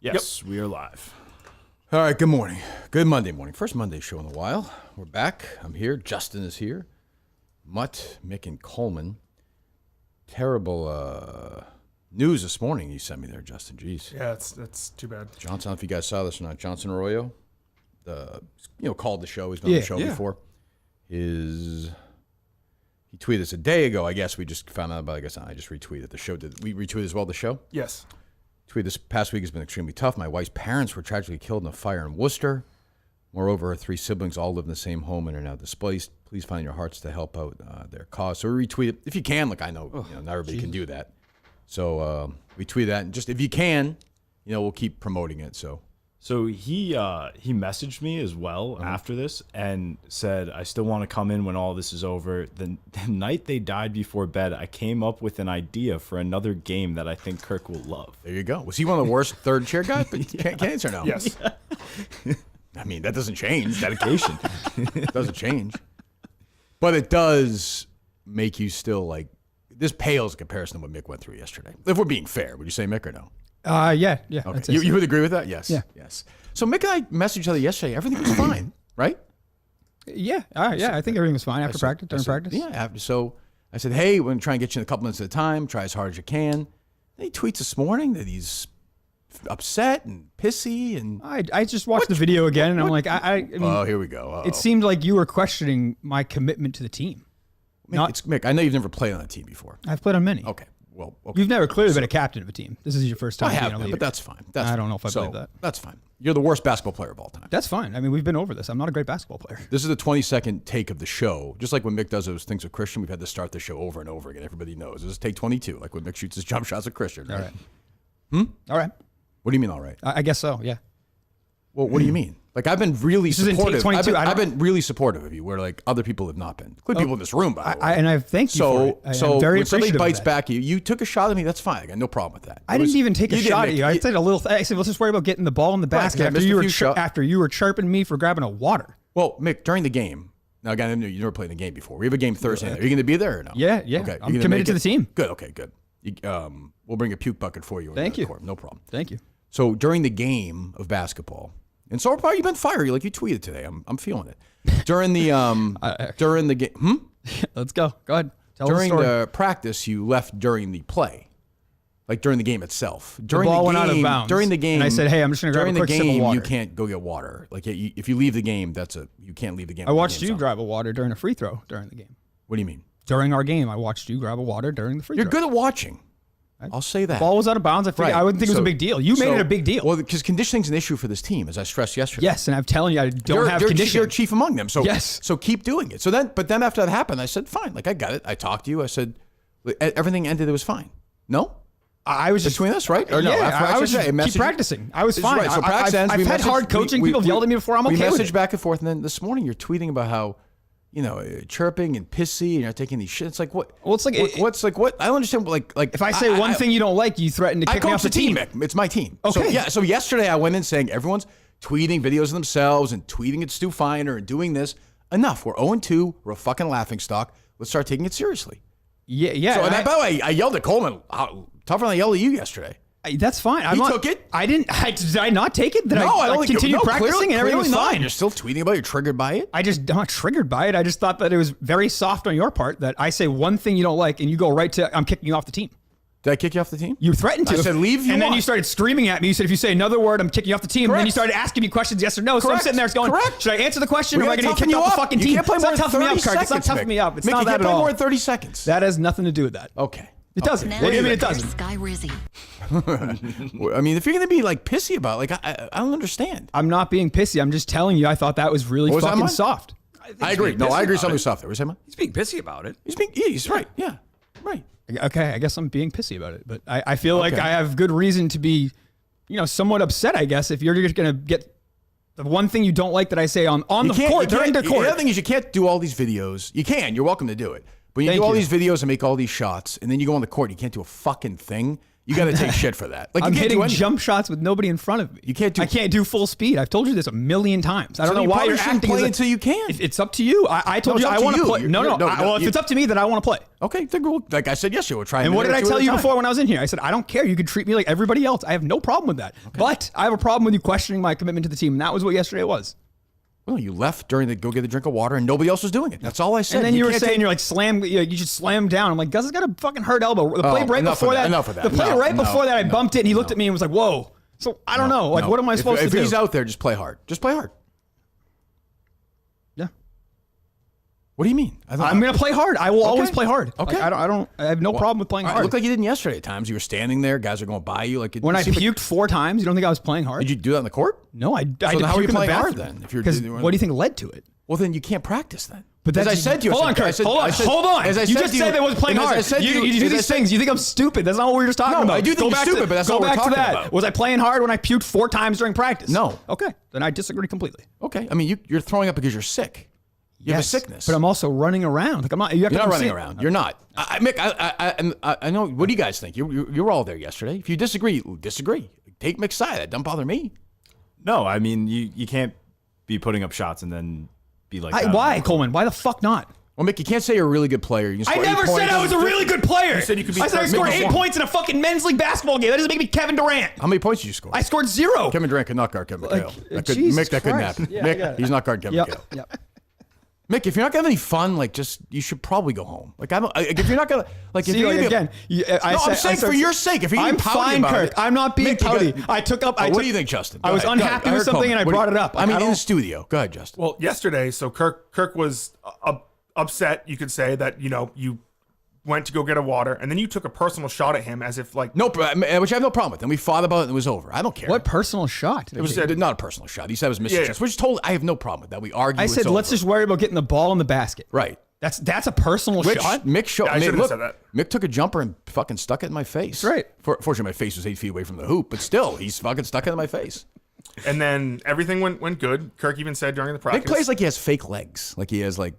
Yes, we are live. All right, good morning. Good Monday morning. First Monday show in a while. We're back. I'm here. Justin is here. Mutt, Mick, and Coleman. Terrible news this morning you sent me there, Justin. Jeez. Yeah, that's too bad. Johnson, I don't know if you guys saw this or not. Johnson Arroyo, called the show. He's been on the show before. He tweeted this a day ago. I guess we just found out about it. I guess I just retweeted the show. Did we retweet as well the show? Yes. Tweet this past week has been extremely tough. My wife's parents were tragically killed in a fire in Worcester. Moreover, her 3 siblings all live in the same home and are now displaced. Please find your hearts to help out their cause. So we retweet it if you can. Like I know, not everybody can do that. So we tweet that, and just if you can, we'll keep promoting it. So he messaged me as well after this and said, I still want to come in when all this is over. The night they died before bed, I came up with an idea for another game that I think Kirk will love. There you go. Was he one of the worst third chair guys? But can't answer now. Yes. Yeah. I mean, that doesn't change. Dedication. It doesn't change. But it does make you still like, this pales in comparison to what Mick went through yesterday. If we're being fair, would you say Mick or no? Yeah. Okay. You would agree with that? Yes. Yeah. Yes. So Mick and I messaged each other yesterday. Everything was fine, right? Yeah. I think everything was fine after practice, during practice. Yeah. So I said, hey, we're going to try and get you in a couple minutes at a time. Try as hard as you can. And he tweets this morning that he's upset and pissy. And I just watched the video again, and I'm like, I mean, oh, here we go. Uh-oh. It seemed like you were questioning my commitment to the team. Mick, I know you've never played on a team before. I've played on many. Okay. Well, You've never clearly been a captain of a team. This is your first time. I have being a been, leader. but that's fine. I don't know if I believe that. That's fine. You're the worst basketball player of all time. That's fine. I mean, we've been over this. I'm not a great basketball player. This is the 20-second take of the show. Just like when Mick does those things with Christian, we've had to start the show over and over again. Everybody knows. This is take 22, like when Mick shoots his jump shots at Christian. Right? All right. All right. What do you mean, all right? I guess so, yeah. Well, what do you mean? Like, I've been really supportive. Take 22. I've been really supportive of you, where like other people have not been. Including people in this room, by the way. And I thank you for it. I'm very when somebody appreciative bites of that. back at you, you took a shot at me, that's fine. I got no problem with that. I didn't even take a shot at you. I said I said, let's just worry about getting the ball in the basket after you were chirping me for grabbing a water. Well, Mick, during the game, now again, I know you never played in a game before. We have a game Thursday night. Are you going to be there or no? Yeah. Okay. I'm committed to the team. Good. Okay, good. We'll bring a puke bucket for you. Thank you. Court. No problem. Thank you. So during the game of basketball, and so far you've been fiery, like you tweeted today. I'm feeling it. During the game, Let's go. Go ahead. Tell during the story. the practice, you left during the play, like during the game itself. The ball went out of bounds. During the game, and I said, "Hey, I'm just going to grab a quick sip of water." During the game, you can't go get water. Like if you leave the game, you can't leave the game. I watched you grab a water during a free throw during the game. What do you mean? During our game, I watched you grab a water during the free throw. You're good at watching. I'll say that. The ball was out of bounds. I wouldn't think it was a big deal. You made it a big deal. Well, because conditioning's an issue for this team, as I stressed yesterday. Yes, and I'm telling you, I don't have conditioning. You're chief among them. So yes. So keep doing it. So then after that happened, I said, fine. Like I got it. I talked to you. I said, everything ended. It was fine. No. I was just between us, right? Or no? Yeah, after I was just keep practicing. I was fine. Right. So practice ends. I've had hard coaching. People have yelled at me before. I'm okay with it. We messaged back and forth, and then this morning you're tweeting about how, chirping and pissy, and you're taking these shit. It's like what? Well, it's like what? I don't understand. Like if I say one thing you don't like, you threaten to kick me off the team. It's my team. Okay. So yesterday I went in saying everyone's tweeting videos of themselves and tweeting at Stu Feiner and doing this. Enough. We're 0-2. We're a fucking laughingstock. Let's start taking it seriously. Yeah. So by the way, I yelled at Coleman tougher than I yelled at you yesterday. That's fine. He took it. I didn't. Did I not take it? I don't continue practicing clearly, and everything was fine. You're still tweeting about it. You're triggered by it. I'm not triggered by it. I just thought that it was very soft on your part that I say one thing you don't like and you go right to I'm kicking you off the team. Did I kick you off the team? You threatened to. I said leave you And then on. you started screaming at me. You said if you say another word, I'm kicking you off the team. Correct. And then you started asking me questions, yes or no. So I'm sitting there going, should I answer the question or am I going to get kicked off the fucking team? You can't play more than 30 seconds, It's not toughing me up. It's Mick, not that at all. You can't play more than 30 seconds. That has nothing to do with that. Okay. It doesn't. What do you mean it doesn't? Sky Rizzy. I mean, if you're going to be like pissy about it, like I don't understand. I'm not being pissy. I'm just telling you I thought that was really fucking soft. I agree. No, I agree. Something soft there. What you say, man? He's being pissy about it. He's right. Yeah. Right. Okay, I guess I'm being pissy about it, but I feel like I have good reason to be, somewhat upset, I guess, if you're just going to get the one thing you don't like that I say on the court, during the court. The other thing is you can't do all these videos. You can. You're welcome to do it. But you do all these videos and make all these shots, and then you go on the court, you can't do a fucking thing. You got to take shit for that. Like I'm you can't hitting do jump shots with nobody in front of me. You can't do. I can't do full speed. I've told you this a million times. I don't know you why you're shouldn't acting play as until you can. It's up to you. I told you I want to play. Well, if it's up to me, then I want to play. Okay, like I said yesterday, we'll try. And what did I tell you before when I was in here? I said, I don't care. You can treat me like everybody else. I have no problem with that. Okay. But I have a problem with you questioning my commitment to the team. And that was what yesterday was. Well, you left during the go get a drink of water and nobody else was doing it. That's all I said. And then you were saying, you're like, you should slam down. I'm like, Gus has got a fucking hurt elbow. The play right before that. Enough of that. The play right before that, I bumped it and he looked at me and was like, whoa. So I don't know. Like, what am I supposed to do? If he's out there, just play hard. Just play hard. Yeah. What do you mean? I'm going to play hard. I will always play hard. Okay. Like, I have no problem with playing hard. It looked like you didn't yesterday at times. You were standing there. Guys are going by you. Like when I puked 4 times, you don't think I was playing hard? Did you do that in the court? No, I So how are you playing hard then? Because what do you think led to it? Well, then you can't practice then. But as I said to you, hold on, Kurt. Hold on. You just said that was playing hard. You do these things. You think I'm stupid. That's not what we were just talking about. No, I do think you're stupid, but that's not what we're talking about. Was I playing hard when I puked 4 times during practice? No. Okay, then I disagree completely. Okay, I mean you're throwing up because you're sick. You have a sickness. But I'm also running around. Like I'm not. You're not running around. You're not. Mick, I know. What do you guys think? You were all there yesterday. If you disagree, disagree. Take Mick's side. That doesn't bother me. No, I mean you can't be putting up shots and then be like. Why, Coleman? Why the fuck not? Well, Mick, you can't say you're a really good player. I never said I was a really good player. You said you could be. I said I scored 8 points in a fucking men's league basketball game. That doesn't make me Kevin Durant. How many points did you score? I scored 0. Kevin Durant could not guard Kevin McHale. Jesus Mick, that couldn't Christ. happen. Yeah, Mick, he's not guarding Kevin McHale. Yep. Mick, if you're not gonna have any fun, like you should probably go home. Like if you're not gonna like if See, you're like, gonna I'm saying for your sake. If you're I'm pouty fine, about Kirk. it, I'm not being Mick, pouty. What do you think, Justin? I was unhappy with something and I brought it up. I mean, in the studio. Go ahead, Justin. Well, yesterday, so Kirk was upset. You could say that you went to go get a water, and then you took a personal shot at him as if like which I have no problem with. And we fought about it, and it was over. I don't care. What personal shot? It was not a personal shot. He said it was misjudged. We're just told. I have no problem with that. We argued. I said let's just worry about getting the ball in the basket. Right. That's a personal shot. Mick showed. I shouldn't have said that. Mick took a jumper and fucking stuck it in my face. That's right. Fortunately, my face was 8 feet away from the hoop, but still, he's fucking stuck it in my face. And then everything went good. Kirk even said during the practice, Mick plays like he has fake legs. Like he has like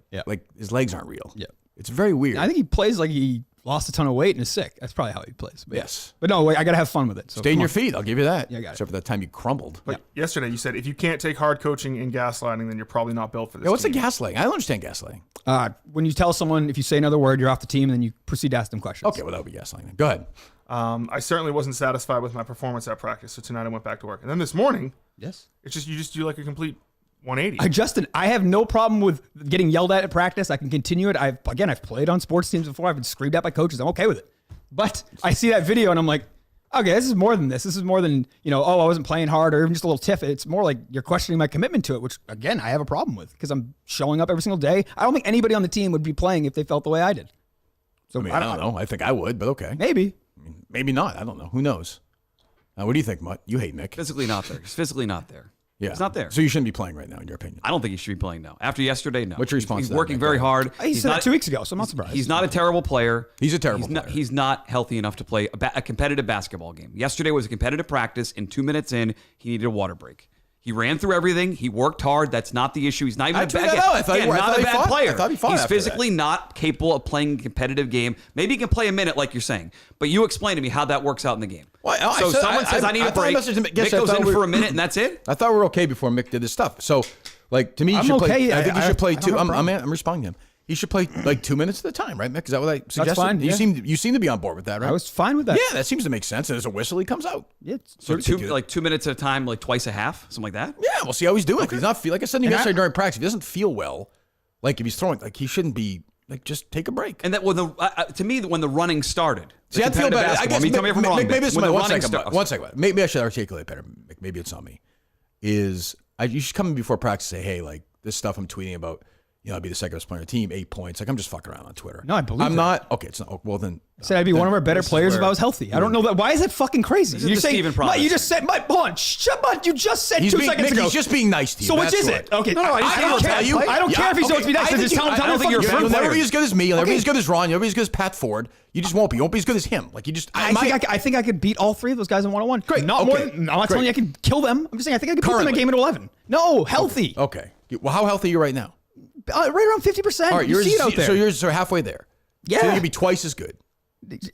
his legs aren't real. Yeah. It's very weird. I think he plays like he lost a ton of weight and is sick. That's probably how he plays. But yes. But no, wait, I got to have fun with it. So Stay in your feet. I'll give you that. Yeah, I got it. Except for that time you crumbled. But yesterday you said if you can't take hard coaching and gaslighting, then you're probably not built for this. What's team. the gaslighting? I don't understand gaslighting. When you tell someone, if you say another word, you're off the team, and then you proceed to ask them questions. Okay, well, that would be gaslighting. Go ahead. I certainly wasn't satisfied with my performance at practice, so tonight I went back to work. And then this morning, yes, it's just you just do like a complete 180. Justin, I have no problem with getting yelled at practice. I can continue it. I've played on sports teams before. I've been screamed at by coaches. I'm okay with it. But I see that video and I'm like, okay, this is more than this. This is more than, I wasn't playing hard or even just a little tiff. It's more like you're questioning my commitment to it, which again, I have a problem with because I'm showing up every single day. I don't think anybody on the team would be playing if they felt the way I did. So I don't know. I think I would, but okay. Maybe. Maybe not. I don't know. Who knows? What do you think, Mutt? You hate Mick. Physically not there. He's physically not there. Yeah. He's not there. So you shouldn't be playing right now, in your opinion. I don't think he should be playing now. After yesterday, no. What's your response He's to that, working Mick? very hard. He said that 2 weeks ago, so I'm not surprised. He's not a terrible player. He's a terrible player. He's not healthy enough to play a competitive basketball game. Yesterday was a competitive practice, and 2 minutes in, he needed a water break. He ran through everything. He worked hard. That's not the issue. He's not even a bad player. I thought he fought He's after physically not capable of playing a competitive game. Maybe he can play a minute, like you're saying. But you explain to me how that works out in the game. Well, so someone says, I need a break. Mick goes in for a minute, and that's it? I thought we were okay before Mick did this stuff. So, to me, you should play. I think you should play 2. I'm responding to him. He should play like 2 minutes at a time, right, Mick? Is that what I suggested? That's fine. You seem to be on board with that, right? I was fine with that. Yeah, that seems to make sense. And there's a whistle, he comes out. Yeah, so 2 minutes at a time, like twice a half, something like that? Yeah, we'll see how he's doing. Okay. He's not like I said yesterday during practice. If he doesn't feel well, like if he's throwing, like he shouldn't be. Like, just take a break. And that to me, when the running started, see, I feel bad. I guess tell me if I'm wrong. Maybe this is my 1 second. 1 second. Maybe I should articulate better. Maybe it's on me. You should come in before practice and say, hey, like this stuff I'm tweeting about. I'll be the second best player on the team, 8 points. Like I'm just fucking around on Twitter. No, I believe I'm not. Okay, it's not. Well then, I said I'd be one of our better players if I was healthy. I don't know that. Why is that fucking crazy? You're saying, you just said, hold on, shut up. You just said 2 seconds ago. He's just being nice to you. So which is it? Okay, no, I don't care. I don't care if he's supposed to be nice. Just tell him. I don't think you'll never be as good as me. You'll never be as good as Ron. You'll never be as good as Pat Ford. You just won't be. You won't be as good as him. Like you just. I think I could beat all 3 of those guys in 1-on-1. Great. Not more. I'm not telling you I can kill them. I'm just saying I think I could beat them in a game at 11. No, healthy. Okay. Well, how healthy are you right now? Right around 50%. All right, you see it out there. So you're halfway there. Yeah. So you could be twice as good.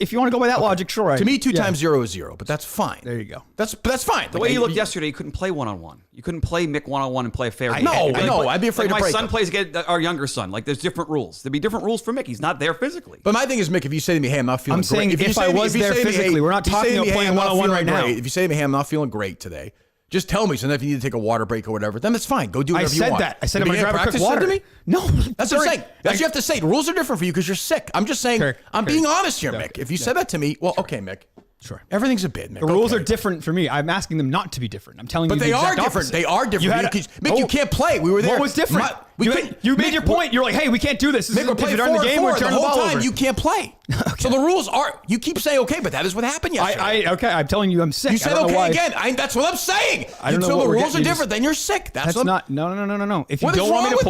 If you want to go by that logic, sure. To me, 2 times 0 is 0, but that's fine. There you go. That's fine. The way you looked yesterday, you couldn't play one-on-one. You couldn't play Mick one-on-one and play a fair game. No, I'd be afraid to break my son them. plays against our younger son. Like, there's different rules. There'd be different rules for Mick. He's not there physically. But my thing is, Mick, if you say to me, hey, I'm not feeling great. I'm saying if I was there physically, we're not talking about playing one-on-one right now. If you say to me, hey, I'm not feeling great today, just tell me. So then if you need to take a water break or whatever, then it's fine. Go do whatever you want. I said that. I said I'm going to grab a quick water. To me? No. That's what I'm saying. That's what you have to say. The rules are different for you because you're sick. I'm just saying, I'm being honest here, Mick. If you said that to me, well, okay, Mick. Sure. Everything's a bid, Mick. The rules are different for me. I'm asking them not to be different. I'm telling you, but they are different. Opposite. They are different. Mick, you can't play. We were there. What was different? You made your point. You're like, hey, we can't do this. This is Mick, if you're in the game, we're turning the ball over. You can't play. So the rules are. You keep saying okay, but that is what happened yesterday. Okay, I'm telling you, I'm sick. You said okay again. That's what I'm saying. Until the rules are different, then you're sick. That's not. No. If you don't want me to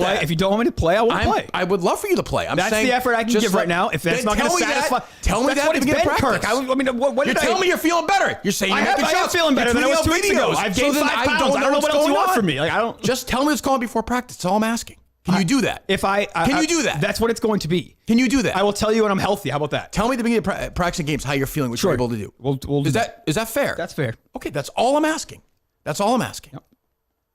play, I won't play. I would love for you to play. That's the effort I can give right now. If that's not going to satisfy, tell me that. That's what it's been, Kirk. I mean, what did you tell me you're feeling better? You're saying you're making shots. I am feeling better than I was 2 weeks ago. I've gained 5 pounds. I don't know what else you want from me. Like I don't. Just tell me what's going on before practice. That's all I'm asking. Can you do that? Can you do that? That's what it's going to be. Can you do that? I will tell you when I'm healthy. How about that? Tell me at the beginning of practicing games how you're feeling, what you're able to do. We'll do is that fair? That's fair. Okay, that's all I'm asking. That's all I'm asking. Yep.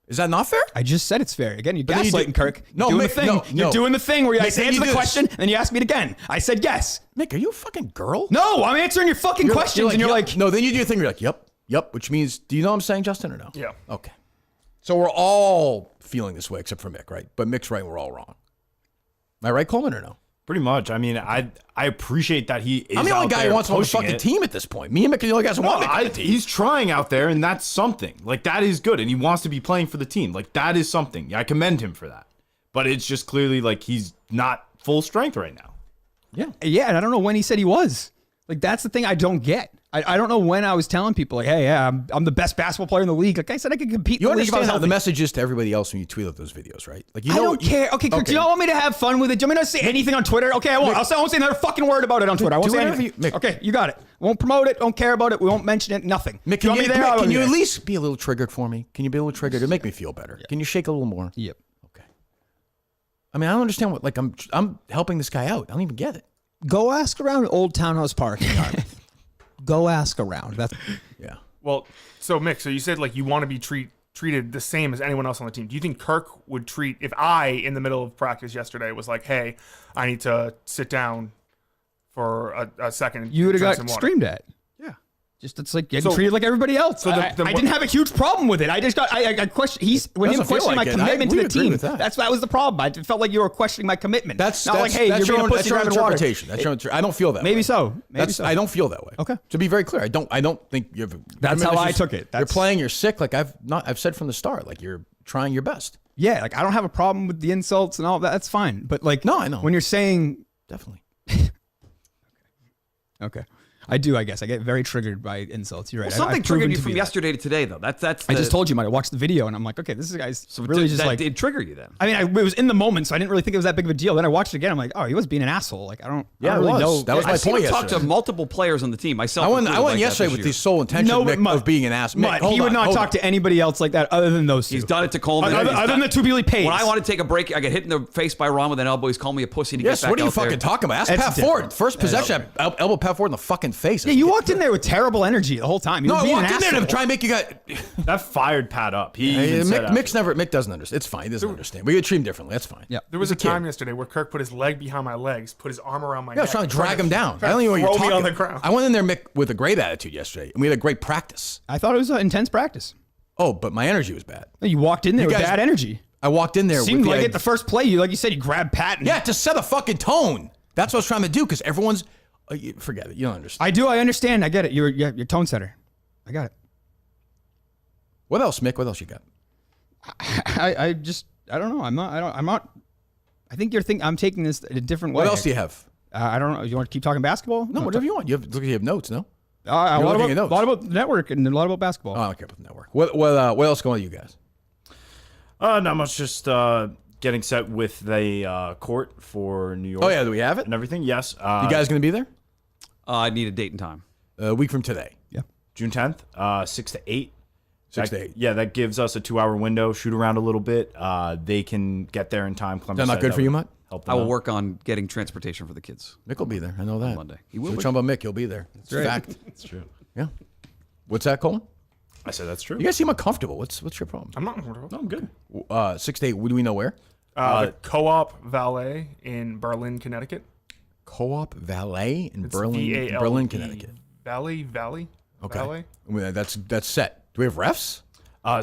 Is that not fair? I just said it's fair. Again, you're gaslighting, Kirk. No, doing Mick, the thing. no. You're doing the thing where you answer the question, this. and then you ask me it again. I said yes. Mick, are you a fucking girl? No, I'm answering your fucking questions, and you're like... No, then you do your thing, you're like, yep, which means, do you know what I'm saying, Justin, or no? Yeah. Okay. So we're all feeling this way except for Mick, right? But Mick's right, and we're all wrong. Am I right, Coleman, or no? Pretty much. I mean, I appreciate that he is. I'm the only out guy there who wants to on the pushing fucking it. team at this point. Me and Mick are the only guys who want to on the team. He's trying out there, and that's something. Like, that is good, and he wants to be playing for the team. Like, that is something. I commend him for that. But it's just clearly, like, he's not full strength right now. Yeah, and I don't know when he said he was. Like, that's the thing I don't get. I don't know when I was telling people, like, hey, yeah, I'm the best basketball player in the league. Like I said, I could compete in the league if I was how healthy. the message is to everybody else when you tweet out those videos, right? Like, I don't care. Okay, do you not want me to have fun with it? Do you want me to say anything on Twitter? Okay, I won't. I won't say another fucking word about it on Twitter. I won't say anything. Okay, you got it. Won't promote it. Don't care about it. We won't mention it. Nothing. Mick, can you at least be a little triggered for me? Can you be a little triggered? It'll make me feel better. Yeah. Can you shake a little more? Yep. Okay. I mean, I don't understand what, like, I'm helping this guy out. I don't even get it. Go ask around Old Townhouse Park. Go ask around. That's yeah. Well, so Mick, so you said like you want to be treated the same as anyone else on the team. Do you think Kirk would treat if I in the middle of practice yesterday was like, "Hey, I need to sit down for a second." You would have got screamed at. Yeah. Just it's like getting treated like everybody else. So I didn't have a huge problem with it. I just got I questioned him questioning my commitment to the team. That was the problem. I felt like you were questioning my commitment. That's not like, hey, that's you're being a pussy your interpretation. I don't feel that. Maybe way. so. I don't feel that way. Okay. To be very clear, I don't think you have. That's how I took it. You're playing. You're sick. Like I've said from the start. Like you're trying your best. Yeah. Like I don't have a problem with the insults and all that. That's fine. But like, no, I know when you're saying definitely. Okay. I do, I guess. I get very triggered by insults. You're right. Well, something triggered you from yesterday to today, though. That's. I just told you, I watched the video, and I'm like, okay, this guy's really just like. Did trigger you then? I mean, it was in the moment, so I didn't really think it was that big of a deal. Then I watched it again. I'm like, oh, he was being an asshole. Like I don't really know. That was my point. I talked to multiple players on the team. Myself, I went yesterday with the sole intention of being an ass. He would not talk to anybody else like that other than those two. He's done it to Coleman. Other than the two people he pays. When I want to take a break, I get hit in the face by Ron with an elbow. He's calling me a pussy to get back out there. What are you fucking talking about? Ask Pat Ford. First possession, elbow Pat Ford in the fucking face. Yeah, you walked in there with terrible energy the whole time. No, I walked in there to try and make you guys. That fired Pat up. Mick doesn't understand. It's fine. He doesn't understand. We could treat him differently. That's fine. Yeah. There was a time yesterday where Kirk put his leg behind my legs, put his arm around my neck. I was trying to drag him down. I don't even know what you're talking about. On the ground. I went in there, Mick, with a great attitude yesterday, and we had a great practice. I thought it was an intense practice. Oh, but my energy was bad. You walked in there with bad energy. I walked in there. Seemed like at the first play, like you said, you grabbed Pat. Yeah, to set a fucking tone. That's what I was trying to do because everyone's. Forget it. You don't understand. I do. I understand. I get it. You're tone setter. I got it. What else, Mick? What else you got? I don't know. I'm not. I think I'm taking this a different way. What else do you have? I don't know. You want to keep talking basketball? No, whatever you want. You have notes, no? A lot about the network and a lot about basketball. Oh, I don't care about the network. What else going on, you guys? Not much. Just getting set with the court for New York. Oh yeah, do we have it and everything? Yes. You guys going to be there? I need a date and time. A week from today. Yeah. June 10th, 6 to 8. 6 to 8. Yeah, that gives us a 2-hour window. Shoot around a little bit. They can get there in time. Is that not good for you, Mutt? help I them will out. work on getting transportation for the kids. Mick will be there. I know that. Monday. He will We're be. talking about Mick. He'll be there. It's a fact. That's true. Yeah. What's that, Colin? I said that's true. You guys seem uncomfortable. What's your problem? I'm not comfortable. No, I'm good. 6 to 8. Do we know where? The Co-op Valet in Berlin, Connecticut. Co-op Valet in It's Berlin, VALE. Berlin, Connecticut. Valley. Okay. Valet? Well, that's set. Do we have refs?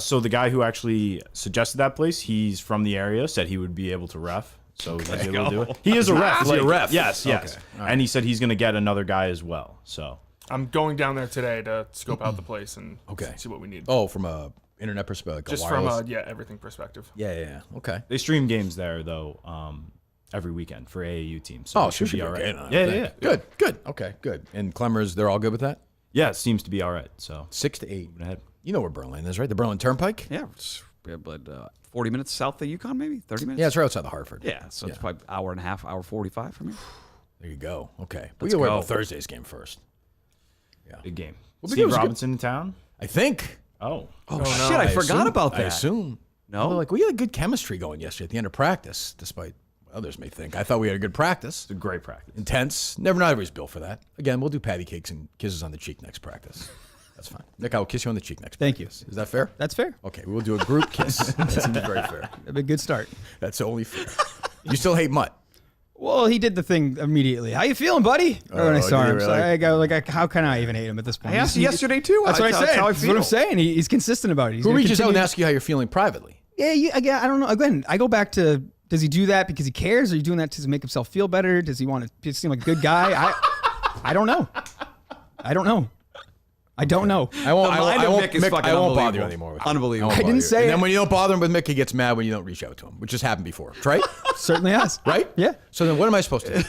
So the guy who actually suggested that place, he's from the area, said he would be able to ref. So he'd be able to do it. He is a ref. Is he a ref? Yes. Okay. All right. And he said he's going to get another guy as well. So I'm going down there today to scope out the place and Okay. see what we need. Oh, from a internet perspective, like Just a from wireless? everything perspective. Yeah. Okay. they stream games there though, every weekend for AAU teams. So Oh, it so should be all okay. right. Yeah. Good. Okay, good. And Clemmers, they're all good with that? Yeah, it seems to be all right. So 6 to 8. moving ahead. You know where Berlin is, right? The Berlin Turnpike? Yeah, it's but 40 minutes south of Yukon, maybe 30 minutes. Yeah, it's right outside of Hartford. Yeah, so it's probably hour and a half, hour 45 for me. There you go. Okay. We Let's can worry go. about Thursday's game first. Big game. Well, Steve it was good. Robinson in town. I think. Oh, Oh, shit, I forgot assume- about that. I assume. No? Well, like we had a good chemistry going yesterday at the end of practice, despite what others may think. I thought we had a good practice. it's a great practice. Intense. Not everybody's built for that. Again, we'll do patty cakes and kisses on the cheek next practice. That's fine. Nick, I will kiss you on the cheek next Thank you. practice. Is that fair? That's fair. Okay, we will do a group kiss. That seems very fair. That'd be a good start. That's only fair. You still hate Mutt? Well, he did the thing immediately. How you feeling, buddy? When I saw did he him, so really? I go like, how can I even hate him at this point? I asked you He's- yesterday, too. That's what I said. That's how I That's what I'm feel. saying. He's consistent about it. He's Who gonna reaches out and continue- asks you how you're feeling privately? Yeah, I don't know. Again, I go back to, does he do that because he cares? Or are you doing that to make himself feel better? Does he want to seem like a good guy? I don't know. I don't know. I don't know. I won't. The I won't, mind I of won't, Mick is Mick, fucking I won't bother you unbelievable. anymore. With Unbelievable. It. I didn't bother say you. it. And then when you don't bother him with Mick, he gets mad when you don't reach out to him, which has happened before, right? Certainly has. Right? Yeah. So then, what am I supposed to do?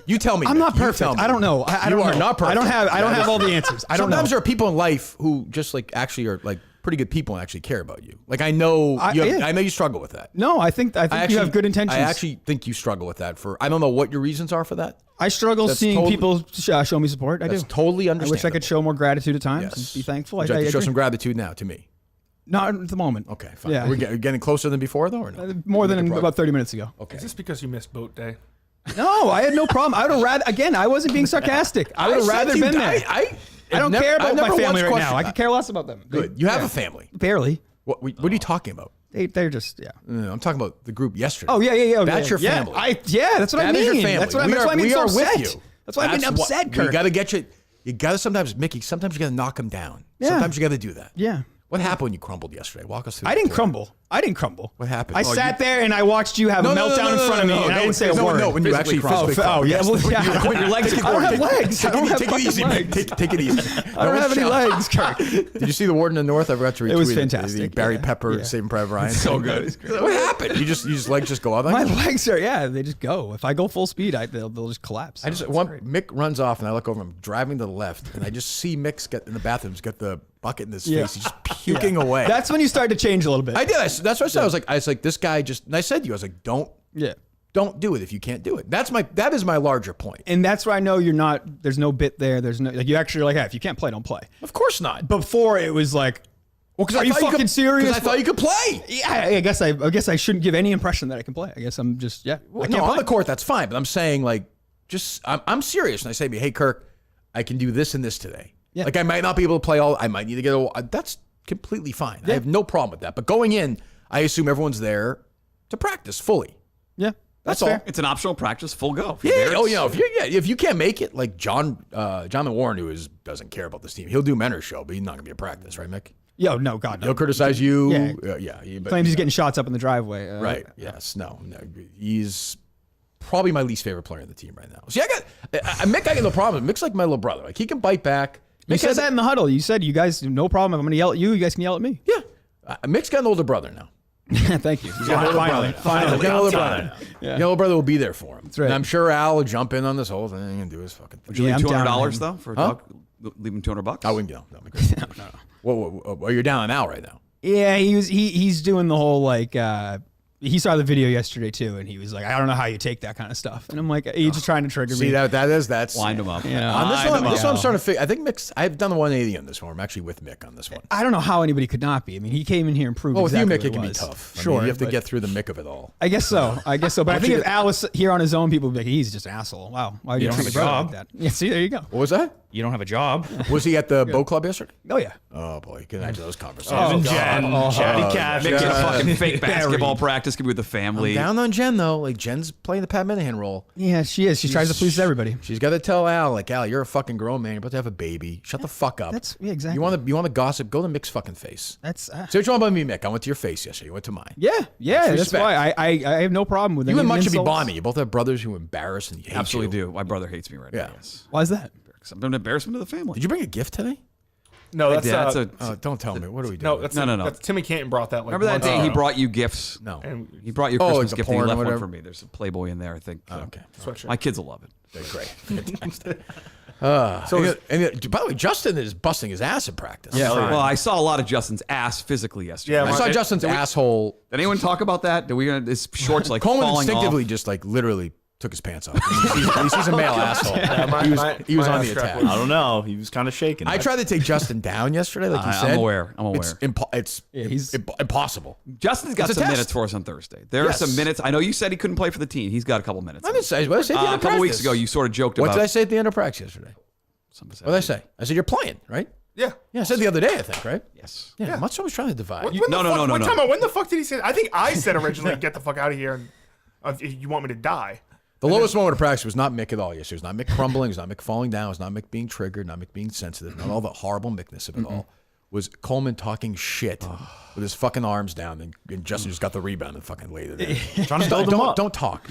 You tell me. I'm Mick. not You perfect. tell me. I don't know. I don't You are know. not perfect. I don't have all the answers. I don't know. Sometimes there are people in life who just like actually are like pretty good people and actually care about you. Like I know you. Yeah. I know you struggle with that. No, I think you have good intentions. I actually think you struggle with that. I don't know what your reasons are for that. I struggle That's seeing totally- people show me support. I That's do. totally I understandable. wish I could show more gratitude at times Yes. and be thankful. Would you I like to show agree. some gratitude now to me? Not at the moment. Okay, fine. Yeah. We're getting closer than before, though, or no? More than Make a about 30 minutes ago. Okay. Is this because you missed boat day? No, I had no problem. I would have rather. Again, I wasn't being sarcastic. I would have rather been there. I don't care about my family right now. I could care less about them. Good. You have a family. Barely. What are you talking about? They're just No, I'm talking about the group yesterday. Oh yeah. That's your yeah. family. That's what I That mean. is your family. That's why I'm we so are upset. with you. That's why I'm getting upset, We Kirk. got to get you. You got to sometimes, Mickey. Sometimes you got to knock them down. Yeah. Sometimes you got to do that. Yeah. What happened when you crumbled yesterday? Walk us through. I the didn't story. crumble. I didn't crumble. What happened? I sat there and I watched you have a meltdown in front of me, and I didn't say a word. No, when you actually physically crumbled. yeah. Well, yeah. When your legs are I don't have legs. I don't have Take it fucking easy, legs. Mick. Take it easy. I don't have any legs, Kirk. Did you see the Warden of the North? I forgot to retweet It was The fantastic, Barry yeah. Pepper Yeah. Saving Private Ryan. So good. What happened? You just legs just go out like My that? legs are they just go. If I go full speed, they'll just collapse. I just Mick runs off and I look over. I'm driving to the left and I just see Mick's in the bathroom. He's got the bucket in his face. He's just puking away. That's when you start to change a little bit. I did. That's what I said. I was like, this guy just. And I said to you, I was like, don't do it if you can't do it. That is my larger point. And that's where I know you're not. There's no bit there. There's no like you actually are like, hey, if you can't play, don't play. Of course not. Before it was like, Well, are you fucking serious? Because I thought you could play. Yeah, I guess I shouldn't give any impression that I can play. I guess I'm just I No, can't on play. the court that's fine, but I'm saying like, I'm serious. And I say to me, hey Kirk, I can do this and this today. Yeah. Like I might not be able to play all. I might need to get. That's completely fine. I have no problem with that. But going in, I assume everyone's there to practice fully. Yeah, That's fair. all. It's an optional practice, full go. If Yeah. you're there, Oh, it's- if you can't make it, like John Warren, who doesn't care about this team, he'll do mentor's show, but he's not gonna be a practice, right, Mick? Yo, no, God, no. He'll criticize you. Yeah. But, Claims he's getting shots up in the driveway. right. Yes. No. He's probably my least favorite player on the team right now. See, Mick. I got no problem. Mick's like my little brother. Like he can bite back. You Mick said has that in the huddle. You said you guys no problem. If I'm gonna yell at you, you guys can yell at me. Yeah. Mick's got an older brother now. Thank you. He's got an older brother. He's got an older brother now. Yeah. The older brother will be there for him. That's right. And I'm sure Al will jump in on this whole thing and do his fucking thing. Would you Yeah, leave I'm down $200 on though for a Huh? dog? Leave him $200. I wouldn't go. No. Well, you're down an Al right now. Yeah, he's doing the whole like he saw the video yesterday too, and he was like, I don't know how you take that kind of stuff. And I'm like, you're just trying to trigger me. See, that's Wind him up. You know, on this one, I'm starting to figure. I think Mick's. I've done the 180 on this one. I'm actually with Mick on this one. I don't know how anybody could not be. I mean, he came in here and proved. Well, with exactly you, Mick, it can be was. tough. I Sure, mean, you have to but- get through the Mick of it all. I guess so. But I think if Al was here on his own, people would be like, he's just an asshole. Wow, why You you don't treat have your a brother job. like that? Yeah, see, there you go. What was that? You don't have a job. Was he at the boat club yesterday? Oh yeah. Oh boy, get into those conversations. Even Jen, Chatty Cash. Mick did a fucking fake basketball practice. Could be with the family. Down on Jen though. Like Jen's playing the Pat Minahan role. Yeah, she is. She tries to please everybody. She's got to tell Al, like, Al, you're a fucking grown man. You're about to have a baby. Shut the fuck up. Exactly. You want to gossip? Go to Mick's fucking face. That's Say what you want about me, Mick. I went to your face yesterday. You went to mine. yeah. That's respect. why I have no problem with You and any Mutt should be insults. bonding. You both have brothers who embarrass and hate Absolutely you. do. My brother hates me right Yeah. now. Yes. Why is that? I'm an embarrassment to the family. Did you bring a gift today? No, that's Yeah, that's uh, a. Don't tell me. What are we doing? no, that's No. That's Timmy Canton brought that. Like, Remember that months day he ago. brought you gifts? No. And He brought you a Oh, Christmas like the gift and he porn or left one whatever? for me. There's a Playboy in there, I think. Okay. sweatshirt. My kids will love it. They're great. Fantastic. By the way, Justin is busting his ass in practice. Yeah. Well, I saw a lot of Justin's ass physically yesterday. Yeah, I saw Justin's asshole. Did anyone talk about that? Did we? His shorts like Coleman falling instinctively off? just like literally took his pants off. He sees a male asshole. He was my on the ass crack attack. was- I don't know. He was kind of shaking. I tried to take Justin down yesterday, like you said. I'm aware. It's he's- impossible. Justin's got It's a some test. minutes for us on Thursday. There Yes. are some minutes. I know you said he couldn't play for the team. He's got a couple minutes. I didn't say. What did I say at the end A of couple weeks practice? ago, you sort of joked What about. did I say at the end of practice yesterday? Something What did I say? I said you're playing, right? Yeah. Yeah, I said the other day, I think, right? Yes. Yeah. Mutt's always trying to divide. When No, the no, fuck, no, what no. time out? When the fuck did he say? I think I said originally, "Get the fuck out of here," and if you want me to die. The lowest moment of practice was not Mick at all yesterday. It was not Mick crumbling. It was not Mick falling down. It was not Mick being triggered. Not Mick being sensitive. Not all the horrible Mickness of it all. Was Coleman talking shit with his fucking arms down, and Justin just got the rebound and fucking laid it in. trying to build him up. Don't talk. I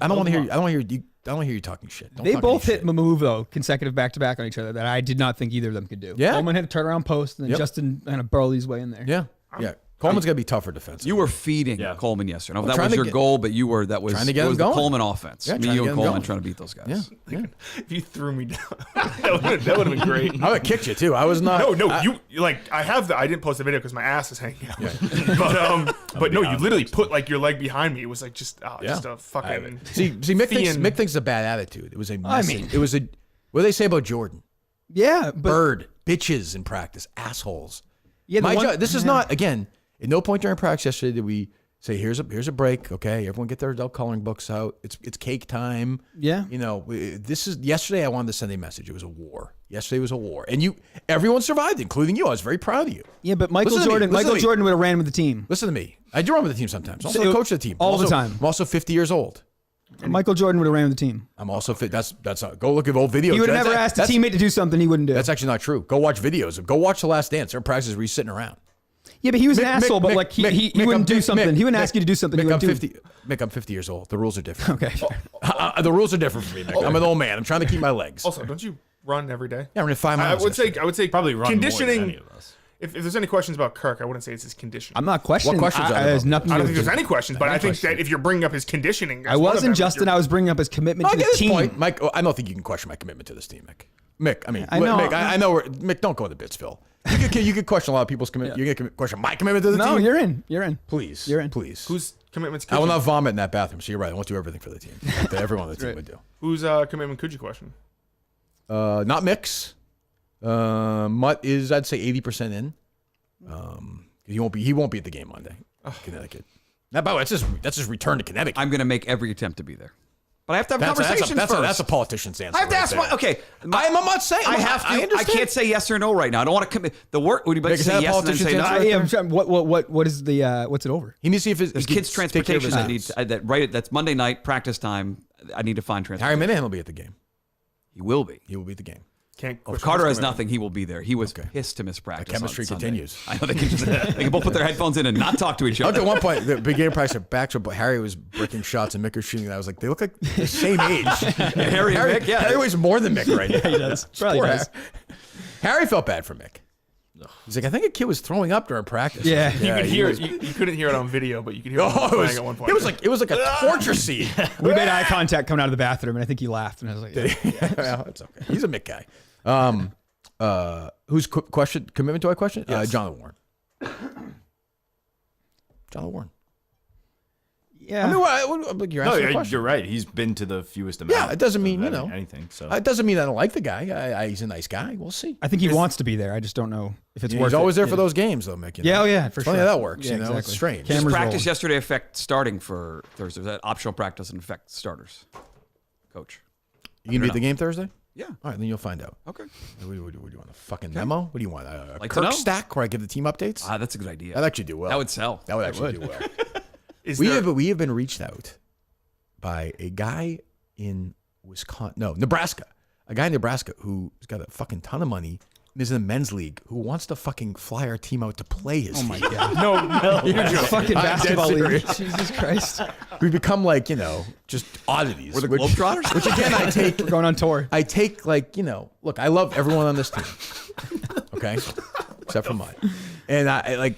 don't want to hear you. I don't want to hear you talking shit. Don't They talk both any hit shit. move though, consecutive back to back on each other that I did not think either of them could do. Yeah. Coleman hit a turnaround post, and then Yep. Justin kind of burrowed his way in there. Yeah. Coleman's got to be tougher defensively. You were feeding Yeah. Coleman yesterday. I don't know I'm if that trying was to your get- goal, but you were. That was trying to get it him was the going. Coleman offense. Yeah, Me, trying to you, get and him Coleman going. trying to beat those guys. Yeah. If you threw me down, that would have been great. I would have kicked you too. I was not. You like I have the. I didn't post the video because my ass is hanging out. But no, you literally put like your leg behind me. It was like just a fucking. See, Mick thinks, Fiend. Mick thinks it's a bad attitude. It was a I message. mean- It was a. What do they say about Jordan? Yeah, but Bird, bitches in practice, assholes. yeah, the one- This is not again. At no point during practice yesterday did we say here's a break. Okay, everyone get their adult coloring books out. It's cake time. Yeah. You know, this is yesterday. I wanted to send a message. It was a war. Yesterday was a war, and everyone survived, including you. I was very proud of you. Yeah, but Michael Listen to me. Jordan would have ran with the team. Listen to me. I do run with the team sometimes. I'm also the coach of the team. All the Also- time. I'm also 50 years old. Michael Jordan would have ran with the team. I'm also fit. That's go look at old videos. He would have never That's- asked a teammate to do something he wouldn't do. That's actually not true. Go watch videos. Go watch The Last Dance. There are practices where he's sitting around. Yeah, but he was an Mick, asshole. Mick, But Mick, like he Mick, wouldn't do Mick, something. He wouldn't Mick, ask you to do something. Mick, you I'm wouldn't do. 50. Mick, I'm 50 years old. The rules are different. Okay. The rules are different for me, Mick. I'm an old man. I'm trying to keep my legs. Also, don't you run every day? Yeah, I'm running 5 I miles. would say Probably run more than conditioning. any of us. If there's any questions about Kirk, I wouldn't say it's his conditioning. I'm not questioning. What questions are there There's about nothing. I don't to think there's do. any questions, but I think that if you're bringing up his conditioning, I wasn't Justin. I was bringing up his commitment I to get the his team. point, Mike. I don't think you can question my commitment to this team, Mick. Mick, I mean, I know. Mick, I know. Mick, don't go into Bitsville. You could question a lot of people's commitment. You can question my commitment to the No, team. you're in. You're in. Please, You're in. Please. Whose commitments? I will not vomit in that bathroom. So you're right. I won't do everything for the team. That everyone on the team would do. Whose commitment could you question? Not Mick's. Mutt is, I'd say, 80% in. He won't be at the game Monday. Connecticut. Now, by the way, that's his return to Connecticut. I'm going to make every attempt to be there. But I have to have conversations first. That's a politician's answer. I have to right ask there. my, okay. I'm not saying. I have to. I I understand. can't say yes or no right now. I don't want to commit. The work. Would you like Mick, to is that say a yes and then politician's say no? answer? Yeah, I'm trying, what is the what's it over? He needs to see if his There's he kids can take care of transportation his that needs. needs that's Monday night practice time. I need to find Harry transportation. Minahan will be at the game. He will be. He will be at the game. Can't. If question Carter his has commitment. nothing, he will be there. He was pissed to miss practice. The chemistry on Sunday. continues. I know they can both put their headphones in and not talk to each Up other. at one point, the beginning practice of backs, but Harry was breaking shots and Mick was shooting. And I was like, they look like the same age. Harry and Mick, yeah. Harry weighs more than Mick right now. He does. Probably Poor does. Harry felt bad for Mick. He's like, I think a kid was throwing up during practice. Yeah. You could he hear was- it. You couldn't hear it on video, but you could hear it Oh, playing at one point. it was like a torture scene. We made eye contact coming out of the bathroom, and I think he laughed, and I was like, yeah. Well, it's okay. He's a Mick guy. Whose commitment do I question? Yes. Jonathan Warren. Jonathan Warren. Yeah. I mean, you're asking a question. you're right. He's been to the fewest amount. Yeah, it doesn't mean, of anything. So it doesn't mean I don't like the guy. He's a nice guy. We'll see. I think he wants to be there. I just don't know if it's worth it. He's always there for those games, though, Mick. Yeah, for funny sure. how that works. Yeah, exactly. It's strange. Does Cameras practice rolling. yesterday affect starting for Thursday? Was that optional practice and affect starters? Coach. You can be at the game Thursday? Yeah. All right, then you'll find out. Okay. What do you want? A fucking memo? What do you want? A Like to know. Kirk stack where I give the team updates? That's a good idea. That'd actually do well. That would sell. That would actually do well. We have been reached out by a guy in Nebraska. A guy in Nebraska who's got a fucking ton of money and is in the men's league who wants to fucking fly our team out to play his team. Oh my God. no, Fucking basketball dead league. serious. Jesus Christ. We become like, just oddities. We're the Globetrotters? Which again, I take. We're going on tour. I take look, I love everyone on this team. Okay? Except for mine. And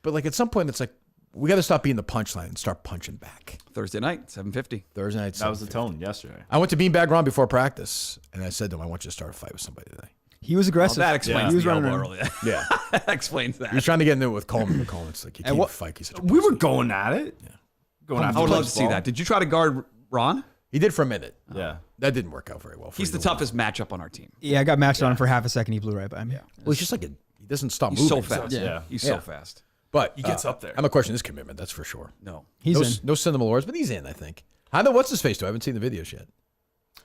but at some point it's like, we got to stop being the punchline and start punching back. Thursday night, 7:50. Thursday night. that was the tone yesterday. I went to Beanbag Ron before practice, and I said to him, I want you to start a fight with somebody today. He was aggressive. That explains He was the running elbow around. earlier. Yeah. That explains that. He was trying to get into it with Coleman, but Coleman's like, you can't fight. He's such a We were pussy. going at it. Yeah. Going after I would the love to see ball. that. Did you try to guard Ron? He did for a minute. Yeah. That didn't work out very well. He's the toughest matchup on our team. Yeah, I got matched on him for half a second. He blew right by me. Yeah. Well, he's just like he doesn't stop He's moving. so fast. Yeah. He's Yeah. so fast. But He gets up there. I'm not questioning his commitment, that's for sure. No. He's in. No cinema lords, but he's in, I think. I know what's his face, too. I haven't seen the videos yet.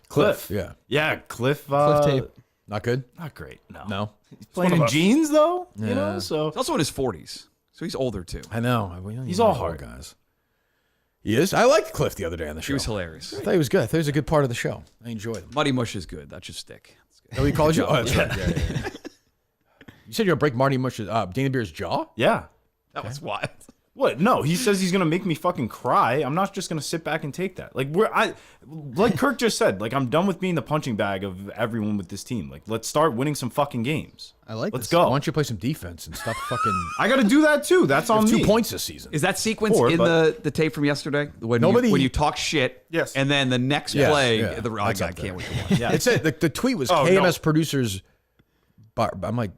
Cliff. Yeah. Yeah, Cliff. Cliff tape. Not good? Not great. No. No. He's playing one in of us. jeans though. You know, so He's also in his 40s, so he's older too. I know. He's all hard. guys. He is. I liked Cliff the other day on the show. He was hilarious. I thought he was good. I thought he was a good part of the show. I enjoyed him. Muddy Mush is good. That should stick. That's good. Is that what he called you? Oh, that's right. Yeah. You said you're going to break Marty Mush's, Dana Beer's jaw? yeah. That was wild. What? No, he says he's gonna make me fucking cry. I'm not just gonna sit back and take that. Like Kirk just said, like I'm done with being the punching bag of everyone with this team. Like let's start winning some fucking games. Let's Let's Why go. don't you play some defense and stop fucking... I gotta do that too. That's on me. 2 points this season. Is that sequence 4, in but- the tape from yesterday? When Nobody- when you talk shit, Yes. and then the next Yeah, play, yeah. I That's up can't wait there. to watch. Yeah. It said the tweet was Oh, KMS no. producers. I'm like,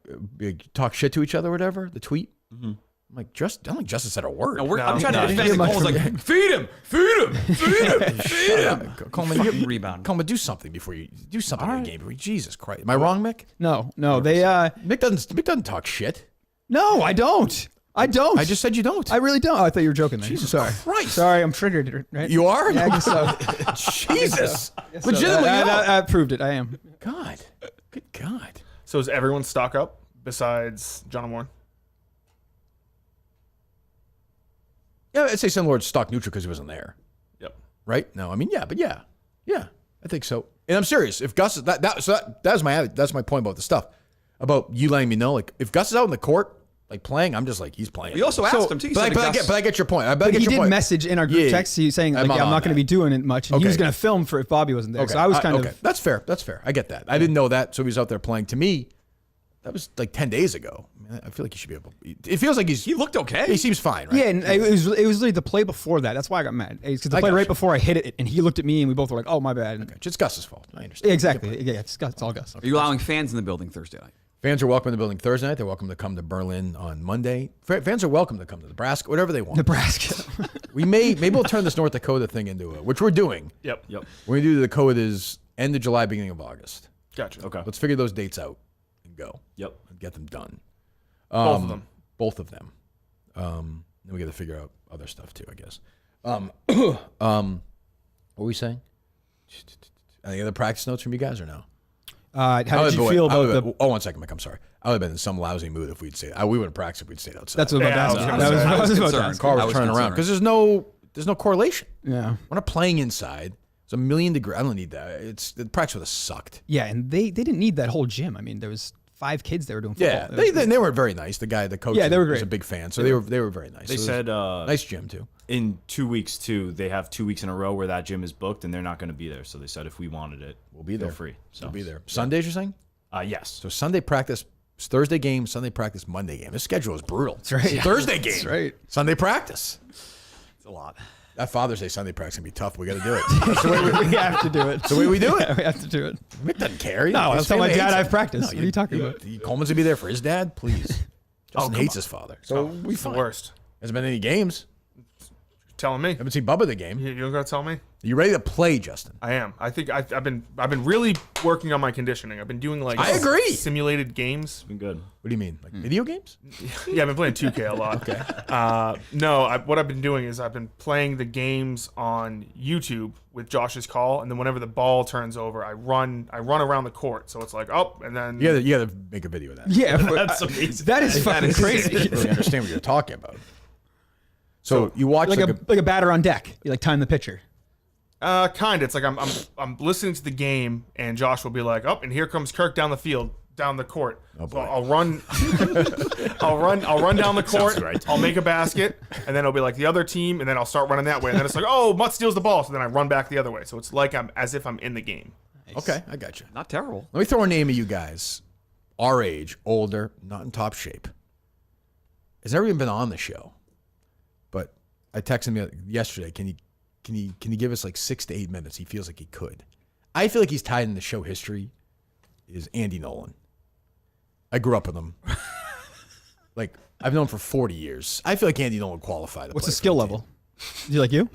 talk shit to each other, or whatever. The tweet. I'm like, I don't think Justin said a word. No, I'm No, trying no, to defend the goals. Like, feed him, feed him. Coleman, Fucking rebound. Coleman, do something before you do something in the game. Jesus Christ, am I wrong, Mick? No. They. Mick doesn't talk shit. No, I don't. I don't. I just said you don't. I really don't. Oh, I thought you were joking. Then. Jesus Sorry. Christ. Sorry, I'm triggered. Right? You are? Yeah, I guess so. Jesus. Guess so. Legitimately, you are. I proved it. I am. God. Good God. So is everyone stock up besides John Warren? Yeah, I'd say some Lord's stock neutral because he wasn't there. Yep. Right? No, I mean, yeah, I think so. And I'm serious. If Gus is that's my point about the stuff about you letting me know. Like, if Gus is out in the court, like playing, I'm just like, he's playing. We also asked him too. He said But I get your point. I But get he your did point. message in our group Yeah, text saying like, I'm I'm on not going to that. be doing it much, and he Okay. was going to film for if Bobby wasn't there. Okay. So I was kind okay. of. That's fair. That's fair. I get that. I didn't know that. So he was out there playing. To me, that was like 10 days ago. I mean, I feel like he should be able. It feels like He looked okay. He seems fine, right? Yeah, and it was literally the play before that. That's why I got mad. Because the I play got right you. before I hit it, and he looked at me, and we both were like, "Oh, my bad." And- It's Gus's fault. I understand. Yeah, exactly. Yeah, it's all Gus. Are you allowing fans in the building Thursday night? Fans are welcome in the building Thursday night. They're welcome to come to Berlin on Monday. Fans are welcome to come to Nebraska, whatever they want. Nebraska. Maybe we'll turn this North Dakota thing into which we're doing. Yep. Yep. We're gonna do the Dakotas end of July, beginning of August. Gotcha. Okay. Let's figure those dates out and go. Yep. And get them done. Both of them. Both of them. Then we got to figure out other stuff too, I guess. What were we saying? Any other practice notes from you guys or no? How did you feel about the? Oh, 1 second, Mike. I'm sorry. I would have been in some lousy mood if we'd stayed. We wouldn't practice if we'd stayed outside. That's what Yeah, I about was that. gonna That say. was I was about concerned. that. car I was was turning around concerned. because there's no correlation. Yeah. We're not playing inside. It's 1,000,000 degrees. I don't need that. The practice would have sucked. Yeah, and they didn't need that whole gym. I mean, there was 5 kids that were doing football. Yeah, they were very nice. The coach, Yeah, they were was great. a big fan, so they were very nice. They So it was said nice gym too. in 2 weeks too. They have 2 weeks in a row where that gym is booked, and they're not going to be there. So they said if we wanted it, We'll be there. feel free. So We'll be there. Sundays, you're saying? Yes. So Sunday practice, Thursday game, Sunday practice, Monday game. This schedule is brutal. That's right. Thursday game. That's right. Sunday practice. It's a lot. That Father's Day Sunday practice gonna be tough. We got to do it. That's the way we have to do it. That's the way we do it. Yeah, we have to do it. Mick doesn't care. No, His that's how my family dad hates I've him. practiced. What are you talking about? Coleman's gonna be there for his dad. Please. Justin hates his father. So It's the worst. hasn't been any games. telling me. Haven't seen Bubba the game. You don't gotta tell me. Are you ready to play, Justin? I am. I think I've been really working on my conditioning. I've been doing like I agree. simulated games. Been good. What do you mean? Like video games? Yeah, I've been playing 2K a lot. Okay. What I've been doing is I've been playing the games on YouTube with Josh's call, and then whenever the ball turns over, I run around the court. So it's like and then You gotta make a video of that. Yeah, That's amazing. that is fucking crazy. I really understand what you're talking about. So you watch like a batter on deck. You like time the pitcher. kind of. It's like I'm listening to the game, and Josh will be like, and here comes Kirk down the field, down the court. So I'll run, I'll run down the court. Right. I'll make a basket, and then it'll be like the other team, and then I'll start running that way, and then it's like, Mutt steals the ball, so then I run back the other way. So it's like I'm as if I'm in the game. Okay, I got you. Not terrible. Let me throw a name of you guys, our age, older, not in top shape. Has never even been on the show, but I texted him yesterday. Can you give us like 6 to 8 minutes? He feels like he could. I feel like he's tied in the show history. Is Andy Nolan? I grew up with him. Like I've known him for 40 years. I feel like Andy Nolan qualified. What's the skill level? Is he like you?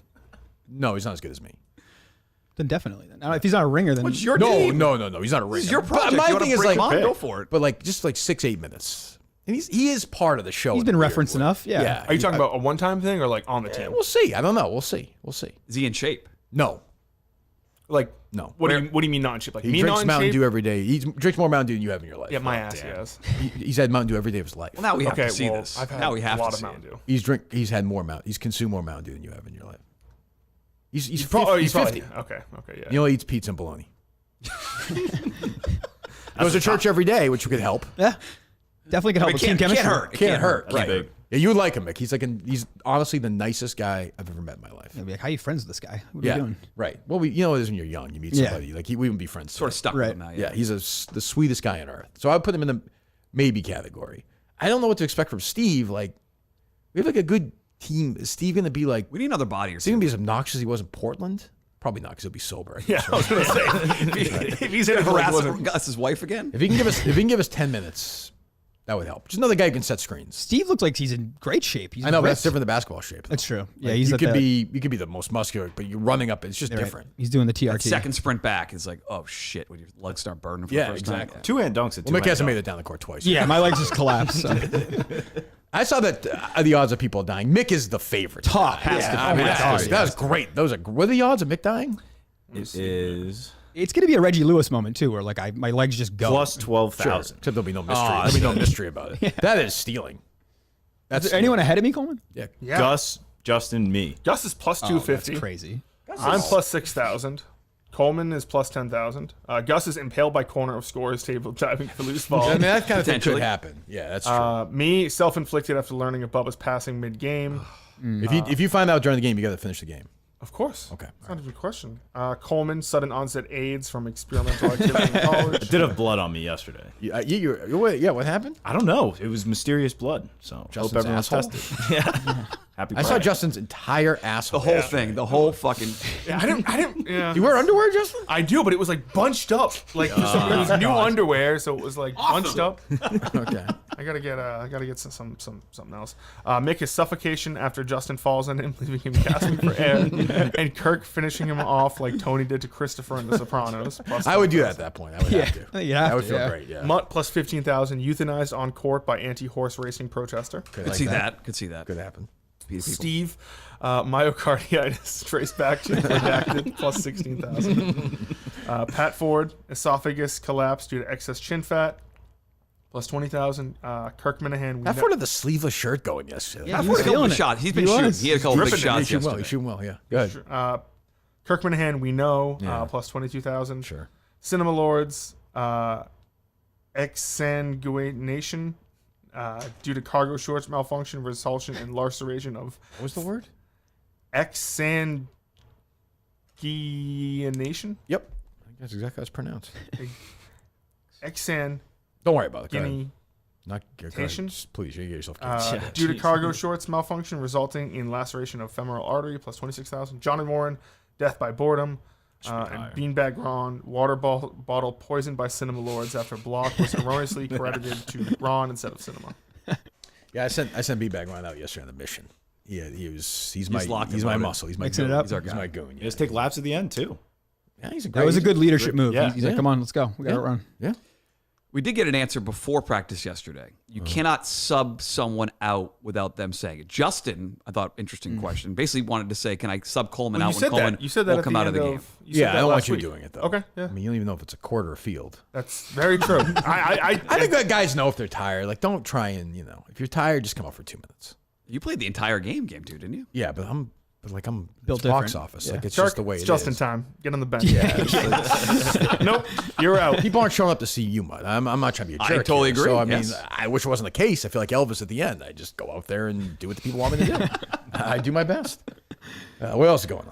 No, he's not as good as me. Then definitely. Then now, if he's not a ringer, then What's your No, team? no. He's not a ringer. This is your project. My You wanna thing is break like, mine? Go for it. but like just like 6, 8 minutes. And he is part of the show. he's in been a weird referenced way. enough. Yeah. Are you talking about a one-time thing or like on the team? We'll see. I don't know. We'll see. Is he in shape? No. Like No. What do you mean not in shape? Like He me drinks not in Mountain shape? Dew every day. He drinks more Mountain Dew than you have in your life. Yeah, my ass. Yes. He's had Mountain Dew every day of his life. Well, now we have Okay. to see well, this. I've had Now we have a lot to of see Mountain it. Dew. He's consumed more Mountain Dew than you have in your life. He's He's 50. Okay. Yeah. He only eats pizza and bologna. Goes to church every day, which could help. Yeah. Definitely can help with team chemistry. Can't hurt. Right. big. Yeah, you would like him, Mick. He's honestly the nicest guy I've ever met in my life. I'd be like, how are you friends with this guy? What are Yeah, you doing? right. Well, you know it is when you're young. You meet Yeah. somebody like we wouldn't be friends. Sort of today. stuck with him now. Yeah, he's the sweetest guy on earth. So I would put him in the maybe category. I don't know what to expect from Steve. Like we have like a good team. Is Steve going to be like? We need another body or Is he going something. to be as obnoxious as he was in Portland? Probably not, because he'll be sober. Yeah, I was gonna say if he's in Harass Gus's wife again? If he can give us 10 minutes, that would help. Just another guy who can set screens. Steve looks like he's in great shape. He's I know, but that's ripped. different than basketball shape. though. That's true. Yeah, Like, he's you at could the- be the most muscular, but you're running up. It's just Right. different. He's doing the TRT. Second sprint back is like, oh shit, when your legs start burning for Yeah, the first time. exactly. Two-hand dunks at Well, Mick two-hand hasn't dunk. made it down the court twice. Yeah, my legs just collapsed. So. I saw that the odds of people dying. Mick is the favorite. Top. Yeah, Has to be. I mean, Has to that be. was great. What are the odds of Mick dying? It is It's going to be a Reggie Lewis moment, too, where like my legs just go. plus 12,000. Except there'll be no mystery. There'll be no mystery about it. That is stealing. That's Is there anyone ahead of me, Coleman? Yeah. Gus, Justin, me. Gus is plus 250. That's crazy. I'm plus 6,000. Coleman is plus 10,000. Gus is impaled by corner of scores table diving for loose ball. I mean, that kind of thing could Potentially. happen. Yeah, that's true. Me self-inflicted after learning of Bubba's passing mid-game. If you find out during the game, you got to finish the game. Of course. Okay. That's not even a question. Coleman, sudden onset AIDS from experimental activity in college. Did have blood on me yesterday. What happened? I don't know. It was mysterious blood. So Justin's hope everyone's asshole? tested. Yeah. Happy I saw Friday. Justin's entire asshole. The whole thing, the whole fucking. Yeah, I didn't. Yeah. You wear underwear, Justin? I do, but it was like bunched up. Like it was new underwear, so it was like bunched up. Okay. I gotta get something else. Mick is suffocation after Justin falls on him, leaving him gasping for air, and Kirk finishing him off like Tony did to Christopher in The Sopranos. I would do that at that point. I would have to. I think you have That would to, feel yeah. great. Yeah. Mutt plus 15,000, euthanized on court by anti-horse racing protester. Could see that. Could see that. Could happen. Speed of people. Steve, myocarditis traced back to redacted plus 16,000. Pat Ford, esophagus collapse due to excess chin fat plus 20,000. Kirk Minahan, How far did the sleeveless shirt going yesterday? Yeah, He he was was feeling feeling the it. shot. He's been He shooting. was. He had a couple big He's shots shooting well. yesterday. He's shooting well. Yeah. Good. Kirk Minahan, we know, Yeah. plus 22,000. Sure. Cinema Lords, exsanguination due to cargo shorts malfunction, resulting in laceration of What was the word? exsanguination. Yep. That's exactly how it's pronounced. Exsan Don't worry about it. Go ahead. guinea. Not go ahead. Tation? Just please, you get yourself Due to cargo shorts malfunction, resulting in laceration of femoral artery, plus 26,000. John and Warren, death by boredom. And Beanbag Ron, water bottle poisoned by Cinema Lords after Block was erroneously credited to Ron instead of Cinema. Yeah, I sent B-Bag Ryan out yesterday on the mission. Yeah, he's locked my and loaded. muscle. He's my Mixing goon. it up. He's our guy. He's my goon. Yeah. Just take laps at the end too. Yeah, he's a That was a good leadership move. Yeah. He's like, come on, let's go. We got to run. Yeah. We did get an answer before practice yesterday. You cannot sub someone out without them saying it. Justin, I thought, interesting question, basically wanted to say, can I sub Coleman out when Coleman you said that won't at come the out of end the game? Yeah, I don't want you week. doing it though. Okay, yeah. I mean, you don't even know if it's a quarter or field. That's very true. I think that guys know if they're tired. Like, don't try and if you're tired, just come out for 2 minutes. You played the entire game two, didn't you? Yeah, but I'm Built it's box different. office. Yeah. Like it's Shark, just the way it's it just is. in time. Get on the bench. Yeah, Nope, you're out. people aren't showing up to see you, Mud. I'm not trying to be a I jerk. totally here. agree, So I mean, yes. I wish it wasn't the case. I feel like Elvis at the end. I just go out there and do what the people want me to do. I do my best. What else is going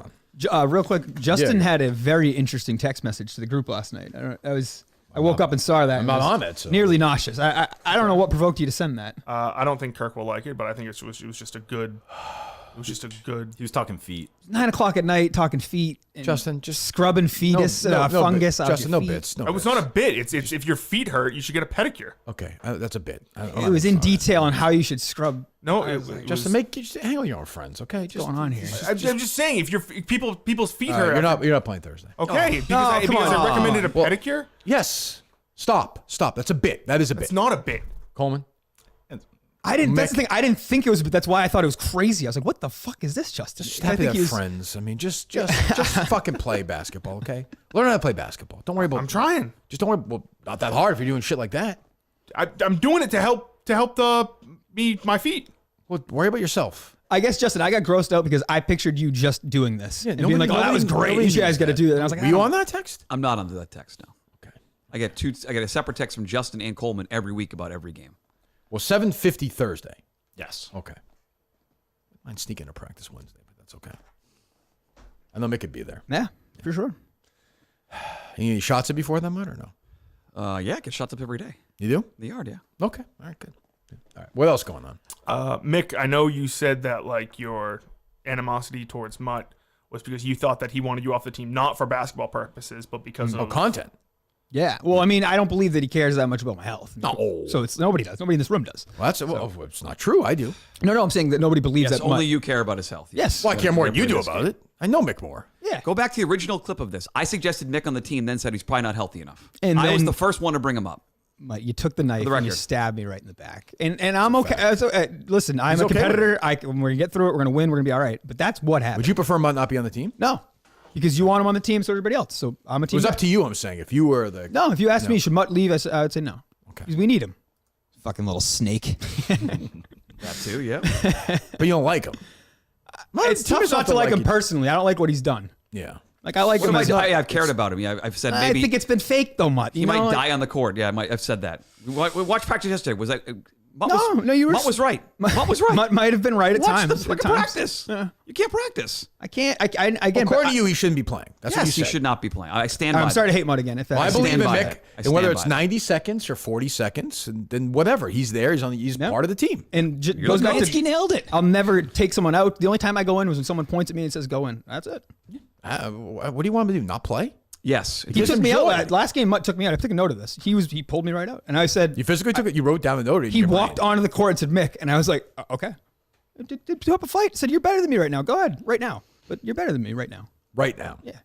on? Real quick, Justin Yeah. had a very interesting text message to the group last night. I woke up and saw that. I'm and not was on it, so. Nearly nauseous. I don't know what provoked you to send that. I don't think Kirk will like it, but I think it was just a good. It was just a good. He was talking feet. 9 o'clock at night, talking feet. And Justin, just scrubbing fetus, fungus out Justin, your no feet. bits. No It was bits. not a bit. It's if your feet hurt, you should get a pedicure. Okay, that's a bit. It was in detail on how you should scrub. No, it Justin, was, just hang with your own friends, okay? Just, Going on here. I'm just saying, if your people's feet All right, hurt, you're not playing Thursday. okay. Because, No, I, come because on. I recommended a Well- pedicure. Yes. Stop. That's a bit. That is a bit. It's not a bit. Coleman. I didn't. That's Mick. the thing. I didn't think it was. But that's why I thought it was crazy. I was like, "What the fuck is this, Justin?" Just And I happy to think he have was- friends. I mean, just fucking play basketball, okay? Learn how to play basketball. Don't worry about. I'm trying. Just don't worry. Well, not that hard if you're doing shit like that. I'm doing it to help my feet. Well, worry about yourself. I guess, Justin, I got grossed out because I pictured you just doing this and being like, "Oh, that was great. You guys got to do that." And I was like, Were you on that text? I'm not under that text now. Okay. I get a separate text from Justin and Coleman every week about every game. Well, 7:50 Thursday. Yes. Okay. Might sneak into practice Wednesday, but that's okay. I know Mick could be there. Yeah, for sure. Any shots it before that, Mud, or no? Yeah, get shots up every day. You do? In the yard, yeah. Okay. All right. Good. All right. What else going on? Mick, I know you said that like your animosity towards Mutt was because you thought that he wanted you off the team, not for basketball purposes, but because Oh, of content. Yeah. Well, I mean, I don't believe that he cares that much about my health. No. So it's nobody does. Nobody in this room does. Well, it's not true. I do. No, I'm saying that nobody believes Yes, that. only you care about his health. Yes. Well, I care more than you Play do this about game. it. I know Mick more. Yeah. Go back to the original clip of this. I suggested Mick on the team, then said he's probably not healthy enough. And I was then- the first one to bring him up. But you took the knife the and you record. stabbed me right in the back. And I'm okay. Listen, I'm He's a okay with competitor. When we get through it, we're going to win. We're going to be all right. But that's what happened. Would you prefer Mutt not be on the team? No. Because you want him on the team, so everybody else. So I'm a It team was guy. up to you, I'm saying. If you were the... No, if you asked me, should Mutt leave, I would say no. Okay. Because we need him. Fucking little snake. That too, yeah. But you don't like him. It's tough not to like him personally. I don't like what he's done. Yeah. Like, I like What him have as I've cared about him. Yeah, I've said I maybe think it's been fake, though, Mutt. he You know, might like- die on the court. Yeah, I've said that. We watched practice yesterday. Was that... Mutt No, was, no, you were... Mutt was right. Mutt was right. Mutt might have been right at Watch times. the At fucking times. practice. Yeah. You can't practice. I can't. Again, According to you, he shouldn't be playing. That's what you Yes, he said. should not be playing. I stand by I'm sorry that. to hate Mutt again. If Well, I that's believe in stand by Mick, that. I and whether stand it's by 90 seconds or 40 seconds, and then whatever, he's there. He's Yeah. part of the team. And You're goes the back coach. to He nailed it. I'll never take someone out. The only time I go in was when someone points at me and says, "Go in." That's it. What do you want him to do? Not play? Yes. He Just took me enjoy out. it. Last game, Mutt took me out. I took a note of this. He pulled me right out, and I said, You physically took it. You wrote down the note. he walked onto the court and said, "Mick," and I was like, "Okay." Put up a fight. Said, "You're better than me right now. Go ahead, right now." But you're better than me right now. right now. Yeah. So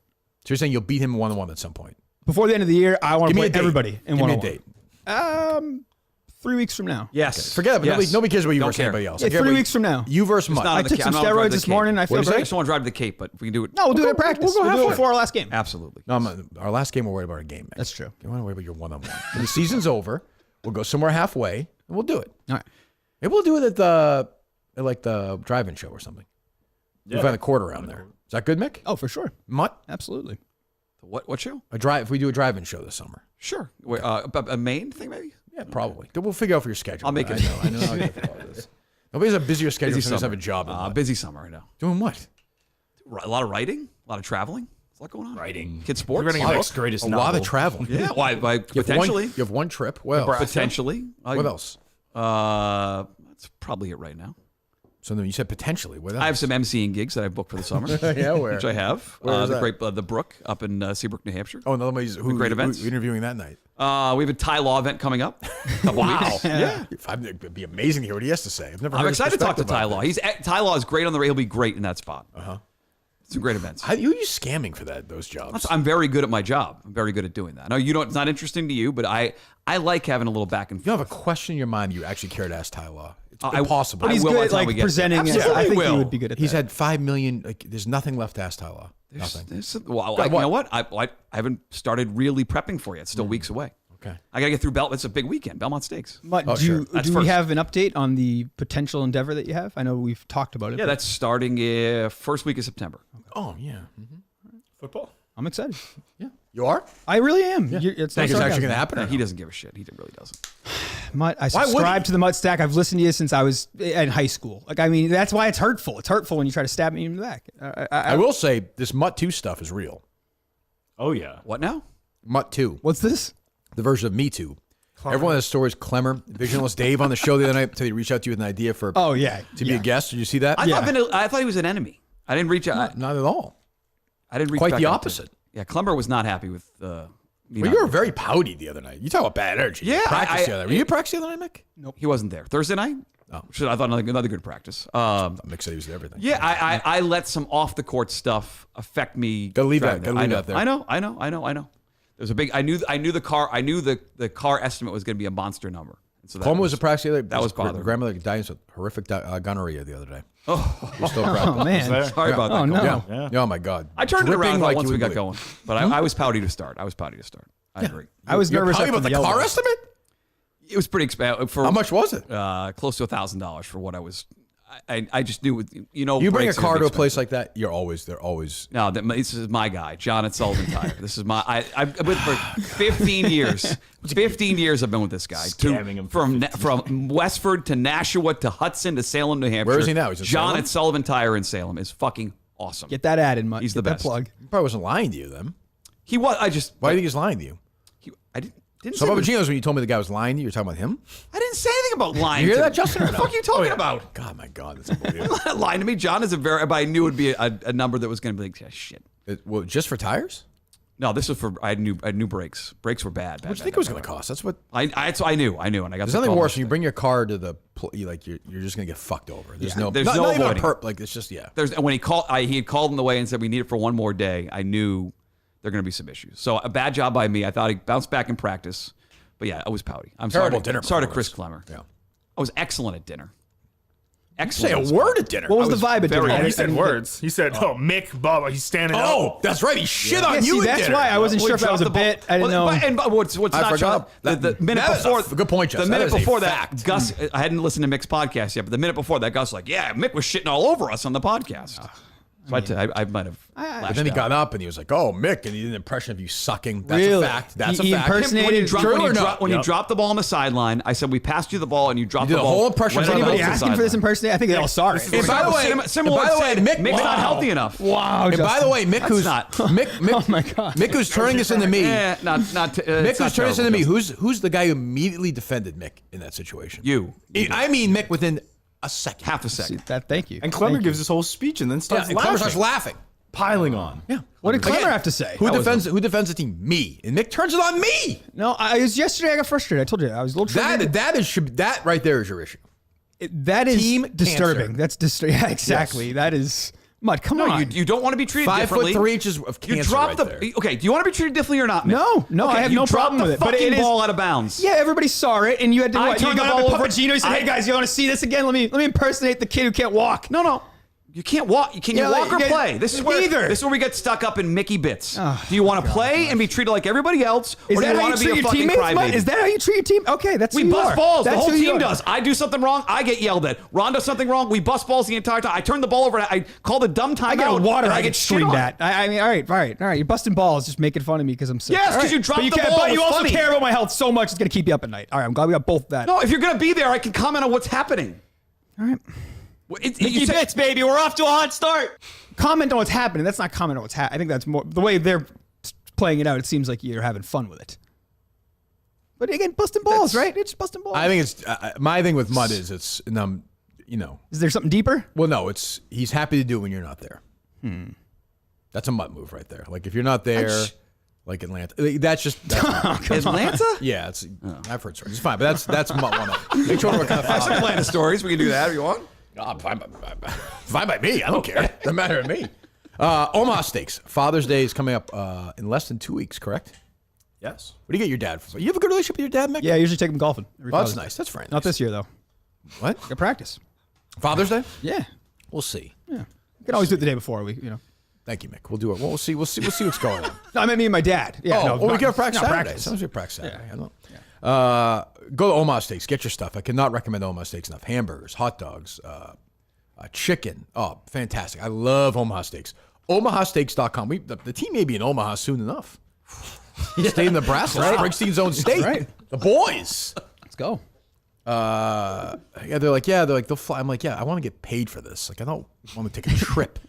you're saying you'll beat him 1-on-1 at some point. Before the end of the year, I want to Give me play a date. everybody in Give me a one-on-one. date. 3 weeks from now. Yes. Forget it. Yes. Nobody cares about you Don't versus care. anybody else. Yeah, I care 3 about weeks from now. You versus Mutt. not I on the took ca- some I'm not driving steroids the this Cape. morning. I feel What'd you I great. just want to drive to the Cape, but we can do it. No, we'll do it We'll at go- practice. we'll go We'll do it halfway. before our last game. Absolutely. No, our last game, we're worried about our game. Mix. That's true. You want to worry about your 1-on-1. When the season's over, we'll go somewhere halfway, and we'll do it. All right. Maybe we'll do it at the drive-in show or something. We'll find a court around there. Is that good, Mick? Oh, for sure. Mutt? Absolutely. What show? If we do a drive-in show this summer. Sure. Wait, a Maine thing, maybe? Yeah, probably. We'll figure out for your schedule. I'll make I it. know how difficult it is. Nobody has a busier schedule. Busy Some summer. have a job. than Mutt. Busy summer right now. Doing what? A lot of writing, a lot of traveling. There's a lot going on. Writing. Kids sports. You're Mick's greatest A novel. lot of travel. Yeah. Why? You Potentially. have one trip. Well, Nebraska. Potentially. what else? That's probably it right now. So then you said potentially. What else? I have some MCing gigs that I've booked for the summer. Yeah, where? Which I have. Where is that? The Brook up in Seabrook, New Hampshire. Oh, another one. Great events. Who interviewing that night? We have a Ty Law event coming up. Wow. Yeah. It'd be amazing to hear what he has to say. I've never. I'm heard his excited to talk to perspective Ty about Law. this. Ty Law is great on the radio. He'll be great in that spot. Some great events. Who are you scamming for those jobs? I'm very good at my job. I'm very good at doing that. No, you don't. It's not interesting to you, but I like having a little back and forth. You have a question in your mind you actually care to ask Ty Law. It's impossible. But he's will by good the at time we like get presenting there. it. I think Absolutely he will. would be good at that. He's had 5 million. Like, there's nothing left to ask Ty Law. Nothing. You know what? I haven't started really prepping for you. It's still weeks away. Okay. I got to get through It's a big weekend, Belmont Stakes. But sure. That's do we first. have an update on the potential endeavor that you have? I know we've talked about it. Yeah, but that's starting first week of September. Oh yeah. Football. I'm excited. Yeah. You are? I really am. It's Think no it's actually sarcasm. going to happen? No, or he no? doesn't give a shit. He really doesn't. Mutt, I Why would subscribe he? to the Mutt Stack. I've listened to you since I was in high school. Like, I mean, that's why it's hurtful. It's hurtful when you try to stab me in the back. I will say this Mutt 2 stuff is real. Oh yeah. What now? Mutt 2, What's this? the version of Me Too. Everyone has stories. Clemmer, Visionless Dave on the show the other night until he reached out to you with an idea for Oh, yeah. to be a guest. Did you see that? I thought he was an enemy. I didn't reach out. Not at all. I didn't reach Quite back the out to opposite. him. Yeah, Clemmer was not happy with. Well, you were very pouty the other night. You talk about bad energy. Yeah, Practice the other night. Were you at practice the other night, Mick? He wasn't there Thursday night. Oh. I thought another good practice. Mick said he was at everything. Yeah, I let some off the court stuff affect me. Gotta leave driving that. there. Gotta leave that there. I know. There's a big. I knew the car estimate was going to be a monster number. And so that Clemmer was at practice the other day. That was His bothering. grandmother died of horrific gonorrhea the other day. Oh, You're still proud. Oh, man. sorry about that. Oh, Cole. no. Yeah. Oh my God. I turned it Dripping around like once you we got would going, but I was pouty to start. I agree. I was You're nervous pouty after about the yell car at us. estimate? It was pretty expensive. How much was it? Close to $1,000 for what I was. I just knew. You bring a brakes are car gonna to a be place expensive. like that, they're always. No, this is my guy, John at Sullivan Tire. This is my. I've been for 15 years. 15 years I've been with this guy. Scamming him From Westford to Nashua to Hudson to Salem, New Hampshire. Where is he now? He's in John Salem? at Sullivan Tire in Salem is fucking awesome. Get that ad in, Mutt. He's Get the that best. plug. He probably wasn't lying to you then. He was. I just. Why do you think he's lying to you? I didn't. So say about Gino's when you told me the guy was lying to you, you're talking about him? I didn't say anything about lying. You hear to that, me. Justin, or What the no? fuck are you talking about? God, my God, that's unbelievable. Lying to me. John is but I knew it would be a number that was going to be like, yeah, shit. Well, just for tires? No, this was for I had new brakes. Brakes were bad. What do you think it was going to cost? That's what. I knew, and I got. There's the nothing call worse when you yesterday. bring your car to the you're just going to get fucked over. There's no there's not, no not even a avoiding. perp. Like it's just When he had called on the way and said we need it for one more day. I knew there are going to be some issues. So a bad job by me. I thought he bounced back in practice, but yeah, I was pouty. I'm Terrible sorry. dinner Sorry to performance. Chris Clemmer. Yeah. I was excellent at dinner. Say Excellent. a word at dinner. What was the vibe at very- dinner? Oh, he said words. He said, "Oh, Mick, Bubba." He's standing up. Oh, that's right. He shit on Yeah, you. see, at that's dinner. why I wasn't sure if that was a bit. I didn't know. But what's I not forgot. sure, the minute That is before a good point, the Justin. minute That is a before that, fact. Gus, I hadn't listened to Mick's podcast yet, but the minute before that, Gus was like, yeah, Mick was shitting all over us on the podcast. So I might have. But then he got up and he was like, "Oh, Mick," and he did an impression of you sucking. That's Really? a fact. That's He a fact. impersonated- When you drop, True when you or drop, not? when you Yep. drop the ball on the sideline, I said we passed you the ball and you dropped You the did a ball. whole impression right of on the Anybody Mick. offensive asking for this sideline. impersonation? I think they all saw it. And by the way, Similar and by the way, said, Mick, Mick's not wow. healthy enough. Wow. And by the way, Mick, That's who's not- Mick, Oh my God. Mick, who's turning this into me. Mick, who's turning this into me. Who's the guy who immediately defended Mick in that situation? You. I mean, Mick within a second. Half a second. Thank you. And Clemmer Thank you. gives this whole speech and then Yeah, starts and Clemmer laughing, starts laughing. piling on. Yeah. What did Clemmer Again, have to say? Who defends the team? Me. And Mick turns it on me. No, yesterday I got frustrated. I told you I was a little triggered. That right there is your issue. That is Team disturbing. cancer. That's disturbing. Yeah, exactly. Yes. That is Mud. Come No, on. you don't want to be treated 5 differently. foot 3 inches of cancer. You dropped right there. Okay, do you want to be treated differently or not, Mick? No, Okay, I have you no dropped problem with it. the But it fucking is ball out of bounds. Yeah, everybody saw it, and you had to. I What, you turned the got ball on to over. Papagino. You said, "Hey guys, you want to see this again? Let me impersonate the kid who can't walk." No. You can't walk. Can you Yeah, walk like, or you play? guys- This is where neither. This is where we get stuck up in Mickey bits. Do you want to play and be treated like everybody else, Is or do that you how you want to be treat a your fucking teammates? Mud? crybaby? Is that how you treat your team? Okay, that's We who you bust are. balls. That's The whole who you team are. does. I do something wrong, I get yelled at. Ron does something wrong, we bust balls the entire time. I turn the ball over, and I call the dumb timeout. I got a water. and I get get shit screamed on. at. I mean, all right. You're busting balls, just making fun of me because I'm sick. Yes, All 'cause right. you dropped But the care- ball. But It you was also funny. care about my health so much, it's gonna keep you up at night. All right, I'm glad we got both that. No, if you're gonna be there, I can comment on what's happening. All right. You said- baby. We're off to a hot start. Comment on what's happening. That's not comment on what's happening. I think that's more the way they're playing it out. It seems like you're having fun with it. But again, busting balls, right? It's just busting balls. I think it's my thing with Mud is it's Is there something deeper? Well, no, he's happy to do it when you're not there. That's a mutt move right there. Like if you're not there, like Atlanta, that's Atlanta? Yeah, I've heard stories. It's fine, but that's mutt one up. Make sure what kind of Some Atlanta stories. We can do that if you want. Fine by me. I don't care. Doesn't matter to me. Omaha Steaks. Father's Day is coming up in less than 2 weeks, correct? Yes. What do you get your dad for? You have a good relationship with your dad, Mick? Yeah, I usually take him golfing. That's nice. That's very nice. Not this year, though. What? Got practice. Father's Day? Yeah. We'll see. Yeah. We can always do it the day before. Thank you, Mick. We'll do it. We'll see what's going on. No, I meant me and my dad. Yeah. we get a practice not Saturday. practice. Sometimes we practice Saturday. I don't know. Go to Omaha Steaks. Get your stuff. I cannot recommend Omaha Steaks enough. Hamburgers, hot dogs, chicken. Oh, fantastic. I love Omaha Steaks. OmahaSteaks.com. The team may be in Omaha soon enough. Stay in Nebraska. Right. Springsteen's own state. Right. The boys. Let's go. They're like, they'll fly. I'm like, I want to get paid for this. Like, I don't want to take a trip.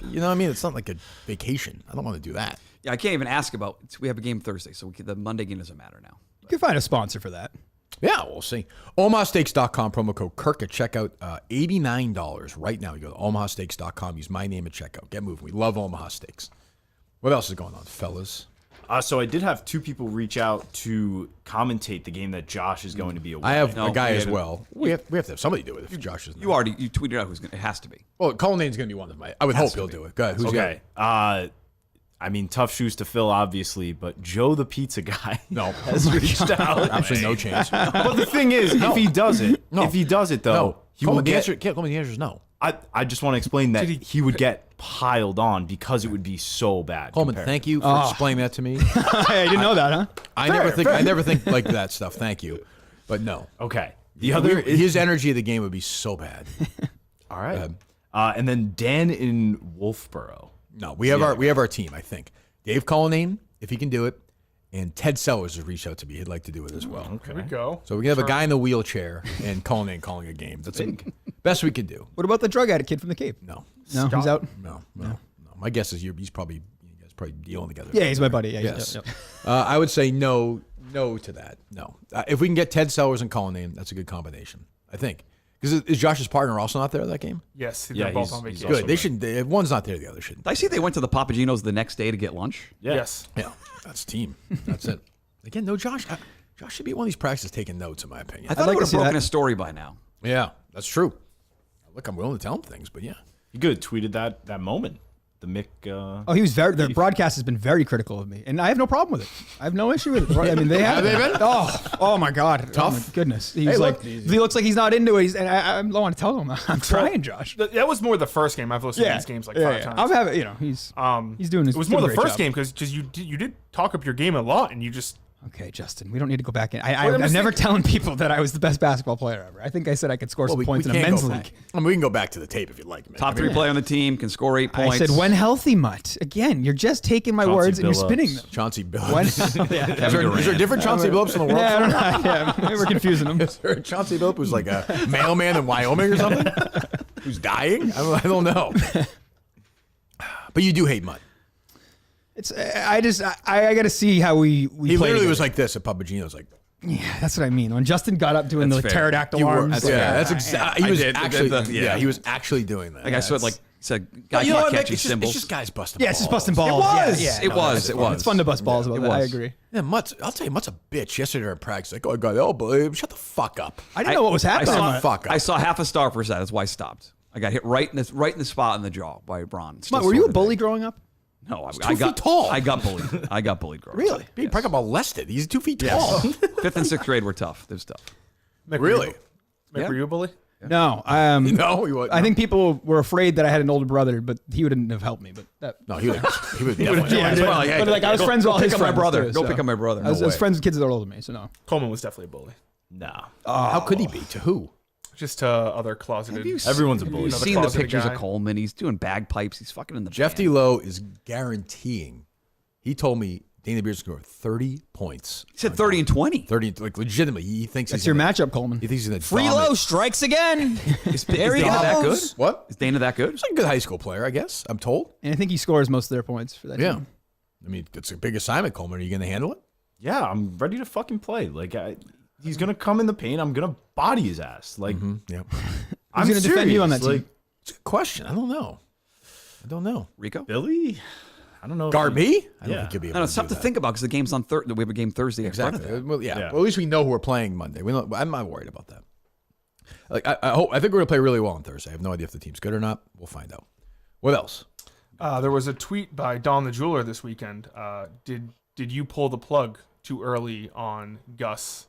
You know what I mean? It's not like a vacation. I don't want to do that. Yeah, I can't even ask about. We have a game Thursday, so the Monday game doesn't matter now. You can find a sponsor for that. Yeah, we'll see. OmahaSteaks.com, promo code Kirk at checkout, $89 right now. You go to OmahaSteaks.com, use my name at checkout. Get moving. We love Omaha Steaks. What else is going on, fellas? So I did have 2 people reach out to commentate the game that Josh is going to be away. I have a guy as well. We have to have somebody do it if Josh isn't. You tweeted out who's going to. It has to be. Well, Cullinan going to be one of them. I would hope he'll do it. Go ahead. Who's okay. I mean, tough shoes to fill, obviously, but Joe the pizza guy has reached out. Absolutely no chance. But the thing is, if he does it, though, he will get. The answer is no. I just want to explain that he would get piled on because it would be so bad. Coleman, thank you for explaining that to me. I didn't know that, huh? I never think like that stuff. Thank you, but no. Okay. The other, his energy of the game would be so bad. All right. And then Dan in Wolfboro. No, we have our team. I think Dave Cullinane, if he can do it, and Ted Sellers has reached out to me. He'd like to do it as well. Okay. Here we go. So we can have a guy in the wheelchair and Cullinane calling a game. That's the best we can do. What about the drug addict kid from the Cape? No, he's out. No. My guess is you guys probably dealing together. Yeah, he's my buddy. Yeah, yes. I would say no to that. No. If we can get Ted Sellers and Cullinane, that's a good combination. I think. Because is Josh's partner also not there at that game? Yes, they're both on vacation. Good. They shouldn't. If one's not there, the other shouldn't. I see they went to the Papagenos the next day to get lunch. Yeah. Yes. Yeah, that's team. That's it. Again, no Josh. Josh should be at one of these practices taking notes, in my opinion. I thought I would have broken a story by now. Yeah, that's true. Look, I'm willing to tell him things, but yeah. You could have tweeted that moment. The Mick. He was the broadcast has been very critical of me, and I have no problem with it. I have no issue with it. I mean, they have. They been? Oh my God. Tough? Oh my goodness. He's he looks like he's not into it. And I don't want to tell him. I'm trying, Josh. That was more the first game. I've listened to these games like 5 times. I'm having, he's doing his. It was more the first game because you did talk up your game a lot, and you just. Okay, Justin, we don't need to go back in. I'm never telling people that I was the best basketball player ever. I think I said I could score some points in a men's league. I mean, we can go back to the tape if you'd like. Top 3 player on the team, can score 8 points. I said, when healthy, Mutt. Again, you're just taking my words and you're spinning them. Chauncey Billups. Is there a different Chauncey Billups in the world? Yeah, I don't know. Yeah, maybe we're confusing them. Is there a Chauncey Billups who's like a mailman in Wyoming or something? Who's dying? I don't know. But you do hate Mutt. I got to see how we He play literally together. was like this at Papagino's, like. Yeah, that's what I mean. When Justin got up doing the pterodactyl arms. That's exactly. He was actually. He was actually doing that. Like I said, guy you know can't what, catch Mick, his it's symbols. just guys busting balls. Yeah, it's just busting balls. It was. It's fun to bust balls about that. I agree. Yeah, I'll tell you, Mutt's a bitch. Yesterday in practice, like, I got elbow. Shut the fuck up. I didn't know what was happening. I saw half a star for that. That's why I stopped. I got hit right in the spot in the jaw by Braun. Mutt, were you a bully growing up? No, I got tall. I got bullied. I got bullied growing Really? up. Being probably molested. He's 2 feet tall. 5th and 6th grade were tough. It was tough. Mick, Really? Were you a bully? No. No, he wasn't. I think people were afraid that I had an older brother, but he wouldn't have helped me. But that. No, he would definitely. But I was friends with all his pick up my friends. brother. too, Go so. pick up my brother. I was friends with kids that are older than me, so no. Coleman was definitely a bully. No. How could he be? To who? Just to other closeted. Everyone's a bully. You've Another seen the closeted pictures guy. of Coleman. He's doing bagpipes. He's fucking in the Jeff band. Lowe is guaranteeing. He told me Dana Beard's going to score 30 points. He said 30 and 20. 30, like legitimately. He thinks That's he's your gonna, matchup, Coleman. He thinks he's going to Free Low strikes again. Is There he Dana that good? goes. What? Is Dana that good? He's like a good high school player, I guess. I'm told. And I think he scores most of their points for that Yeah. team. I mean, it's a big assignment, Coleman. Are you going to handle it? Yeah, I'm ready to fucking play. Like, he's gonna come in the paint. I'm gonna body his ass. Like, Yeah. Who's going to defend you on that team? It's a good question. I don't know. Rico? Billy? I don't know. Guard me? I don't Yeah. think you'll be able No, to it's tough do to think about because the game's on Thursday. We have a game Thursday. Exactly. Well, yeah. Yeah. Well, at least we know who we're playing Monday. I'm not worried about that. Like I think we're gonna play really well on Thursday. I have no idea if the team's good or not. We'll find out. What else? There was a tweet by Don the Jeweler this weekend. Did you pull the plug too early on Gus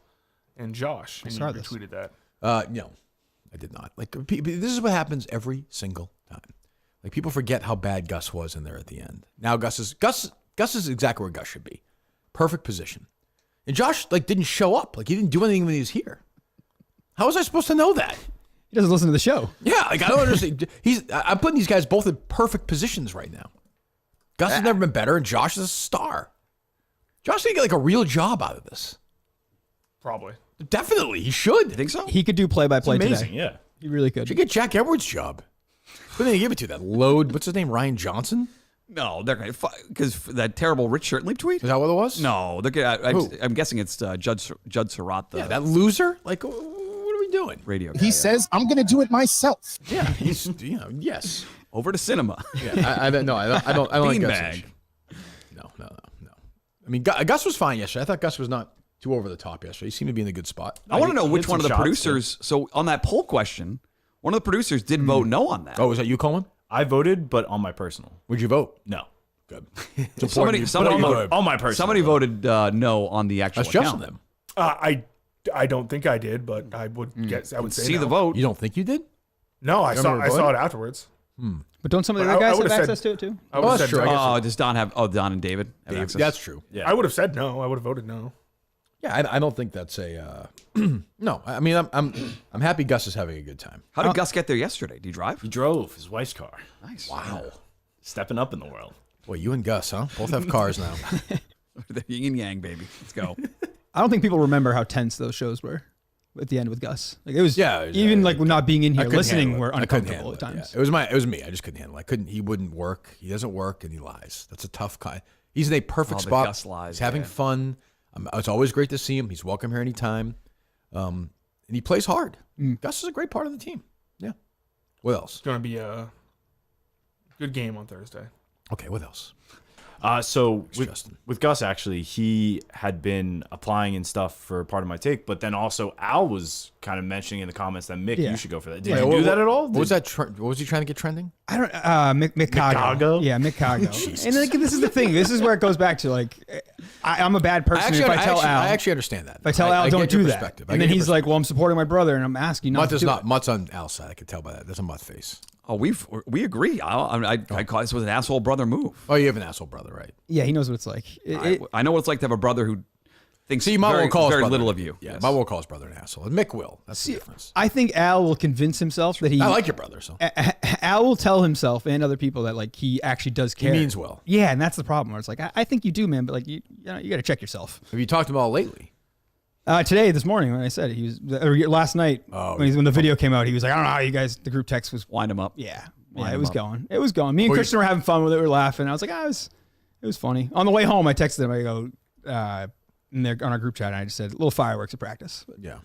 and Josh? And you retweeted that. No, I did not. Like this is what happens every single time. Like people forget how bad Gus was in there at the end. Now Gus is exactly where Gus should be. Perfect position. And Josh didn't show up. Like he didn't do anything when he was here. How was I supposed to know that? He doesn't listen to the show. Yeah, I don't understand. I'm putting these guys both in perfect positions right now. Gus has never been better, and Josh is a star. Josh didn't get a real job out of this. Probably. Definitely, he should. You think so? He could do play-by-play Amazing, today. yeah. He really could. Should get Jack Edwards' job. Who did they give it to? That load. What's his name? Ryan Johnson? No, they're going to because that terrible Rich Shirt Leap tweet. Is that what it was? No, they're gonna, Who? I'm guessing it's Judd Surratt, the That loser. What are we doing? radio guy. He says, I'm going to do it myself. Yeah, he's yes. Over to cinema. Yeah, I don't like Gus. Beanbag. No. I mean, Gus was fine yesterday. I thought Gus was not too over the top yesterday. He seemed to be in a good spot. I want to know he which had one of some the shots, producers. So on that poll question, one of the producers did vote no on that. Oh, was that you, Coleman? I voted, but on my personal. Would you vote? No. Good. somebody on my personal. Somebody voted no on the actual That's just account. them. I don't think I did, but I would guess. I would say See no. the vote. You don't think you did? No, I saw remember it afterwards. But don't some of the But other I guys have would've said- access to it too? I would have that's said true. no. Does Don have? Oh, Don and David have access? That's true. Yeah. I would have said no. I would have voted no. Yeah, I don't think that's a no. I mean, I'm happy Gus is having a good time. How did Gus get there yesterday? Did he drive? He drove his wife's car. Nice. Wow. Stepping up in the world. Boy, you and Gus, huh? Both have cars now. The yin and yang, baby. Let's go. I don't think people remember how tense those shows were at the end with Gus. Like it was, Yeah, even not being in I here, couldn't listening, handle it. were I couldn't uncomfortable handle at it. times. Yeah. It was me. I just couldn't handle it. He wouldn't work. He doesn't work and he lies. That's a tough guy. He's in a perfect the spot. Gus lies, He's having yeah. fun. It's always great to see him. He's welcome here anytime. And he plays hard. Gus is a great part of the team. Yeah. What else? It's going to be a good game on Thursday. Okay, what else? So Justin. with Gus, actually, he had been applying and stuff for part of my take, but then also Al was kind of mentioning in the comments that Mick, Yeah. you should go for that. Did Yeah, you do that at all? What was that? What was he trying to get trending? I don't. Mikago. Yeah, Mikago. And this is the thing. This is where it goes back to I'm a bad person if I tell Al. I actually understand that. If I tell Al, don't get your do that. perspective. And then he's like, "Well, I'm supporting my brother, and I'm asking you not to do it." Mutt's on Al's side. I could tell by that. That's a Mutt face. Oh, we agree. I call this was an asshole brother move. Oh, you have an asshole brother, right? Yeah, he knows what it's like. I know what it's like to have a brother who thinks See, Mutt very, will call his very brother. little of you. Yeah, Yes. Mutt will call his brother an asshole. And Mick will. That's the difference. I think Al will convince himself that he. I like your brother, so. Al will tell himself and other people that he actually does care. means well. Yeah, and that's the problem. Where it's like I think you do, man, but you got to check yourself. Have you talked to him all lately? This morning when I said it, he was last night when the video came out, he was like, I don't know how you guys. The group text was Wind him up. Yeah, Wind it him was up. going. It was going. Me and Christian were having fun with it. We were laughing. I was like, it was funny. On the way home, I texted him. I go, on our group chat, and I just said, little fireworks at practice. But Yeah.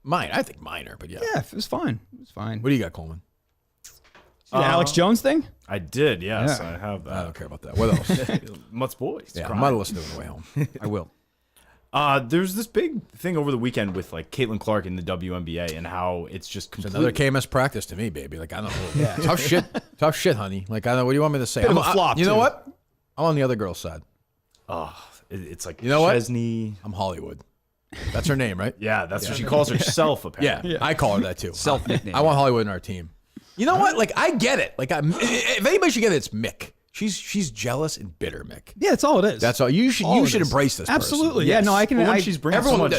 Mine. I think minor, but yeah. yeah, it was fine. It was fine. What do you got, Coleman? The Alex Jones thing? I did, yes. Yeah. I have I that. don't care about that. What else? Mutt's boys. Yeah, I crying. might have listened to it on the way home. I will. There's this big thing over the weekend with Caitlin Clark in the WNBA and how it's just It's completely another KMS practice to me, baby. I don't know. Yeah. Tough shit, honey. I don't know. What do you want me to say? Bit of a flop, You know too. what? I'm on the other girl's side. It's like You know what? Chesney. I'm Hollywood. That's her name, right? Yeah, that's what she calls herself. Yeah, Apparently, I call her that too. Self nickname. I want Hollywood in our team. You know what? I get it. If anybody should get it, it's Mick. She's jealous and bitter, Mick. Yeah, that's all it is. That's all. You should embrace this. Absolutely. Person. Yeah, Yes. no, I can. But when I, she's bringing Everyone,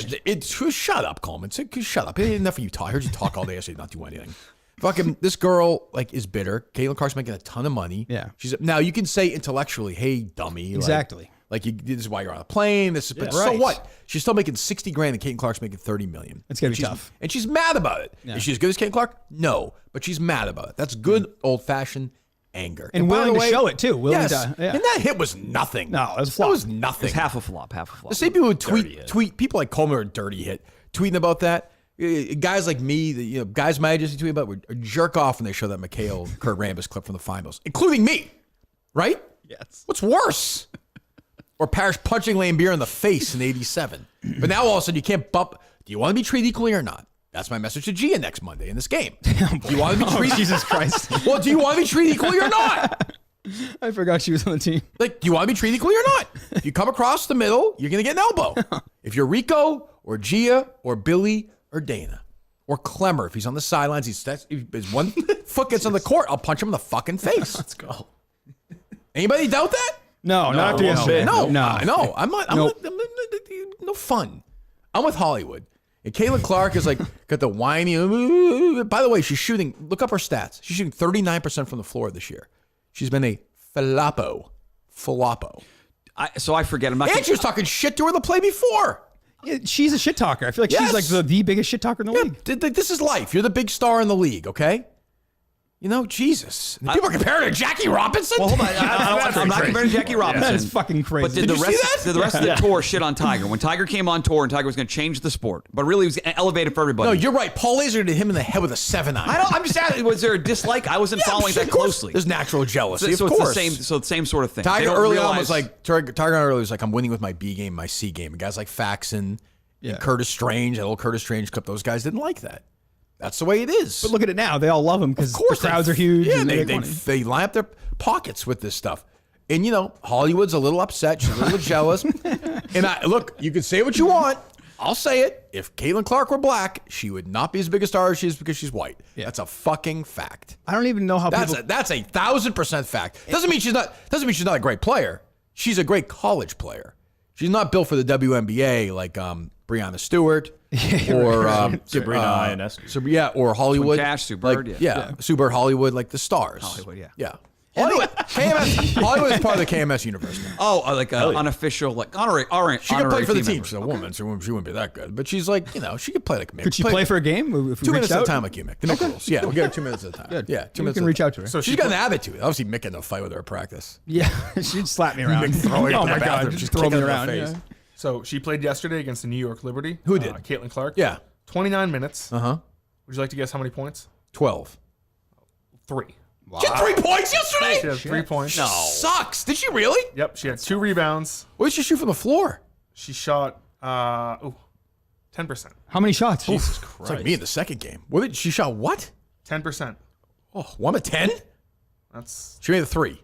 so much. shut up, Coleman. Shut up. Enough of you talk. I heard you talk all day yesterday, not do anything. Fucking this girl is bitter. Caitlin Clark's making a ton of money. Yeah. Now you can say intellectually, "Hey, dummy." Exactly. This is why you're on a plane. But so Right. what? She's still making $60 grand, and Caitlin Clark's making $30 million. It's gonna be She's- tough. and she's mad about it. Yeah. Is she as good as Caitlin Clark? No, but she's mad about it. That's good old fashioned anger And by willing the to way- show it, too. Willing yes. to- yeah. And that hit was nothing. No, it was a that flop. was nothing. It's half a flop. The same people who tweet people like Coleman are a dirty hit, tweeting about that. Guys like me, guys my age listen to me about would jerk off when they show that Mikhail Kurt Rambis clip from the finals, including me, right? Yes. What's worse? Or Parrish punching Lambier in the face in '87. But now all of a sudden you can't bump. Do you want to be treated equally or not? That's my message to Gia next Monday in this game. Do you want to be treated? Jesus Christ. Well, do you want to be treated equally or not? I forgot she was on the team. Like, do you want to be treated equally or not? If you come across the middle, you're going to get an elbow. If you're Rico or Gia or Billy or Dana or Clemmer, if he's on the sidelines, if his one foot gets on the court, I'll punch him in the fucking face. Let's go. Anybody doubt that? No, not after yesterday. No. I'm Nope. no fun. I'm with Hollywood. And Caitlin Clark is like, got the whiny. By the way, she's shooting, look up her stats. She's shooting 39% from the floor this year. She's been a faloppo. So I forget. I'm not. And she was talking shit to her the play before. Yeah, she's a shit talker. I feel like she's like the biggest shit talker in the league. This is life. You're the big star in the league, okay? Jesus. And people are comparing her to Jackie Robinson? Well, hold on. I'm not comparing Jackie Robinson. That's fucking crazy. But did the rest of the tour shit on Tiger? When Tiger came on tour and Tiger was going to change the sport, but really he was elevated for everybody. No, you're right. Paul Laser did him in the head with a 7-iron. I'm just asking, was there a dislike? I wasn't following that closely. There's natural jealousy, So of it's course. the same sort of thing. Tiger early on was like, I'm winning with my B game, my C game. And guys like Faxon and Curtis Strange, that old Curtis Strange clip, those guys didn't like that. That's the way it is. But look at it now. They all love him because the crowds are huge. Yeah, and they line up their pockets with this stuff. And, Hollywood's a little upset. She's a little jealous. And look, you can say what you want. I'll say it. If Caitlin Clark were black, she would not be as big a star as she is because she's white. Yeah. That's a fucking fact. I don't even know how that's a 1,000% fact. Doesn't mean she's not a great player. She's a great college player. She's not built for the WNBA like Breanna Stewart or Sabrina Ionescu. or Hollywood. Cash, Sue Bird, Sue Bird, Hollywood, like the stars. Hollywood, yeah. Hollywood is part of the KMS universe now. Oh, like unofficial, like honorary. She could play for the team. Member. She's a woman, so she wouldn't be that good. But she's like, she could play like Mick. Could she play for a game? If we 2 minutes out? at a time, like you, Mick. The Mick rules. Yeah, we'll get her 2 minutes at a time. Good. Yeah, 2 We minutes. can reach out to her. So she's got an attitude. Obviously, Mick got in a fight with her at practice. Yeah, she'd slap me around. Oh my God, she's just throw me kicking her around. in the face. Yeah. So she played yesterday against the New York Liberty. Who did? Caitlin Clark. Yeah. 29 minutes. Uh-huh. Would you like to guess how many points? 12. 3. Wow. She had 3 points yesterday? She had 3 points. No. Sucks. Did she really? Yep. She had 2 rebounds. What did she shoot from the floor? She shot 10%. How many shots? Jesus Christ. It's like me in the second game. She shot what? 10%. Oh, 1 of 10? She made a 3.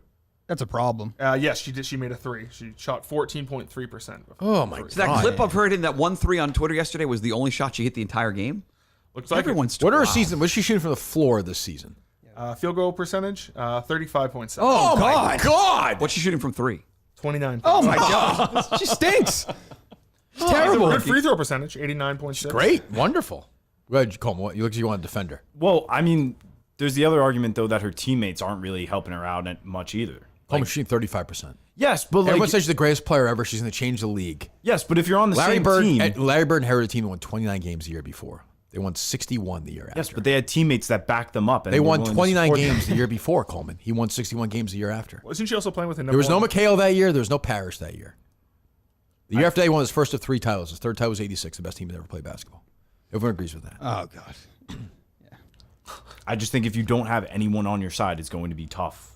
That's a problem. Yes, she did. She made a 3. She shot 14.3%. Oh my God. So that clip of her hitting that 1-3 on Twitter yesterday was the only shot she hit the entire game. Looks like everyone's. What are her season? What's she shooting from the floor this season? Field goal percentage, 35.7. Oh my God. What's she shooting from 3? 29. Oh my God. She stinks. It's terrible. Good free throw percentage, 89.6. Great. Wonderful. Go ahead, Coleman. You look like you want to defend her. Well, I mean, there's the other argument though that her teammates aren't really helping her out much either. Coleman's shooting 35%. Yes, but everyone says she's the greatest player ever. She's going to change the league. Yes, but if you're on the same team, Larry Bird inherited a team that won 29 games the year before. They won 61 the year after. Yes, but they had teammates that backed them up. And they won 29 games the year before, Coleman. He won 61 games the year after. Wasn't she also playing with There was no McHale that year. There was no Parrish that year. The year after, they won his first of 3 titles. His third title was 86, the best team that ever played basketball. Everyone agrees with that. Oh, God. I just think if you don't have anyone on your side, it's going to be tough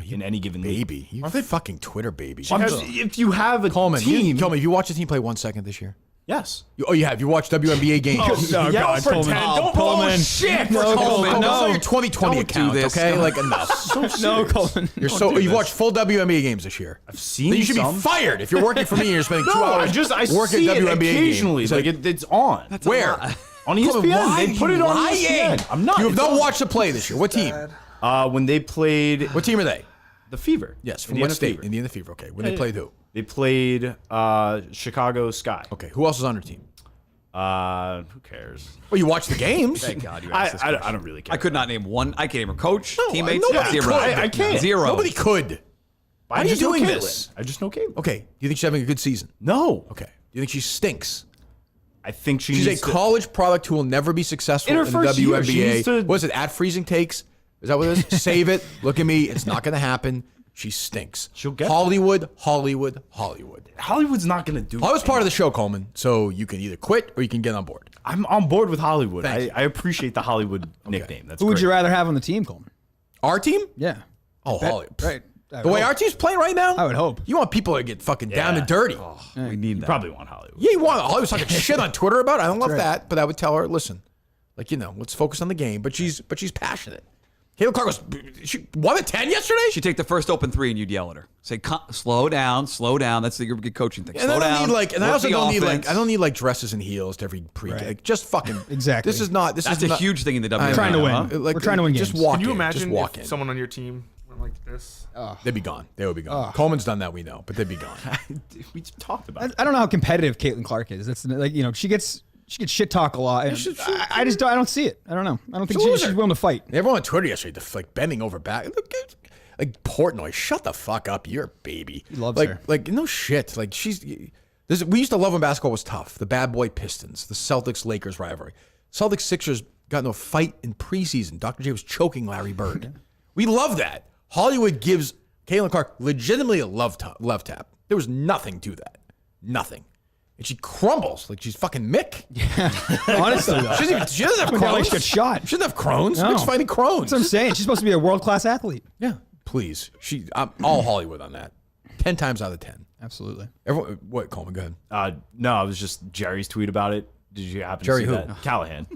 in any given baby. You fucking Twitter baby. If you have a team. Coleman, have you watched a team play 1 second this year? Yes. You have. You watched WNBA games. Oh, God, Coleman. Don't blow shit. No, Coleman. No, your 2020 account, okay? Like, enough. No, Coleman. You've watched full WNBA games this year. I've seen Then you should some. be fired if you're working for me and you're spending 2 hours I working see at WNBA it occasionally. games. Like it's on. Where? On ESPN. Why They put it on lying? ESPN. I'm not. You have not watched the play this year. What team? When they played What team are they? the Fever. Yes, from Indiana what state? Fever. Indiana Fever. Okay. When they played who? They played Chicago Sky. Okay. Who else is on their team? Who cares? Well, you watch the games. Thank God you asked this question. I don't really care. I could not name one. I can't name her coach, teammates. nobody Zero. could. I can't. Zero. Nobody could. Why are you doing this? I just know Caitlin. Okay. Do you think she's having a good season? No. Okay. Do you think she stinks? I think She's a college product who will never be successful In her in the first year, she WNBA. needs to- What is it? At freezing takes? Is that what it is? Save it. Look at me. It's not going to happen. She stinks. She'll get Hollywood. Hollywood's not going to do I was part of the show, Coleman, so you can either quit or you can get on board. I'm on board with Hollywood. Thank you. I appreciate the Hollywood nickname. That's Who would great. you rather have on the team, Coleman? Our team? Yeah. Oh, Hollywood. Right. The way our team's playing right now? I would hope. You want people to get fucking down and dirty. We need You that. probably want Hollywood. Yeah, you want Hollywood's talking shit on Twitter about it. I don't love that, but I would tell her, listen, let's focus on the game. But she's passionate. Caitlin Clark was she 1 of 10 yesterday. She'd take the first open three and you'd yell at her. Say, slow down. That's the good coaching thing. And Slow I don't down. need and I work also the don't offense. need like dresses and heels to every pre. Like, just fucking Exactly. This is not. That's a huge thing in the WNBA. trying to win. huh? We're trying to win Just games. walk Can you in. imagine Just walk if in. someone on your team went like this? They'd be gone. They would be gone. Coleman's done that, we know, but they'd be gone. We talked about it. I don't know how competitive Caitlin Clark is. That's like, she gets shit talk a lot. And I just don't see it. I don't know. I don't think she's willing to fight. Everyone on Twitter yesterday, like bending over back. Look, like Portnoy, shut the fuck up. You're a baby. He loves like, her. Like no shit. Like we used to love when basketball was tough. The bad boy Pistons, the Celtics Lakers rivalry. Celtics Sixers got into a fight in preseason. Dr. J was choking Larry Bird. We love that. Hollywood gives Caitlin Clark legitimately a love tap. There was nothing to that. Nothing. And she crumbles like she's fucking Mick. Honestly, though. She doesn't have When Crohn's. Alex gets shot. She doesn't have Crohn's. No. Mick's fighting Crohn's. That's what I'm saying. She's supposed to be a world-class athlete. Yeah, please. I'm all Hollywood on that. 10 times out of 10. Absolutely. Everyone, what, Coleman? Go ahead. No, it was just Jerry's tweet about it. Did you happen Jerry to see who? that? Callahan.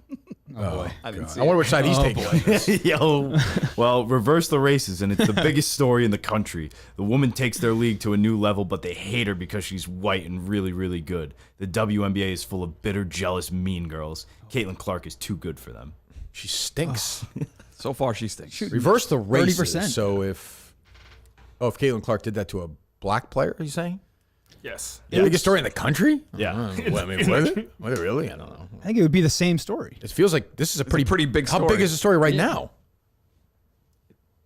Oh, boy. I didn't see I wonder which side he's taking. Yo, well, reverse the races, and it's the biggest story in the country. The woman takes their league to a new level, but they hate her because she's white and really, really good. The WNBA is full of bitter, jealous, mean girls. Caitlin Clark is too good for them. She stinks. So far, she stinks. Reverse the races. 30%. So if Caitlin Clark did that to a black player, are you saying? Yes. The biggest story in the country? Yeah. Was it really? I don't know. I think it would be the same story. It feels like this is a pretty big How story. big is the story right now?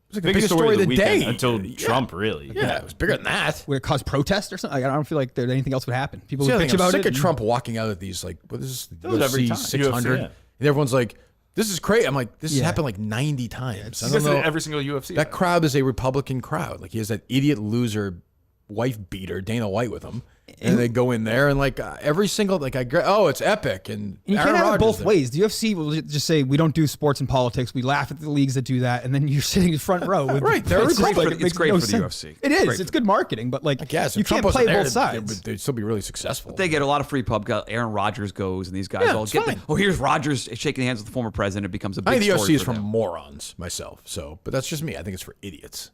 It's like the Biggest story of the day. weekend until Trump, really. Yeah, it was bigger than that. Would it cause protest or something? Like, I don't feel like anything else would happen. People See, would I bitch think I'm about sick it. of Trump walking out of these, like, what is this? was every UFC time. 600. UFC, yeah. And everyone's like, this is crazy. I'm like, this has happened like 90 times. I He don't does it know. in every single UFC. That crowd is a Republican crowd. Like, he has that idiot loser wife beater, Dana White, with him. And they go in there and like every single, like, it's epic. And You Aaron can't have it Rodgers both there. ways. The UFC will just say we don't do sports and politics. We laugh at the leagues that do that, and then you're sitting in front row. With, Right, they're it's just Republican. it It's makes great no for the sense. UFC. It It's is. great It's good marketing, but like I guess you if Trump can't play wasn't there, both sides. They'd still be really successful. They get a lot of free pub. Aaron Rodgers goes, and these guys Yeah, all it's get. fine. Here's Rodgers shaking hands with the former president. It becomes a big I think the story UFC is for for them. morons myself. So, but that's just me. I think it's for idiots.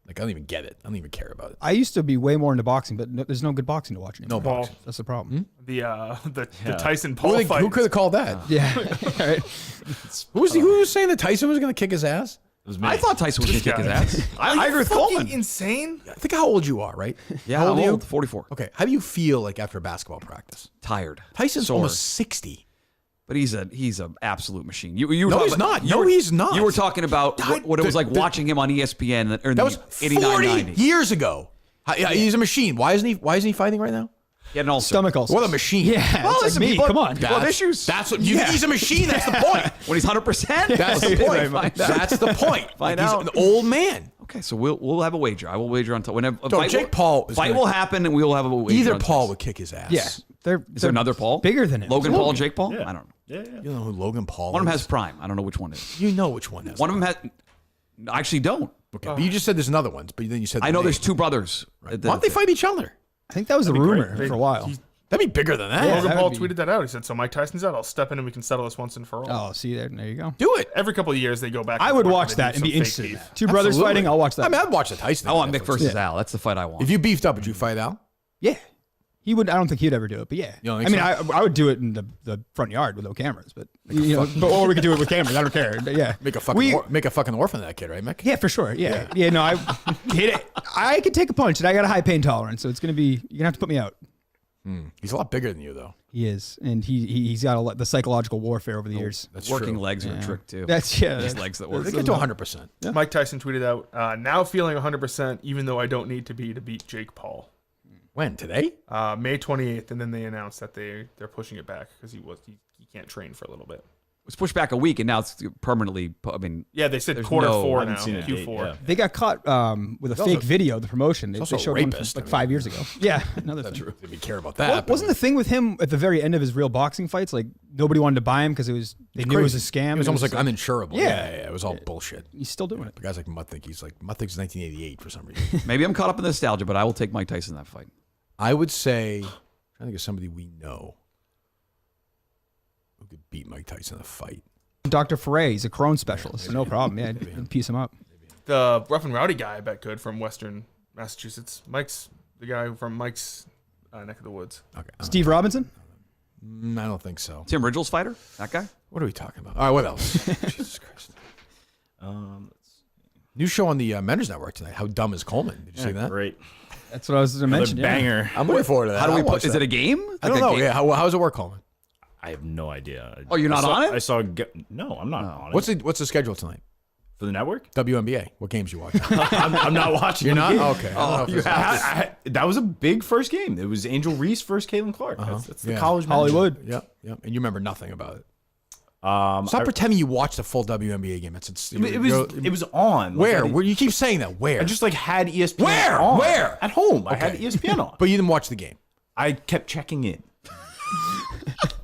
Like, I don't even get it. I don't even care about it. I used to be way more into boxing, but there's no good boxing to watch anymore. No boxing. That's the problem. the Tyson Paul Who fight. could have called that? Yeah. Right. Who was saying that Tyson was going to kick his ass? It was me. I thought Tyson was going to kick his ass. I agree with fucking Coleman. insane. Think how old you are, right? Yeah, how old I'm are you? old, 44. Okay. How do you feel like after basketball practice? Tired. Tyson's Sore. almost 60. But he's an absolute machine. You were No, talking he's about- not. No, he's not. You were talking about what it was like watching him on ESPN in That was the 89, 40 90. years ago. He's a machine. Why isn't he fighting right now? He had an ulcer. Stomach ulcers. What a machine. Yeah. Well, it's listen, like me. people- Come on. people have issues. That's what you think he's a machine. That's the point. When he's 100%? That's the point. Find out. That's the point. Find He's out. an old man. Okay, so we'll have a wager. I will wager on whenever a So fight Jake Paul is fight gonna- will happen, and we will have a wager. Either on Paul this. would kick his ass. Yeah. Is there another Paul? Bigger than him. Logan Paul, Jake Paul? Yeah. I don't know. Yeah. You don't know who Logan Paul One of them is? has Prime. I don't know which one it is. You know which one has. One of them has. I actually don't. Okay, but you just said there's another ones, but then you said I the know name. there's two brothers. Why don't they fight each other? I think that was the rumor for a while. That'd be bigger than that. Yeah. Logan that Paul would be- tweeted that out. He said, "So Mike Tyson's out. I'll step in and we can settle this once and for all." Oh, see there you go. Do it. Every couple of years they go back. I and would forth watch and they that do and be some fake interested in beef. that. Two brothers Absolutely. fighting, I'll watch that. I mean, I'd watch the Tyson. I want Mick Netflix. versus Al. That's the fight I want. If you beefed up, would you fight Al? Yeah. He would. I don't think he'd ever do it, but yeah. You don't I think mean, I would do it in the front yard with no cameras, but or we could do it with cameras. I don't care. But yeah, Make a fucking orphan of that kid, right, Mick? yeah, for sure. Yeah. No, I hit it. I could take a punch, and I got a high pain tolerance, so it's gonna be. You're gonna have to put me out. He's a lot bigger than you, though. He is, and he's got a lot, the psychological warfare over the years. That's Working true. legs are a trick too. That's Just legs that work. They get to 100%. Mike Tyson tweeted out, "Now feeling 100%, even though I don't need to beat Jake Paul." When? Today? May 28th, and then they announced that they're pushing it back because he can't train for a little bit. was pushed back a week, and now it's permanently. I mean, Yeah, they said There's quarter no- four I now. haven't seen a date, Q4. yeah. They got caught with a fake video, the promotion. They also a showed one rapist, from, I like mean. 5 years ago. Yeah, another thing. True. If you care about Well, that. wasn't the thing with him at the very end of his real boxing fights, like nobody wanted to buy him because they knew it was a scam? It was and almost like uninsurable. Yeah. It was all bullshit. he's still doing it. The guys like Muthink, Muthik's 1988 for some reason. maybe I'm caught up in nostalgia, but I will take Mike Tyson in that fight. I would say, I'm trying to think of somebody we know who could beat Mike Tyson in a fight. Dr. Foray, he's a Crohn specialist, so no problem. Yeah, piece him up. The rough and rowdy guy, I bet, could from Western Massachusetts. Mike's the guy from Mike's neck of the woods. Okay. Steve Robinson? I don't think so. Tim Ridgell's fighter, that guy. What are we talking about? All right, what else? Jesus Christ. New show on the Men's Network tonight. How dumb is Coleman? Did you see that? Great. That's what I was going to Another mention. yeah. banger. I'm looking forward to that. How do we I'll watch put? Is that. it a game? I don't Like a know. game? Yeah. How does it work, Coleman? I have no idea. Oh, you're not I saw, on it? I saw. No, I'm not on What's it. the schedule tonight? For the network? WNBA. What games you watch? I'm not watching. You're the not? game. Okay. I don't know if it's- That was a big first game. It was Angel Reese versus Caitlin Clark. That's the Yeah. college Hollywood. Yep. And you remember nothing about it. match. Stop pretending you watched the full WNBA game. It was on. Where? Like, Where? You keep saying that. Where? I just like had ESPN. Where? on. Where? At home. I had Okay. ESPN on. But you didn't watch the game. I kept checking in.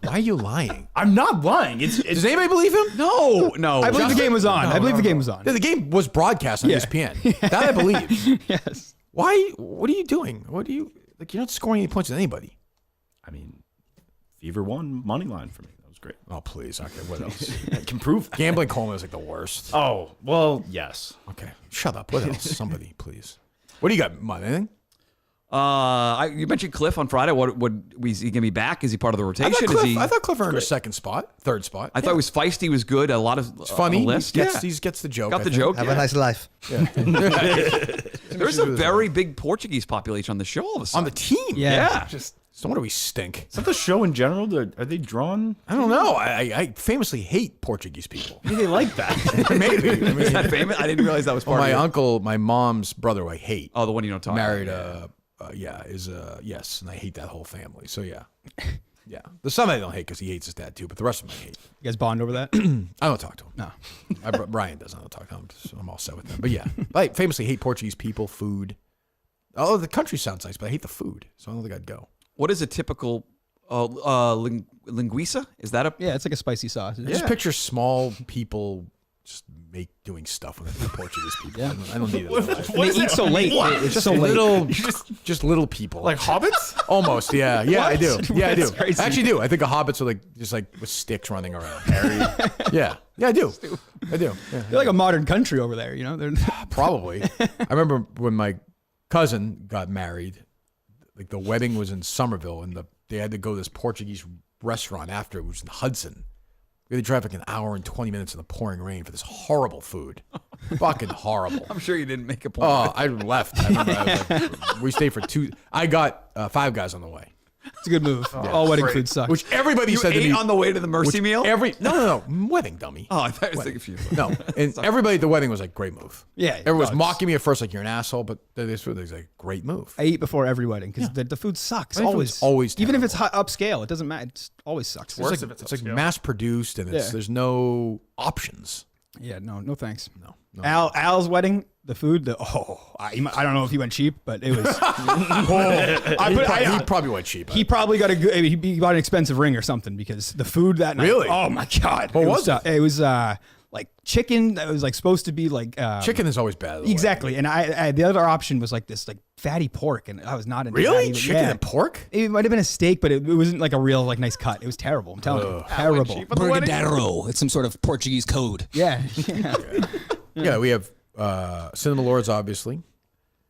Why are you lying? I'm not lying. It's Does anybody believe him? No. I believe the game was on. I believe the game was on. Yeah, the game was broadcast on ESPN. That I believe. Yes. Why? What are you doing? What do you like? You're not scoring any points with anybody. I mean, Fever won money line for me. That was great. Oh please. Okay. What else? I can prove that. Gambling Coleman is like the worst. Oh well, yes. Okay. Shut up. What else? Somebody, please. What do you got? Mud? Anything? You mentioned Cliff on Friday. Is he gonna be back? Is he part of the rotation? I thought Cliff earned a second spot, third spot. I thought he was feisty. Was good. A lot of It's funny. on the list. He gets the joke. Got I the think. joke. Have yeah. a nice life. There's a very big Portuguese population on the show all of a On sudden. the team. Yeah. Just no wonder we stink. Is that the show in general? Are they drawn? I don't know. I famously hate Portuguese people. Maybe they like that. Maybe. I mean, Is that famous? I didn't realize that was part my of it. uncle, my mom's brother, who I hate. Oh, the one you don't talk married about. yes, and I hate that whole family. So yeah. The son I don't hate because he hates his dad too, but the rest of them I hate. You guys bond over that? I don't talk to him. No. Brian doesn't. I don't talk to him. So I'm all set with them. But yeah, I famously hate Portuguese people, food. Oh, the country sounds nice, but I hate the food, so I don't think I'd go. What is a typical linguiça? Is that a? Yeah, it's like a spicy sauce. I just picture small people just doing stuff with it. Portuguese people. Yeah. I don't need it. They eat so late. It's Just so late. little, just little people. Like hobbits? Almost, yeah, I do. Yeah, I do. That's crazy. I actually do. I think of hobbits are like just like with sticks running around. yeah, I do. I do. Yeah. They're like a modern country over there, you know? They're Probably. I remember when my cousin got married. Like the wedding was in Somerville, and they had to go to this Portuguese restaurant after it was in Hudson. We had to drive like an hour and 20 minutes in the pouring rain for this horrible food. Fucking horrible. I'm sure you didn't make a point. Oh, I left. I remember I was like, we stayed for 2. I got 5 guys on the way. It's a good move. All wedding food sucks. Which everybody you said to ate me. on the way to the mercy meal? No. Wedding dummy. Oh, I thought I was thinking of you. No. And everybody at the wedding was like, great move. Yeah, Everyone was no, mocking me at first, like, you're an asshole, but this was like, great move. I eat before every wedding because the food sucks. My food's always even if it's terrible. upscale, it doesn't matter. It just always sucks. Worse It's if like, it's it's like upscale. mass produced, and Yeah. there's no options. Yeah, no thanks. No. Al's wedding, the food, I don't know if he went cheap, but it was. He probably went cheap. He probably got he bought an expensive ring or something because the food that night. Really? Oh my god! What was it? It was like chicken that was like supposed to be like Chicken is always bad. Exactly, and I the other option was like this like fatty pork, and I was not into that Really? either. Chicken Yeah. and pork? It might have been a steak, but it wasn't like a real like nice cut. It was terrible. I'm telling you, terrible. Brigadeiro. It's some sort of Portuguese code. Yeah. Yeah, we have Cinema Lords, obviously.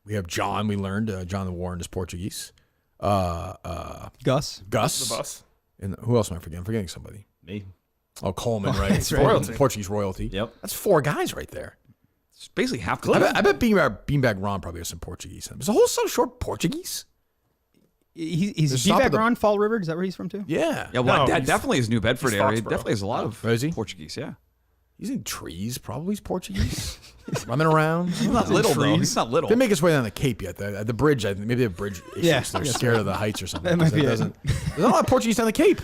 We have John, we learned. John Warren is Portuguese. Gus. Gus. The bus. And who else am I forgetting? I'm forgetting somebody. Me. Oh, Coleman, right? that's right. Royalty. Portuguese royalty. Yep. That's 4 guys right there. It's basically half the I bet Beanbag Ron probably has some Portuguese in him. Is the whole so short Portuguese? He's There's top of Beanbag the- Ron, Fall River. Is that where he's from too? Yeah. Yeah, well, No, that he's- definitely is New Bedford he's area. Foxborough. Definitely has a lot of Is he? Portuguese, yeah. He's in trees. Probably he's Portuguese. Running around. He's not little, though. He's not little. Didn't make his way down the Cape yet. The bridge, I think maybe they have bridge issues. Yeah, They're that's scared of the heights or something. That might 'cause be it. There's not a lot of Portuguese down the Cape.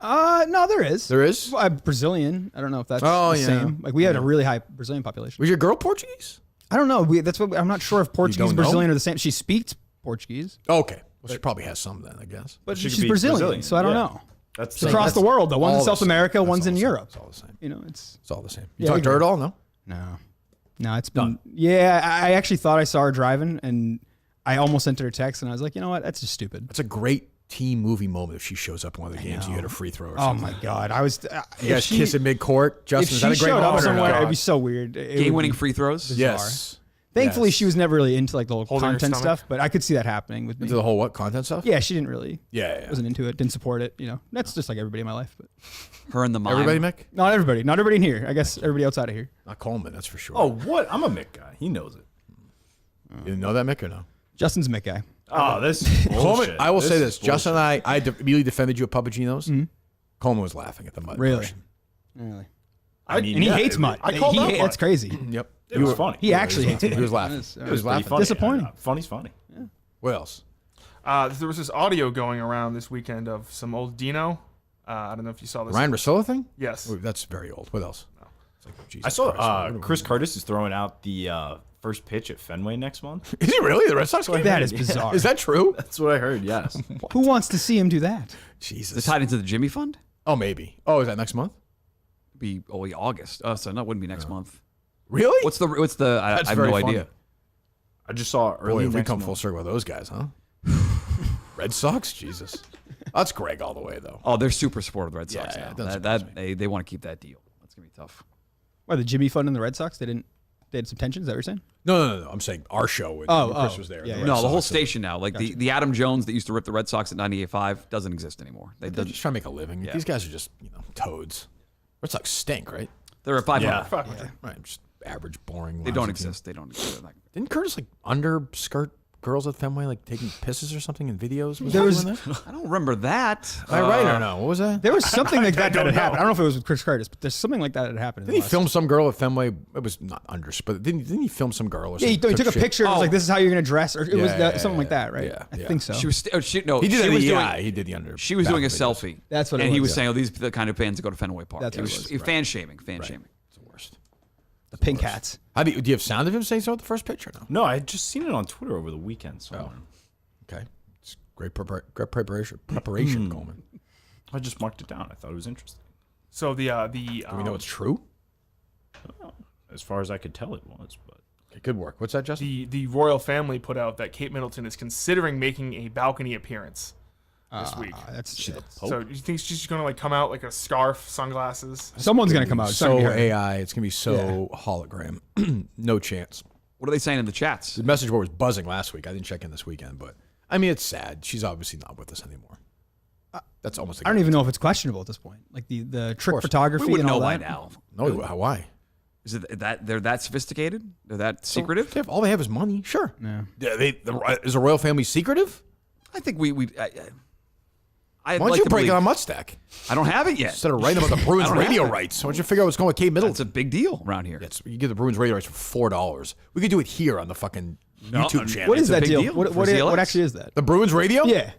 No, there is. There is? Well, Brazilian. I don't know if that's the same. Like we had a really high Brazilian population. Was your girl Portuguese? I don't know. That's what I'm not sure if Portuguese and Brazilian are the same. She speaks Portuguese. Okay. Well, she probably has some then, I guess. But She she's could be Brazilian, so I don't know. That's It's across the world though. One's in South America, one's in Europe. It's all the same. You know, it's It's all the same. You Yeah, talked to her at all? No? no, it's been yeah. I actually thought I saw her driving, and I almost sent her a text, and I was like, you know what? That's just stupid. That's a great team movie moment if she shows up in one of the games and you hit a free throw or Oh something. my god, I was. You guys kiss in mid-court. Justin, If is she that a great showed up moment or somewhere, not? it'd be so weird. It would Game-winning be- free throws. Yes. Thankfully, Yes. she was never really into like the whole Holding her content stomach? stuff, but I could see that happening with me. Into the whole what? Content stuff? Yeah, she didn't really. Yeah. Wasn't into it. Didn't support it. You know, that's just like everybody in my life. But Her and the mime. Everybody, Mick? not everybody. Not everybody in here. I guess everybody outside of here. Not Coleman, that's for sure. Oh, what? I'm a Mick guy. He knows it. You didn't know that, Mick, or no? Justin's a Mick guy. Oh, this Coleman, bullshit. I will say this. is bullshit. Justin and I immediately defended you at Papagino's. Coleman was laughing at the mud. Really? portion. Really. I mean, And he yeah, hates mud. I called out That's crazy. Yep. It was funny. He actually hates mud. He was laughing. That He was laughing. Funny. Disappointing. Funny's funny. What else? There was this audio going around this weekend of some old Dino. I don't know if you saw this. Ryan Russillo thing? Yes. Ooh, that's very old. What else? It's like, Jesus I saw Christ. Chris Curtis is throwing out the first pitch at Fenway next month. Is he really? The Red Sox game? That is bizarre. Is that true? That's what I heard. Yes. Who wants to see him do that? Jesus. Is it tied into the Jimmy Fund? Oh, maybe. Oh, is that next month? Be August. Oh, so no, it wouldn't be next month. Really? What's the? I That's have very no funny. idea. I just saw early Boy, if we next come month. full circle with those guys, huh? Red Sox? Jesus. That's Greg all the way, though. Oh, they're super supportive of the Red Sox Yeah, now. it doesn't They want to keep that deal. That's gonna be tough. Why the Jimmy Fund and the Red Sox? They had some tensions. Is that what you're saying? No. I'm saying our show when Chris was there. Yeah, the yeah. Red No, the whole Sox. station now, like the Adam Jones that used to rip the Red Sox at 98.5 doesn't exist anymore. They're just trying to make a living. Yeah. These guys are just, toads. Red Sox stink, right? They're at 500. Yeah. Fuck. Right. Just average, boring. They don't lousy team. exist. They don't exist. They're not- Didn't Curtis underskirt girls at Fenway, like taking pisses or something in videos? There was- I don't remember that. Am I right or no? What was that? There was something like that had happened. I don't know if it was with Chris Curtis, but there's something like that had happened. Didn't he film some girl at Fenway? It was not but didn't he film some girl or Yeah, something? he took a shit? picture. It was like, "This is how you're gonna dress," or it was Yeah, something like that, right? yeah, I yeah. think so. She was. He did she it. was Yeah, doing. he did the under. She was doing a back videos. selfie. That's what it And he was, was saying, "Oh, these are the kind of fans that go to Fenway Park." That's It what it was was. fan shaming. Fan shaming. It's the worst. The pink hats. Do you have sound of him saying so at the first pitch or no? No, I had just seen it on Twitter over the weekend. Somewhere. Okay, it's great preparation. Coleman. I just marked it down. I thought it was interesting. So Do we know it's true? As far as I could tell, it was. But It could work. What's that, Justin? the royal family put out that Kate Middleton is considering making a balcony appearance this week. That's So do you think she's going to like come out like a scarf, sunglasses? someone's gonna come out. It's not So gonna be her. AI. It's gonna be so hologram. No chance. What are they saying in the chats? The message board was buzzing last week. I didn't check in this weekend, but I mean, it's sad. She's obviously not with us anymore. That's almost. I don't even know if it's questionable at this point. Like the trick photography We wouldn't and all know by that. now. No, why? Is it that they're that sophisticated? They're that secretive? All they have is money. Sure. Yeah. Is the royal family secretive? I think we. Why don't you break it on Mudstack I don't have it yet. instead of writing about the Bruins I don't radio have it. rights? Why don't you figure out what's going with Kate Middleton? It's a big deal around here. You get the Bruins radio rights for $4. We could do it here on the fucking YouTube channel. What is It's a that big deal? deal What, for what, CLX. what actually is that? The Bruins radio? Yeah.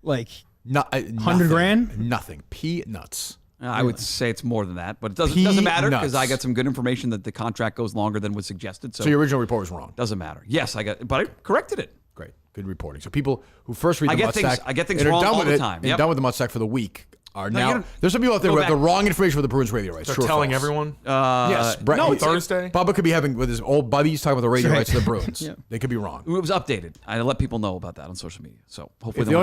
Like Nothing. 100 grand? Nothing. Peanuts. I would say it's more than that, but it doesn't matter because I Peanuts. got some good information that the contract goes longer than was suggested. So, So your original report was wrong. doesn't matter. Yes, but I corrected it. Great. Good reporting. So people who first read I the get Mudstack things- I get things and are wrong done all with the it time. and Yep. done with the Mudstack for the week are No, now. you're- There's some people out there Go who have the back. wrong information for the Bruins radio rights. They're True or telling false? everyone. Yes. Brett, no, he- it's Thursday. Bubba could be having with his old buddies talking about the radio rights to the Bruins. Yeah. They could be wrong. It was updated. I let people know about that on social media. So hopefully If they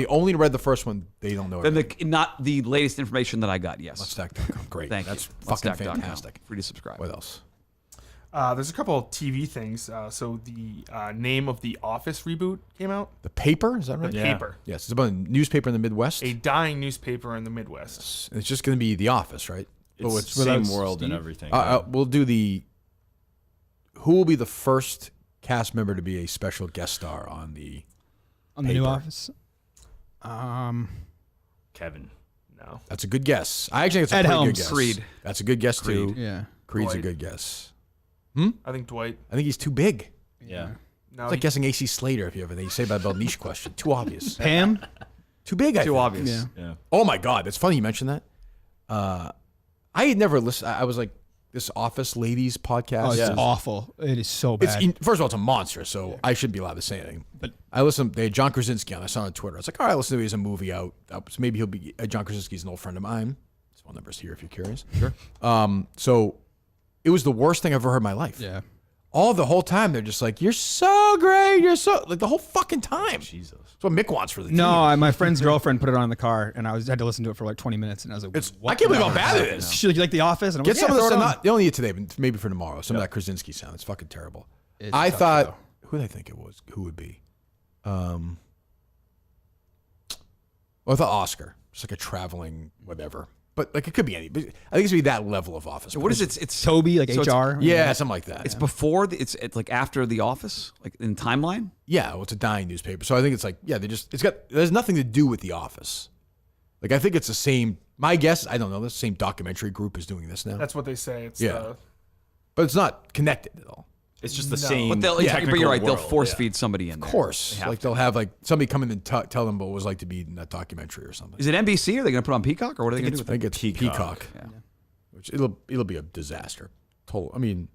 only read the first one, they don't know. then everything. not the latest information that I got. Yes. Mudstack.com. Great. Thank That's you. fucking Mudstack.com. fantastic. Free to subscribe. What else? There's a couple of TV things. So the name of the Office reboot came out. The paper? Is that right? Yeah. Paper. Yes. It's about a newspaper in the Midwest. A dying newspaper in the Midwest. It's just going to be The Office, right? it's it's the same without world and Steve? everything. We'll do the. Who will be the first cast member to be a special guest star on the on the new paper? office. Kevin. No. That's a good guess. I actually think it's a Ed pretty Helms. good guess. Creed. That's a good guess too. Yeah. Creed's a Dwight. good guess. I think Dwight. I think he's too big. Yeah. No. It's like guessing AC Slater if you have anything you say about a niche question. Too obvious. Pam. Too big, Too obvious. Yeah. Yeah. Oh my God, it's funny you mentioned that. I had never listened. I was like this Office Ladies podcast. Oh, it's Yeah. awful. It is so bad. First of all, it's a monster, so I shouldn't be allowed to say anything. But I listened. They had John Krasinski on. I saw it on Twitter. I was like, all right, listen to it. There's a movie out. So maybe he'll be. John Krasinski's an old friend of mine. His phone number's here if you're curious. Sure. So it was the worst thing I've ever heard in my life. yeah. All the whole time they're just like, you're so great. You're so like the whole fucking time. Jesus. That's what Mick wants for the team. No, my friend's girlfriend put it on in the car, and had to listen to it for like 20 minutes, and I was like, I can't believe how bad it is. She's like, you like The Office? And I'm Get like, some of throw this. it on. They don't need it today, but maybe for tomorrow. Some of that Krasinski sound. It's fucking terrible. It's I tough, thought, though. who did I think it was? Who would be? Well, I thought Oscar. Just like a traveling whatever. But like it could be any. But I think it's gonna be that level of Office. What is it? It's Toby, like So it's- HR? Yeah, something like that. It's before. It's like after The Office, like in timeline. Yeah, well, it's a dying newspaper. So I think it's like, yeah, there's nothing to do with The Office. Like I think it's the same. My guess, I don't know. The same documentary group is doing this now. That's what they say. It's Yeah. But it's not connected at all. It's just the No. same. But technical you're right. They'll world, force yeah. feed somebody in. Of course. They have Like to. they'll have like somebody come in and tell them what it was like to be in that documentary or something. Is it NBC? Or are they going to put it on Peacock, or what are they going to do I with think it? it's Peacock. Peacock. Yeah. Which it'll be a disaster. Total. I mean,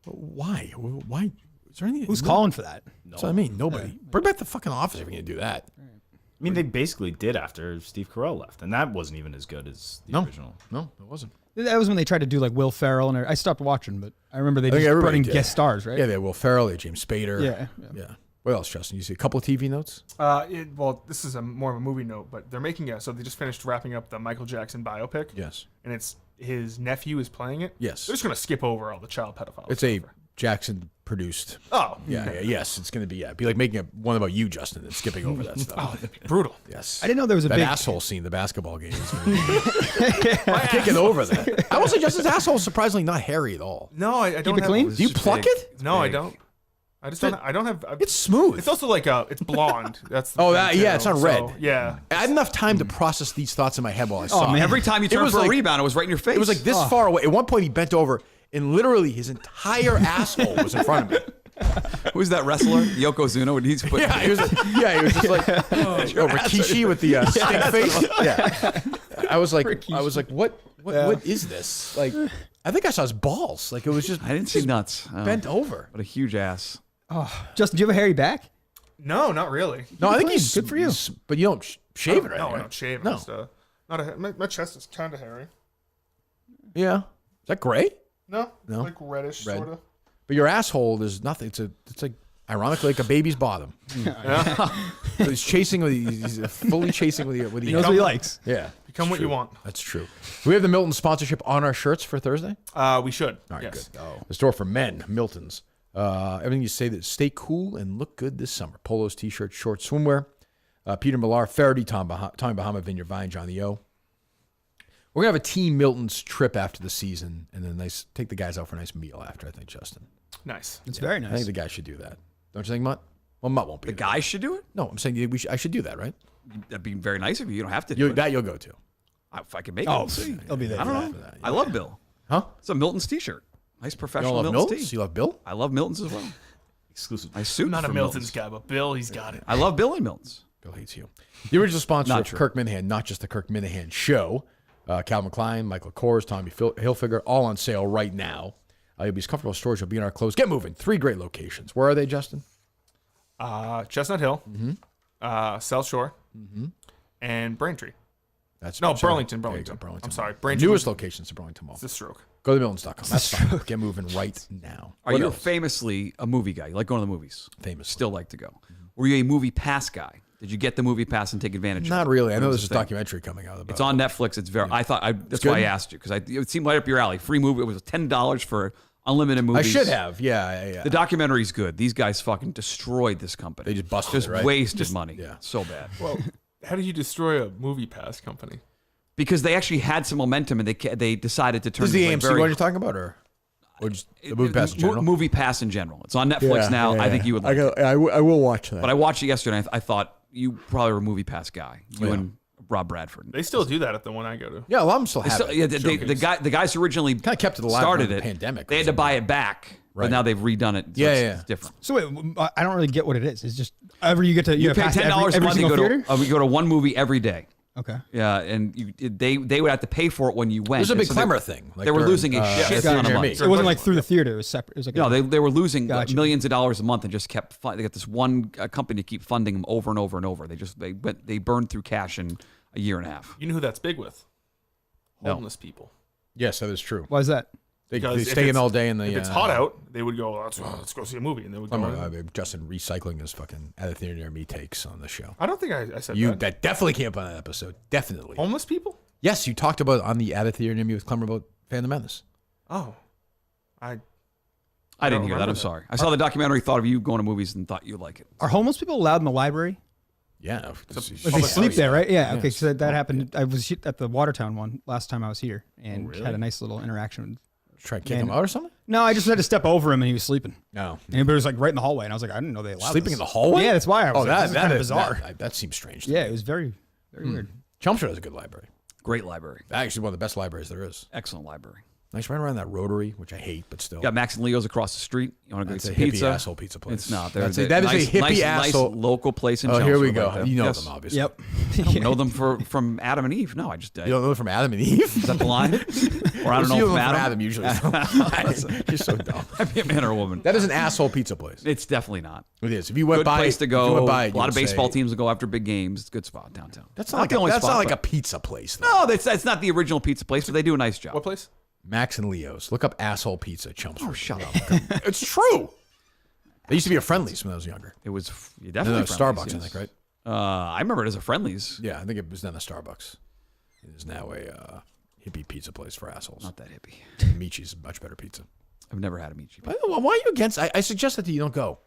why? Why? Is there anything? Who's calling for that? That's what I mean. Nobody. Bring back the fucking Office if you're gonna do that. I mean, they basically did after Steve Carell left, and that wasn't even as good as the original. No, it wasn't. That was when they tried to do like Will Ferrell, and I stopped watching, but I remember they I think just brought everybody in did. guest stars, right? Yeah, they had Will Ferrell, they had James Spader. Yeah. What else, Justin? You see a couple of TV notes? Well, this is more of a movie note, but they're making so they just finished wrapping up the Michael Jackson biopic. Yes. And it's his nephew is playing it. Yes. They're just gonna skip over all the child pedophiles. It's a Jackson produced. Oh. Yes, it's gonna be be like making one about you, Justin, and skipping over that stuff. Oh, that'd be brutal. Yes. I didn't know there was a that big asshole scene, the basketball game. Is gonna be kicking over that. I will say Justin's asshole is surprisingly not hairy at all. No, I don't it have clean? Do you pluck it? No, I don't. I just don't. I don't have. It's smooth. It's also like it's blonde. That's the Oh, thing, that- too. yeah, it's not So, red. Yeah. I had enough time to process these thoughts in my head while I saw it. man. Every time you It turn was for a like- rebound, it was right in your face. It was like this far away. At one point, he bent over, and literally his entire asshole was in front of me. Who's that wrestler? Yokozuna? When he's put, He was just like Rikishi with the stick face. Yeah, I was like, what is this? Like, I think I saw his balls. Like it was just I didn't see nuts. Oh, bent over. What a huge ass. Justin, do you have a hairy back? No, not really. No, I think clean. he's Good for you. but you don't shave it, right? No, I don't shave. No. Just, my chest is kind of hairy. Yeah, is that gray? No, No? like reddish, Red. sort of. But your asshole, there's nothing. It's like ironically like a baby's bottom. So he's chasing with he's fully chasing with the He knows what he likes. Yeah, Become what you want. that's true. Do we have the Milton sponsorship on our shirts for Thursday? We should. All right, Yes. good. The store for men, Miltons. Everything you say that stay cool and look good this summer. Polos, t-shirts, shorts, swimwear. Peter Millar, Faraday, Tommy Bahama, Vineyard Vine, Johnny O. We're gonna have a Team Milton's trip after the season, and then take the guys out for a nice meal after. I think Justin. Nice. It's very I nice. think the guys should do that. Don't you think, Mutt? Well, Mutt won't be. The there. guys should do it. No, I'm saying I should do that, right? That'd be very nice of you. You don't have to do it. That you'll go to. If I can make it, Oh, we'll see. he'll be there. I don't for know. that, I love Bill. Huh? It's a Milton's t-shirt. Nice You professional don't love Milton's Miltons? tee. You love Bill? I love Milton's as well. Exclusive. My suit I'm not a from Milton's guy, but Bill, he's got it. I love Bill and Milton's. Bill hates you. The original sponsor Not of true. Kirk Minahan, not just the Kirk Minahan show. Calvin Klein, Michael Kors, Tommy Hilfiger, all on sale right now. You'll be as comfortable as storage. You'll be in our clothes. Get moving. 3 great locations. Where are they, Justin? Chestnut Hill, South Shore, and Braintree. That's No, sure. Burlington. There you go, I'm sorry, The Braintree. newest locations to Burlington Mall. It's a stroke. Go to Miltons.com. That's fine. Get moving right now. Are What you else? famously a movie guy? You like going to the movies? Famously. Still like to go. Were you a movie pass guy? Did you get the movie pass and take advantage of it? Not really. I know It was there's a thing. documentary coming out about It's on Netflix. It's very. That's good? why I asked you because it seemed right up your alley. Free movie. It was $10 for unlimited I movies. should have. Yeah. The documentary's good. These guys fucking destroyed this company. They just busted Just it, right? wasted money. yeah. So bad. Well, how do you destroy a movie pass company? Because they actually had some momentum and they decided to turn. This is the into, AMC like, one you're talking about, or just the movie pass in general? Movie pass in general. It's on Netflix now. I think you would like it. I will watch that. But I watched it yesterday and I thought you probably were a movie pass guy. You Yeah. and Rob Bradford. They still do that at the one I go to. Yeah, a lot of them still have So, it. yeah, the guys who originally Kinda kept it alive started during it. the pandemic. They had to buy it back But now they've redone it. So it's different. So wait, I don't really get what it is. It's just you get to you pay $10 a month. You go to one movie every day. Okay. Yeah, and they would have to pay for it when you went. It was a big Clemmer thing. Like they were losing a shit ton of money. So it wasn't like through the theater. It was separate. It was like they were losing millions of dollars a month and just kept. They got this one company to keep funding them over and over and over. They burned through cash in a year and a half. You know who that's big with? Homeless people. Yes, that is true. Why is that? They stay in all day in the. If it's hot out, they would go. Let's go see a movie, and they would go. Justin recycling his fucking at a theater near me takes on the show. I don't think I said you. That. That definitely came up on that episode. Definitely. Homeless people. Yes, you talked about on the at a theater near me with Clemmer about Fan the Menace. Oh, I didn't hear that. I'm sorry. I saw the documentary. Thought of you going to movies and thought you'd like it. Are homeless people allowed in the library? Yeah, they sleep there, right? Yeah. Okay, so that happened. I was at the Watertown one last time I was here, and had a nice little interaction with. Try to kick him out or something? No, I just had to step over him and he was sleeping. No. And he was like right in the hallway. And I was like, I didn't know they allowed sleeping this. in the hallway? Yeah, that's why I was like, this is kind of bizarre. That seems strange. Yeah, it was very, very weird. Chelmsford has a good library. Great library. Actually, one of the best libraries there is. Excellent library. Nice right around that Rotary, which I hate, but still. You got Max and Leo's across the street. You want to go get some pizza? Hippie asshole pizza place. It's not. That is a hippie asshole. Nice local place in Chelmsford. Chelmsford. Here we go. Like You know them, obviously. Yep. I don't know them from Adam and Eve. No, I just. You don't know them from Adam and Eve? Is that the line? Or I don't know you from Adam usually. You're so dumb. I'd be a man or a woman. That is an asshole pizza place. It's definitely not. It is. If you went good by, place to go. A lot of baseball teams will go after big games. It's a good spot downtown. That's not like a pizza place, though. No, that's not the original pizza place, but they do a nice job. What place? Max and Leo's. Look up asshole pizza, Chelmsford. Oh, shut up. It's true. They used to be a Friendlies when I was younger. It was definitely Starbucks, yes. I think, right? I remember it as a Friendlies. Yeah, I think it was then a Starbucks. It is now a hippie pizza place for assholes. Not that hippie. Michi's much better pizza. I've never had a Michi. Why are you against? I suggest that you don't go.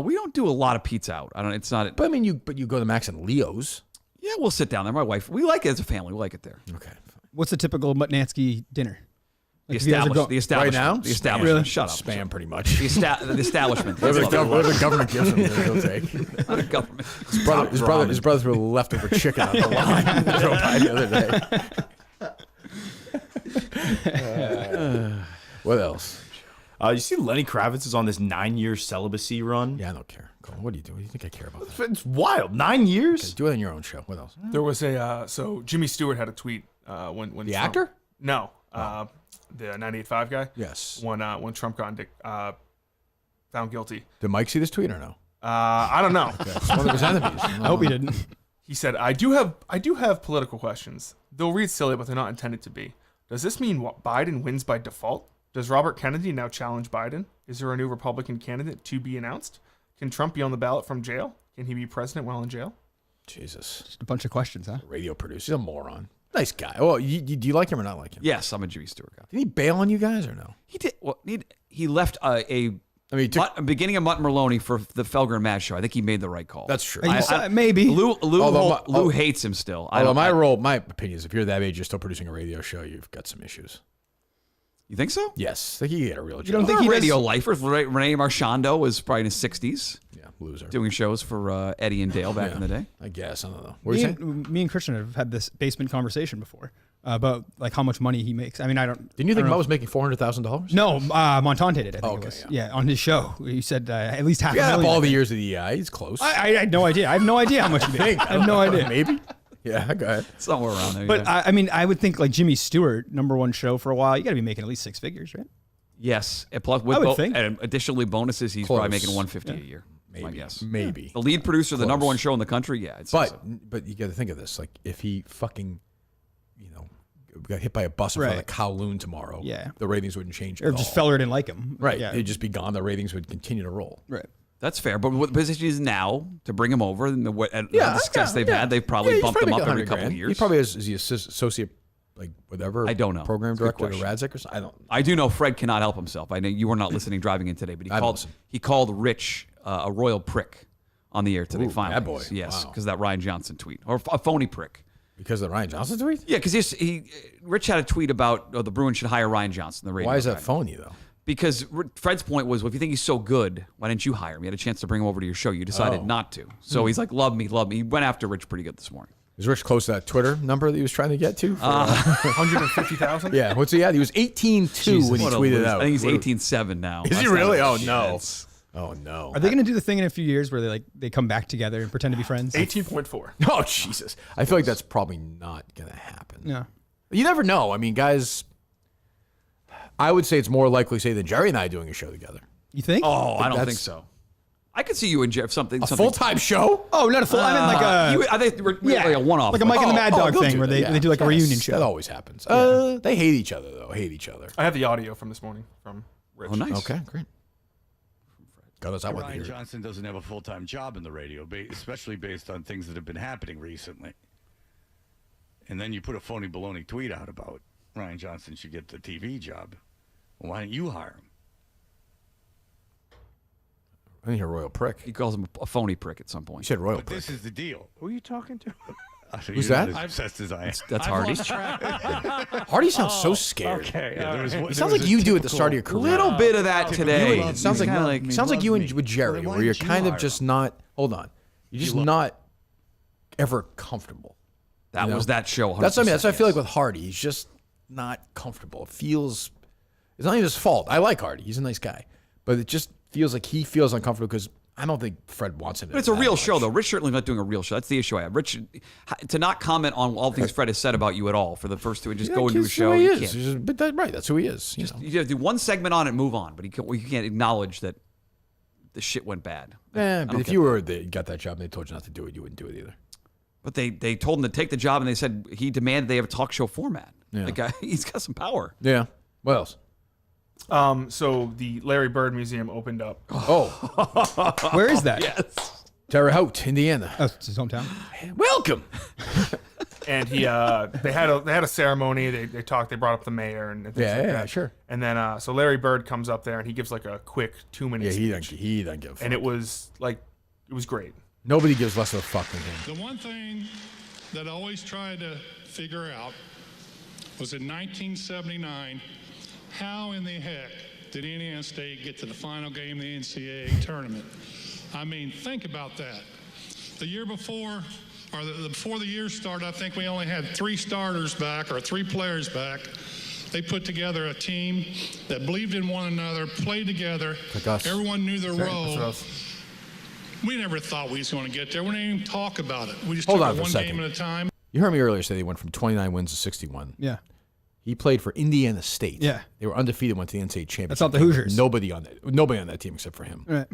We don't do a lot of pizza out. It's not. But I mean, you go to Max and Leo's. Yeah, we'll sit down there. My wife, we like it as a family. We like it there. Okay. What's the typical Mutnansky dinner? The establishment. Right now? The establishment. Really? Shut up. Spam, pretty much. The establishment. Whatever the government gives them, he'll take. Not a government. His brothers were leftover chicken on the line. Drove by the other day. What else? You see Lenny Kravitz is on this 9-year celibacy run? Yeah, I don't care. Go on. What do you do? What do you think I care about that? It's wild. 9 years? Okay, do it on your own show. What else? There was so Jimmy Stewart had a tweet when The Trump, actor? No, the 98.5 guy. Yes. When Trump got found guilty. Did Mike see this tweet or no? I don't know. It's one of his enemies. I hope he didn't. He said, I do have political questions. They'll read silly, but they're not intended to be. Does this mean Biden wins by default? Does Robert Kennedy now challenge Biden? Is there a new Republican candidate to be announced? Can Trump be on the ballot from jail? Can he be president while in jail? Jesus. Just a bunch of questions, huh? Radio producer. He's a moron. Nice guy. Well, do you like him or not like him? Yes, I'm a Jimmy Stewart guy. Did he bail on you guys or no? He did. Well, he left beginning of Mutt Merlone for the Felger and Maz show. I think he made the right call. That's true. Maybe. Lou hates him still. My opinion is if you're that age, you're still producing a radio show, you've got some issues. You think so? Yes. I think you get a real job. You don't think he radio lifers? Renee Marchando was probably in his 60s. Yeah, loser. Doing shows for Eddie and Dale back in the day. I guess. I don't know. What are you saying? Me and Christian have had this basement conversation before about like how much money he makes. I mean, I don't. Didn't you think Mutt was making $400,000? No, Montante did. I think it was. Yeah, on his show, he said at least half. Yeah, a million. all the years of the EI, he's close. I had no idea. I have no idea how much he made. I have no idea. Maybe. Yeah, go ahead. Somewhere around there. But I mean, I would think like Jimmy Stewart, #1 show for a while. You got to be making at least 6 figures, right? Yes, and plus with and additionally bonuses, he's probably making $150 a year. Maybe. I guess. Maybe. The lead producer, the #1 show in the country. Yeah. But you got to think of this. Like if he fucking, got hit by a bus in front of Kowloon tomorrow. Yeah. The ratings wouldn't change. Or just Feller didn't like him. Right. Yeah. They'd just be gone. The ratings would continue to roll. Right. That's fair. But what the position is now to bring him over and the success they've had, they've probably bumped him up every couple of years. He probably is he associate, like whatever. I don't know. Program director to Radzik or something. I do know Fred cannot help himself. I know you were not listening driving in today, but he called Rich a royal prick on the air today. Finally, bad boy. Yes, Wow. because that Ryan Johnson tweet or a phony prick. Because of the Ryan Johnson tweet? Yeah, because Rich had a tweet about the Bruins should hire Ryan Johnson. The radio Why is that guy. phony though? Because Fred's point was, well, if you think he's so good, why didn't you hire him? You had a chance to bring him over to your show. You decided not to. So he's like, love me, love me. He went after Rich pretty good this morning. Is Rich close to that Twitter number that he was trying to get to? 150,000? Yeah, what's he at? He was 18-2 when he tweeted out. I think he's 18-7 now. Is he really? Oh, no. Oh, no. Are they going to do the thing in a few years where they come back together and pretend to be friends? 18.4. Oh, Jesus. I feel like that's probably not going to happen. No. You never know. I mean, guys, I would say it's more likely, say, than Jerry and I doing a show together. You think? Oh, I don't think so. I could see you and Jeff something. A full-time show? Oh, not a full. I mean, like a. I think we're like a one-off. Like a Mike and the Mad Dog they'll thing do where that, they do like a reunion show. That always happens. They hate each other, though. Hate each other. I have the audio from this morning from Rich. Oh, nice. Okay, great. God knows I want to Ryan hear it. Johnson doesn't have a full-time job in the radio, especially based on things that have been happening recently. And then you put a phony baloney tweet out about Ryan Johnson should get the TV job. Well, why don't you hire him? I didn't hear Royal Prick. He calls him a phony prick at some You point. said Royal But Prick. this is the deal. Who are you talking to? Who's that? As obsessed as I am. That's Hardy. Hardy sounds so scared. Yeah, It sounds like you do at the start of your career. Little bit of that today. It sounds like Kinda you and with Jerry, where you're kind of just not. Hold on, you're just not ever comfortable. that was that show. 100%, That's what I mean. That's what I feel like yes. with Hardy. He's just not comfortable. It feels. It's not even his fault. I like Hardy. He's a nice guy, but it just feels like he feels uncomfortable because I don't think Fred wants him. But it's a real show, though. Rich certainly not doing a real show. That's the issue I have. Rich, to not comment on all the things Fred has said about you at all for the first two and just go into a show. He You is. can't. But right, that's who he is. You have to do one segment on it and move on, but you can't acknowledge that the shit went bad. Yeah, but if you got that job and they told you not to do it, you wouldn't do it either. But they told him to take the job, and they said he demanded they have a talk show format. Yeah. The guy, he's got some power. Yeah. What else? So the Larry Bird Museum opened up. Oh, Where is that? Yes. Terre Haute, Indiana. Oh, it's his hometown. Welcome. And they had a ceremony. They talked. They brought up the mayor and things like that. Sure. And then so Larry Bird comes up there and he gives like a quick 2-minute Yeah, speech. he doesn't give a fuck. And it was great. Nobody gives less of a fuck than him. The one thing that I always tried to figure out was in 1979, how in the heck did Indiana State get to the final game of the NCAA tournament? I mean, think about that. The year before, or before the year started, I think we only had 3 starters back or 3 players back. They put together a team that believed in one another, played together. Like us. Everyone knew their role. That's We never thought we was going to get there. We didn't even talk about it. We just Hold took on it for a one second. game at a time. You heard me earlier say they went from 29 wins to 61. Yeah. He played for Indiana State. Yeah. They were undefeated, went to the NCAA championship. That's not the Hoosiers. Nobody on that team except for him. Right.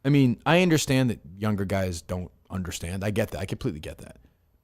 I mean, I understand that younger guys don't understand. I get that. I completely get that.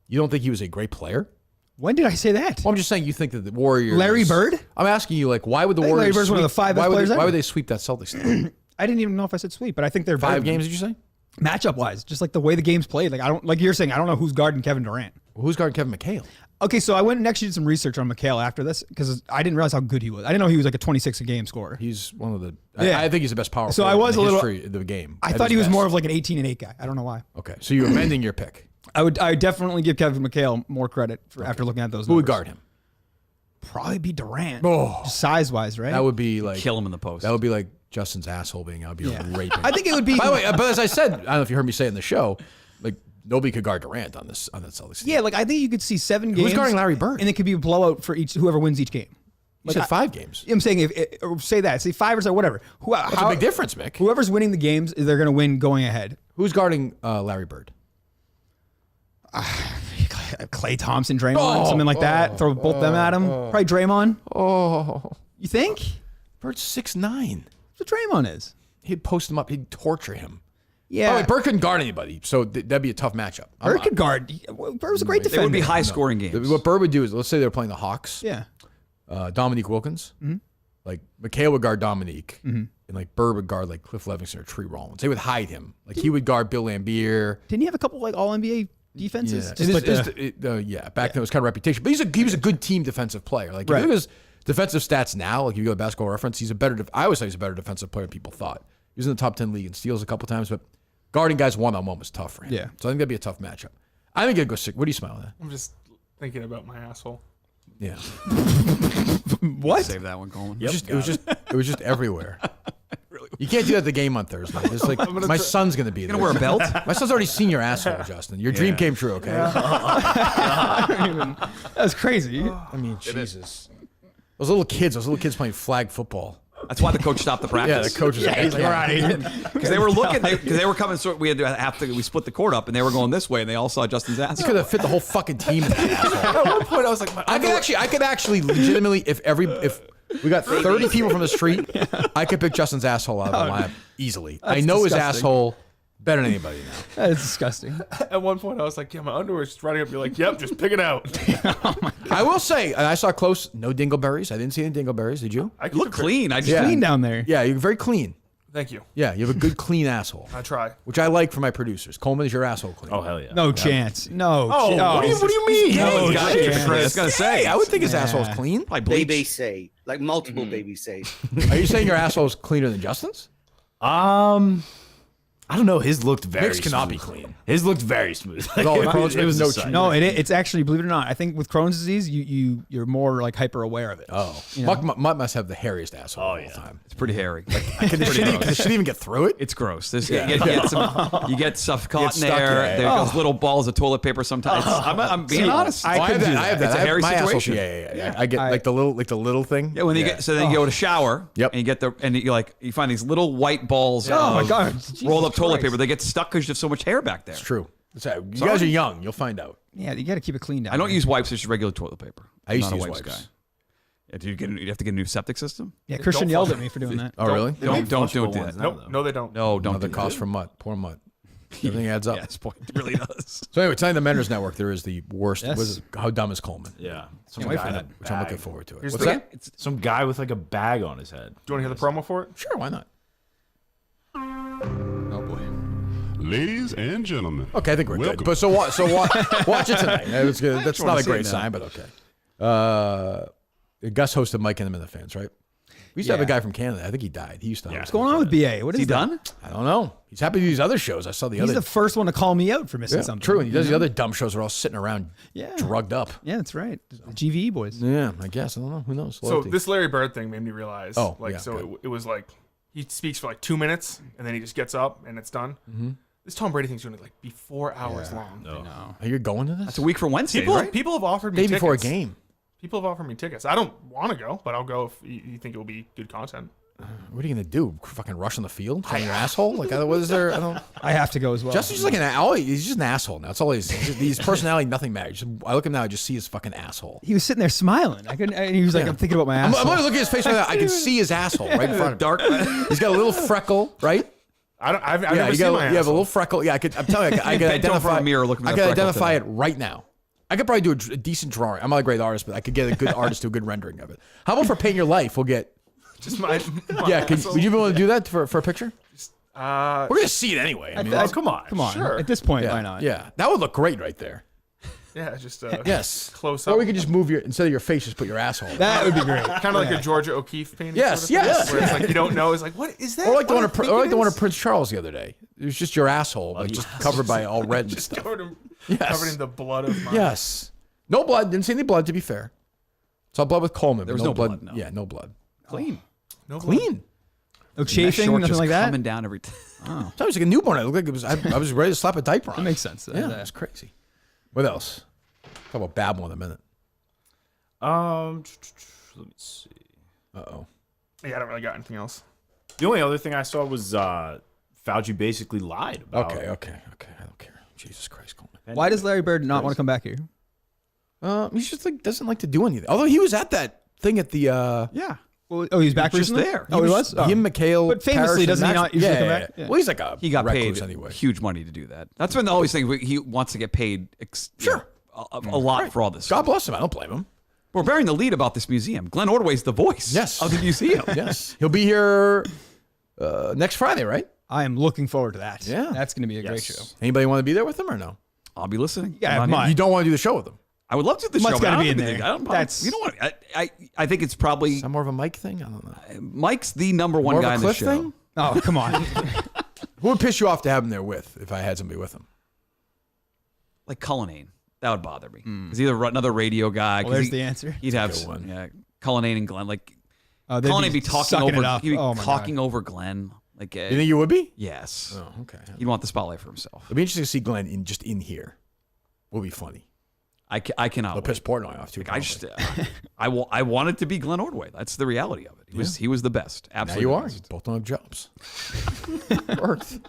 You don't think he was a great player? When did I say that? Well, I'm just saying you think that the Warriors. Larry Bird? I'm asking you, why would the I think Warriors? Larry Bird's one of the 5 best players Why ever. would they sweep that Celtics team? I didn't even know if I said sweep, but I think they're 5 better. games, did you say? Matchup wise, just like the way the game's played. Like you're saying, I don't know who's guarding Kevin Durant. Well, who's guarding Kevin McHale? Okay, so I went and actually did some research on McHale after this because I didn't realize how good he was. I didn't know he was like a 26 a game scorer. He's one of the. Yeah. I think he's the best power So forward I was in the a little- history of the game. I At thought his he was best. more of like an 18 and 8 guy. I don't know why. Okay, so you're amending your pick. I would definitely give Kevin McHale more credit for after looking at those. Who would numbers. guard him? Probably be Durant. Oh. Size wise, right? That would be like Kill him in the post. That would be like Justin's asshole being out, be Yeah. raping. I think it would be. By the way, but as I said, I don't know if you heard me say it in the show, like nobody could guard Durant on that Celtics team. Yeah, like I think you could see 7 games. Who's guarding Larry Bird? And it could be a blowout for whoever wins each game. You said 5 games. I'm saying or say that. Say 5 or so, whatever. That's a big difference, Mick. Whoever's winning the games, they're going to win going ahead. Who's guarding Larry Bird? Clay Thompson, Draymond, something like that. Throw both them at him. Probably Draymond. Oh, You think? Bird's 6'9". That's what Draymond is. He'd post him up. He'd torture him. Yeah. By the way, Bird couldn't guard anybody, so that'd be a tough matchup. Bird could guard. Bird was a great They defender. would be high scoring games. What Bird would do is, let's say they were playing the Hawks. Yeah. Dominique Wilkins. Like McHale would guard Dominique, and like Bird would guard like Cliff Levingston or Tree Rollins. They would hide him. Like he would guard Bill Lambier. Didn't he have a couple like All NBA defenses? Yeah, Just like back then it was kind of reputation. But he was a good team defensive player. Like if you Right. look at his defensive stats now, like if you go to Basketball Reference, he's a better. I always say he's a better defensive player than people thought. He was in the top 10 league in steals a couple times, but guarding guys one-on-one was tough for him. Yeah. So I think that'd be a tough matchup. I think it'd go 6. What are you smiling at? I'm just thinking about my asshole. Yeah. what? Save that one, Coleman. It was just everywhere. Really You can't do that at the game on Thursday. It's like my son's going to be there. Gonna wear a belt? My son's already seen your asshole, Justin. Your dream came true, okay? That's crazy. I mean, Jesus. Those little kids playing flag football. That's why the coach stopped the practice. Yeah, the coach was like, He's like, all right. Because they were looking, because they were coming. We had to we split the court up, and they were going this way, and they all saw Justin's ass. You could have fit the whole fucking team in that asshole. At one point, I was like, I could actually legitimately, if we got 30 people from the street, I could pick Justin's asshole out of the lineup easily. I know his asshole better than anybody now. That is disgusting. At one point, I was like, yeah, my underwear's just running up. You're like, yep, just pick it out. I will say, and I saw close, no dingleberries. I didn't see any dingleberries. Did you? I Look clean. I just Clean down there. Yeah, you're very clean. Thank you. Yeah, you have a good, clean asshole. I try. Which I like for my producers. Coleman, is your asshole clean? Oh, hell yeah. No chance. No. What do you mean? No I was chance. gonna say. I would think his asshole's clean. Probably bleach. Baby say, like multiple baby say. Are you saying your asshole's cleaner than Justin's? I don't know. His looked very Mick's cannot be smooth. clean. His looked very smooth. all the Crohn's, it was no a sight. cheat. No, it's actually, believe it or not, I think with Crohn's disease, you're more like hyper aware of it. Oh. You know? Mutt must have the hairiest asshole of all time. It's pretty hairy. Can the shit even get through it? It's gross. You get stuff caught in stuck there. there. There goes little balls of toilet paper sometimes. I'm being honest. I have that. It's a hairy my asshole- situation. Yeah. I get like the little thing. Yeah, when you get then you go to shower. Yep. And you find these little white balls. Oh my God. Rolled up Jesus toilet Christ. paper. They get stuck because you have so much hair back there. It's true. You guys are young. You'll find out. Yeah, you got to keep it clean down I don't there. use wipes. It's just regular toilet paper. I used I'm to not use a wipes. guy. Yeah, you have to get a new septic system? Yeah, Christian yelled at me for doing that. Oh, really? Don't do that. Nope. No, they don't. No, don't Another do cost that. for Mutt. Poor Mutt. Everything adds up. Yeah, it's point. It really does. So anyway, tonight on the Menders Network, there is the worst. Yes. what is it? How dumb is Coleman? Yeah. Some Can't wait guy for in a that. Which I'm looking bag. forward to it. Here's What's the- that? It's some guy with like a bag on his head. Do you want to hear the promo for it? Sure, why not? Oh boy. Ladies and gentlemen. Okay, I think we're welcome. good. But watch it tonight. It's good. That's not a great sign, but okay. Gus hosted Mike and the Fans, right? We used to have a guy from Canada. I think he died. He used to. What's going on with BA? What is Is he that? done? I don't know. He's happy to do these other shows. I saw the He's other. the first one to call me out for missing something. True, and he does the other dumb shows. Where all sitting around, drugged up. Yeah, that's right. The GVE boys. Yeah, I guess. I don't know. Who knows? So this Larry Bird thing made me realize. Oh, yeah, it was like he speaks for like 2 minutes and then he just gets up and it's done. Mm-hmm. This Tom Brady thing's going to be 4 hours long. No. Are you going to this? It's a week from Wednesday, People have offered me Day tickets. before a game. People have offered me tickets. I don't want to go, but I'll go if you think it will be good content. What are you gonna do? Fucking rush on the field? Showing your asshole? Like, what is there? I don't. I have to go as well. Justin's just like he's just an asshole now. That's all he's. His personality, nothing matters. I look at him now, I just see his fucking asshole. He was sitting there smiling. I couldn't. And he was like, "I'm thinking about my I'm asshole." looking at his face right now. I can see his asshole right in front of him. Dark. He's got a little freckle, right? I've never seen my you have a asshole. little freckle. Yeah, I'm telling you, I could Bent over identify. a mirror looking at I that could freckle identify today. it right now. I could probably do a decent drawing. I'm not a great artist, but I could get a good artist to do a good rendering of it. How about for Paint Your Life? We'll get. Just my Yeah, asshole. would you be willing to do that for a picture? Uh, We're gonna see it anyway. I mean, Come on. Come on. Sure. At this point, yeah, why not? Yeah, that would look great right there. yeah, just Yes. close up. Or we could just move instead of your face, just put your asshole. That would be great. kind of like a Georgia O'Keeffe painting. Yes, sort of thing, yes. Where it's like you don't know. It's like what is that? Or like the What one I of think or like it the one is? of Prince Charles the other day. It was just your asshole, but just covered by all red and Just stuff. covered Yes. covered in the blood of my. Yes. No blood. Didn't see any blood. To be fair, saw blood with Coleman. There but was no blood, no. Yeah, no blood. Clean. No blood. Clean. No chafing, Short nothing just like that. coming down every time. So I was like a newborn. I looked like it was. I was ready to slap a diaper on. That makes sense. Yeah, it was crazy. What else? Talk about Babel in a minute. Let me see. Oh. Yeah, I don't really got anything else. The only other thing I saw was Fauci basically lied about. Okay. I don't care. Jesus Christ, Coleman. Why does Larry Bird not want to come back here? He's just like doesn't like to do anything. Although he was at that thing at the. Yeah. Well, oh, he's back was just recently? there. Oh, he was? Oh. Him, McHale, But famously, Parrish, doesn't and he Max- not usually yeah, come yeah, back? yeah. Yeah. Well, he's like a He got recluse paid anyway. huge money to do that. That's when always think he wants to get paid Sure. a lot for all this. God bless him. I don't blame him. We're bearing the lead about this museum. Glenn Ordway's the voice Yes. of the museum. Yes, he'll be here next Friday, right? I am looking forward to that. Yeah. That's going to be a great show. Anybody want to be there with him or no? I'll be listening. Yeah, I'm not- Mike. You don't want to do the show with him. I would love to do the Mike's show. but I gotta don't be in think- there. I don't- That's- you know what? I think it's probably Is that more of a Mike thing? I don't know. Mike's the number one More guy of in a the Cliff show. thing? Oh, come on. Who would piss you off to have him there with if I had somebody with him? Like Cullinane. That would bother me. He's either another radio guy. 'cause Well, there's he- the answer. He'd have That's a good one. yeah, Cullinane and Glenn. Like Oh, they'd Cullinane be be talking sucking it over. up. He'd be Oh, my talking over Glenn. Like, You think you would be? yes. Oh, okay. He'd want the spotlight for himself. It'd be interesting to see Glenn in here. Would be funny. I cannot. They'll piss Portnoy off too. Like, I wanted to be Glenn Ordway. That's the reality of it. He was the best. Absolutely. Now you the are. best. You both don't have jobs. Worked.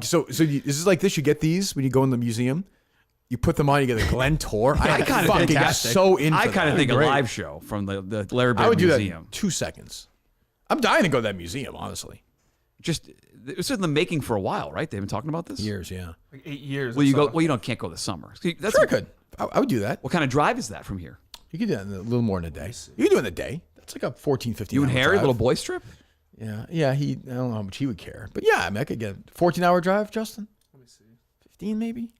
So this is like this. You get these when you go in the museum. You put them on. You get a Glenn tour. I kind of got so into. I kind of think a live show from the Larry Bird I would do Museum. that in 2 seconds. I'm dying to go to that museum. Honestly, It was in the making for a while, right? They've been talking about this. years. Yeah. Like 8 years. Well, you go. Well, you can't go this summer. See, that's Sure, I could. I would do that. What kind of drive is that from here? You could do that in a little more in a day. You could do it in a day. That's like a 14, 15 You and hour Harry, drive. little boys trip. Yeah. I don't know how much he would care, but yeah, I mean, I could get a 14-hour drive, Justin. Let me see. 15 maybe.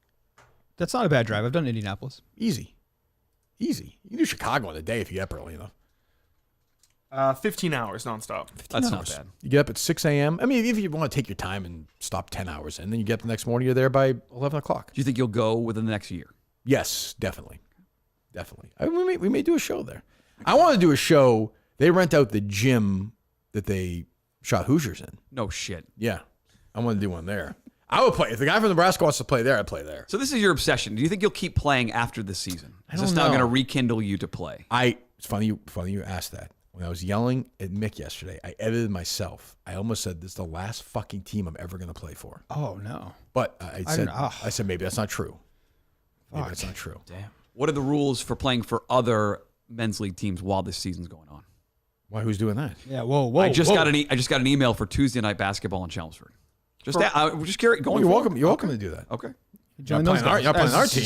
That's not a bad drive. I've done Indianapolis. Easy. You can do Chicago in a day if you get up early enough. 15 hours nonstop. That's not bad. You get up at 6 a.m. I mean, if you want to take your time and stop 10 hours in, then you get up the next morning, you're there by 11 o'clock. Do you think you'll go within the next year? Yes, definitely. We may do a show there. I want to do a show. They rent out the gym that they shot Hoosiers in. No shit. Yeah. I want to do one there. I would play. If the guy from Nebraska wants to play there, I'd play there. So this is your obsession. Do you think you'll keep playing after this season? Is this don't now know. going to rekindle you to play? It's funny you asked that. When I was yelling at Mick yesterday, I edited myself. I almost said, this is the last fucking team I'm ever going to play for. Oh, no. But I said, maybe that's not true. Maybe that's not true. Damn. What are the rules for playing for other men's league teams while this season's going on? Why? Who's doing that? Yeah, whoa. I just got an email for Tuesday night basketball in Chelmsford. We're just curious. You're welcome. You're welcome to do that. Okay. You're not playing our team.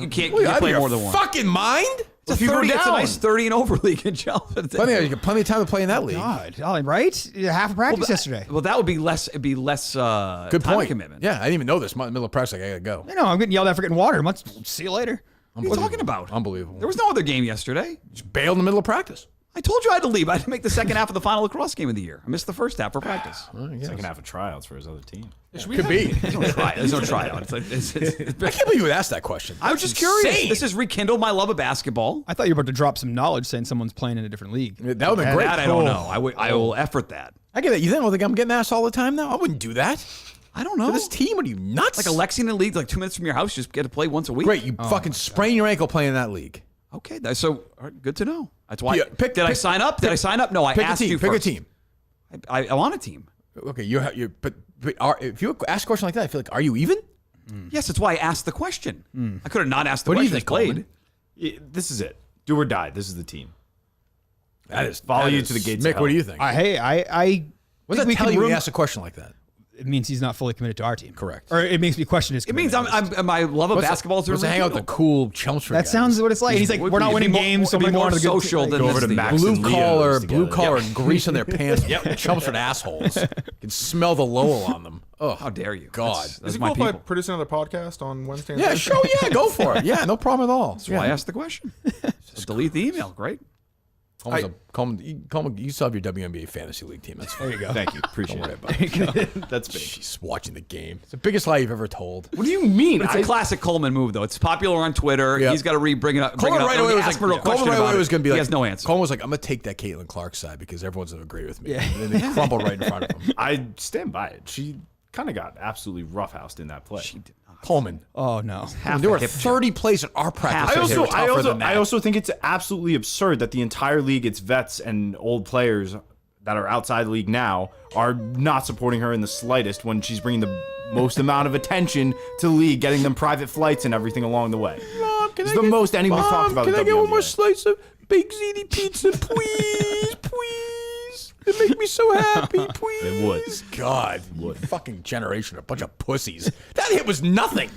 You can't play more than one. Fucking mind? It's a nice 30 and over league in Chelmsford. You got plenty of time to play in that league. God, right? Half a practice yesterday. Well, that would be less. It'd be less. Good time point. Commitment. Yeah, I didn't even know this. In the middle of practice, I gotta go. You know, I'm getting yelled at for getting water. See you later. What are you talking about? Unbelievable. There was no other game yesterday. Just bailed in the middle of practice. I told you I had to leave. I had to make the second half of the final lacrosse game of the year. I missed the first half for practice. Second half of tryouts for his other team. Could be. There's no tryout. I can't believe you would ask that question. I was just curious. This has rekindled my love of basketball. I thought you were about to drop some knowledge saying someone's playing in a different league. That would be great. That I don't know. I will effort that. I get that. You think I'm getting asked all the time now? I wouldn't do that. I don't know. For this team, what are you, nuts? Like a Lexington league, like 2 minutes from your house, just get to play once a week. Great. You fucking sprain your ankle playing in that league. Okay. So all right, good to know. That's why. Yeah, Did I sign up? Did I sign up? No, I asked you Pick first. a team. I want a team. Okay. If you ask a question like that, I feel like, are you even? Yes, that's why I asked the question. I could have not asked the What do you question. think, Played. This is it. Do or die. This is the team. Follow you to the gates. Mick, what do you think? I What does that tell you when you ask a question like that? It means he's not fully committed to our team. Correct. Or it makes me question his It means commitment. my love of basketball is Let's hang out with the cool Chelmsford That guys. sounds what it's like. He's like, we're not winning games, so it'd I'm be going more to the good social than Go over this to thing. Max and blue Leo's collar, together. greasing their pants. Chelmsford assholes. You can smell the Lowell on them. Oh, How dare you? God. Is That's it my cool if I people. produce another podcast on Wednesday and Yeah, Thursday? sure. Yeah, go for it. Yeah, no problem at all. That's why I asked the question. So delete the email. Great. You still have your WNBA fantasy league team. That's There you go. Thank you. Appreciate it. There you go. That's big. She's watching the game. It's the biggest lie you've ever told. What do you mean? But it's a classic Coleman move, though. It's popular on Twitter. Yeah. He's got to bring it up. Coleman right away was like, Coleman was going to be like, he has no answer. Coleman was like, I'm going to take that Caitlin Clark side because everyone's going to agree with me. Yeah. And then they crumble right in front of him. I stand by it. She kind of got absolutely roughhoused in that play. She did not. Coleman. Oh, no. There were 30 plays in our practice. I also think it's absolutely absurd that the entire league, its vets and old players that are outside the league now, are not supporting her in the slightest when she's bringing the most amount of attention to the league, getting them private flights and everything along the way. Mom, it's the most anyone's talked about. Can the I get one more WNBA. slice of baked ziti pizza, please? Please. It make me so happy, please. It would. God, fucking generation, a bunch of pussies. That hit was nothing.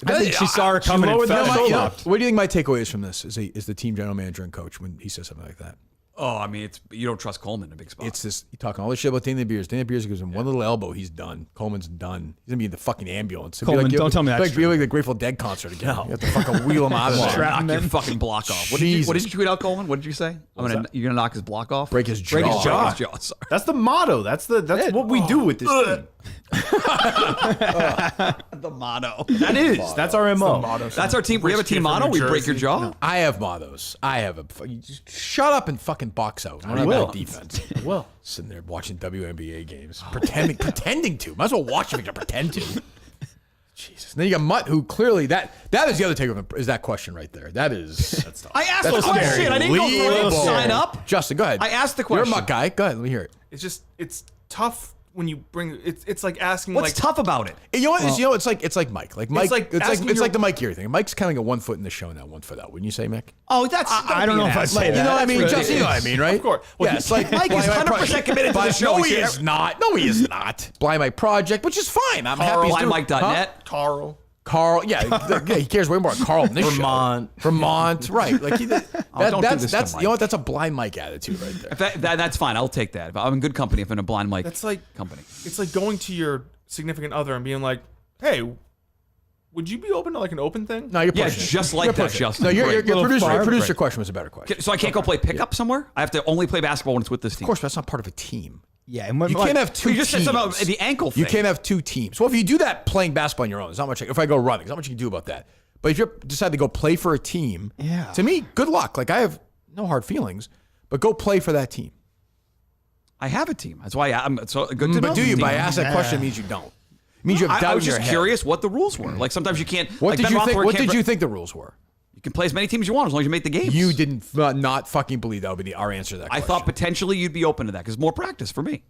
I think she saw her coming and fell and flopped. What do you think my takeaway is from this? Is the team general manager and coach when he says something like that? Oh, I mean, you don't trust Coleman in a big spot. It's this, you talking all this shit about Dana Beers. Dana Beers goes in one little elbow, he's done. Coleman's done. He's gonna be in the fucking ambulance. It'd Coleman, be don't tell me that's be like the Grateful Dead concert again. You have to fucking wheel him out of there. Knock your fucking block off. What did you tweet out, Coleman? What did you say? You're gonna knock his block off? Break his jaw. Break his jaw. Sorry. That's the motto. That's what we do with this team. The The motto. That is. That's our MO. That's our team. We have a team motto. We break your jaw. I have mottos. I have a. You just shut up and fucking box out. I will. Defense. Well, sitting there watching WNBA games, pretending to. Might as well watch them. Pretend to. Jesus. And then you got Mutt, who clearly that is the other takeover. Is that question right there? That is. That's tough. I asked the question. I didn't go for sign up. Justin, go ahead. I asked the question. You're a Mutt guy. Go ahead. Let me hear it. It's tough. When you bring it's like asking what's tough about it? You know what? It's like Mike. Like Mike. It's like the Mike Gear thing. Mike's kind of got 1 foot in the show now, 1 foot out. Wouldn't you say, Mick? Oh, that's. I don't know if I say that. You know what I mean? Just you know what I mean, right? Of course. Well, yeah, it's like Mike is 100% committed to the show. No, he is not. No, he is not. Blind Mike Project, which is fine. I'm happy. BlindMike.net. Carl, yeah, he cares way more about Carl than this Vermont, right? Like that's you know what? That's a Blind Mike attitude right there. That's fine. I'll take that. If I'm in good company, if I'm in a Blind Mike company. It's like going to your significant other and being like, "Hey, would you be open to like an open thing?" No, you're pushing. Yeah, just like that, Justin. No, your producer question was a better question. So I can't go play pickup somewhere? I have to only play basketball when it's with this team. Of course, that's not part of a team. Yeah, and you can't have two teams. You just said something about the ankle thing. You can't have two teams. Well, if you do that playing basketball on your own, there's not much. If I go running, there's not much you can do about that. But if you decide to go play for a team, to me, good luck. Like I have no hard feelings, but go play for that team. I have a team. That's why I'm so good to know. But do you? By ask that question means you don't. It means you have doubt in your head. I was just curious what the rules were. Like sometimes you can't. What did you think? What did you think the rules were? You can play as many teams as you want as long as you make the games. You didn't not fucking believe that would be our answer to that question. I thought potentially you'd be open to that because more practice for me.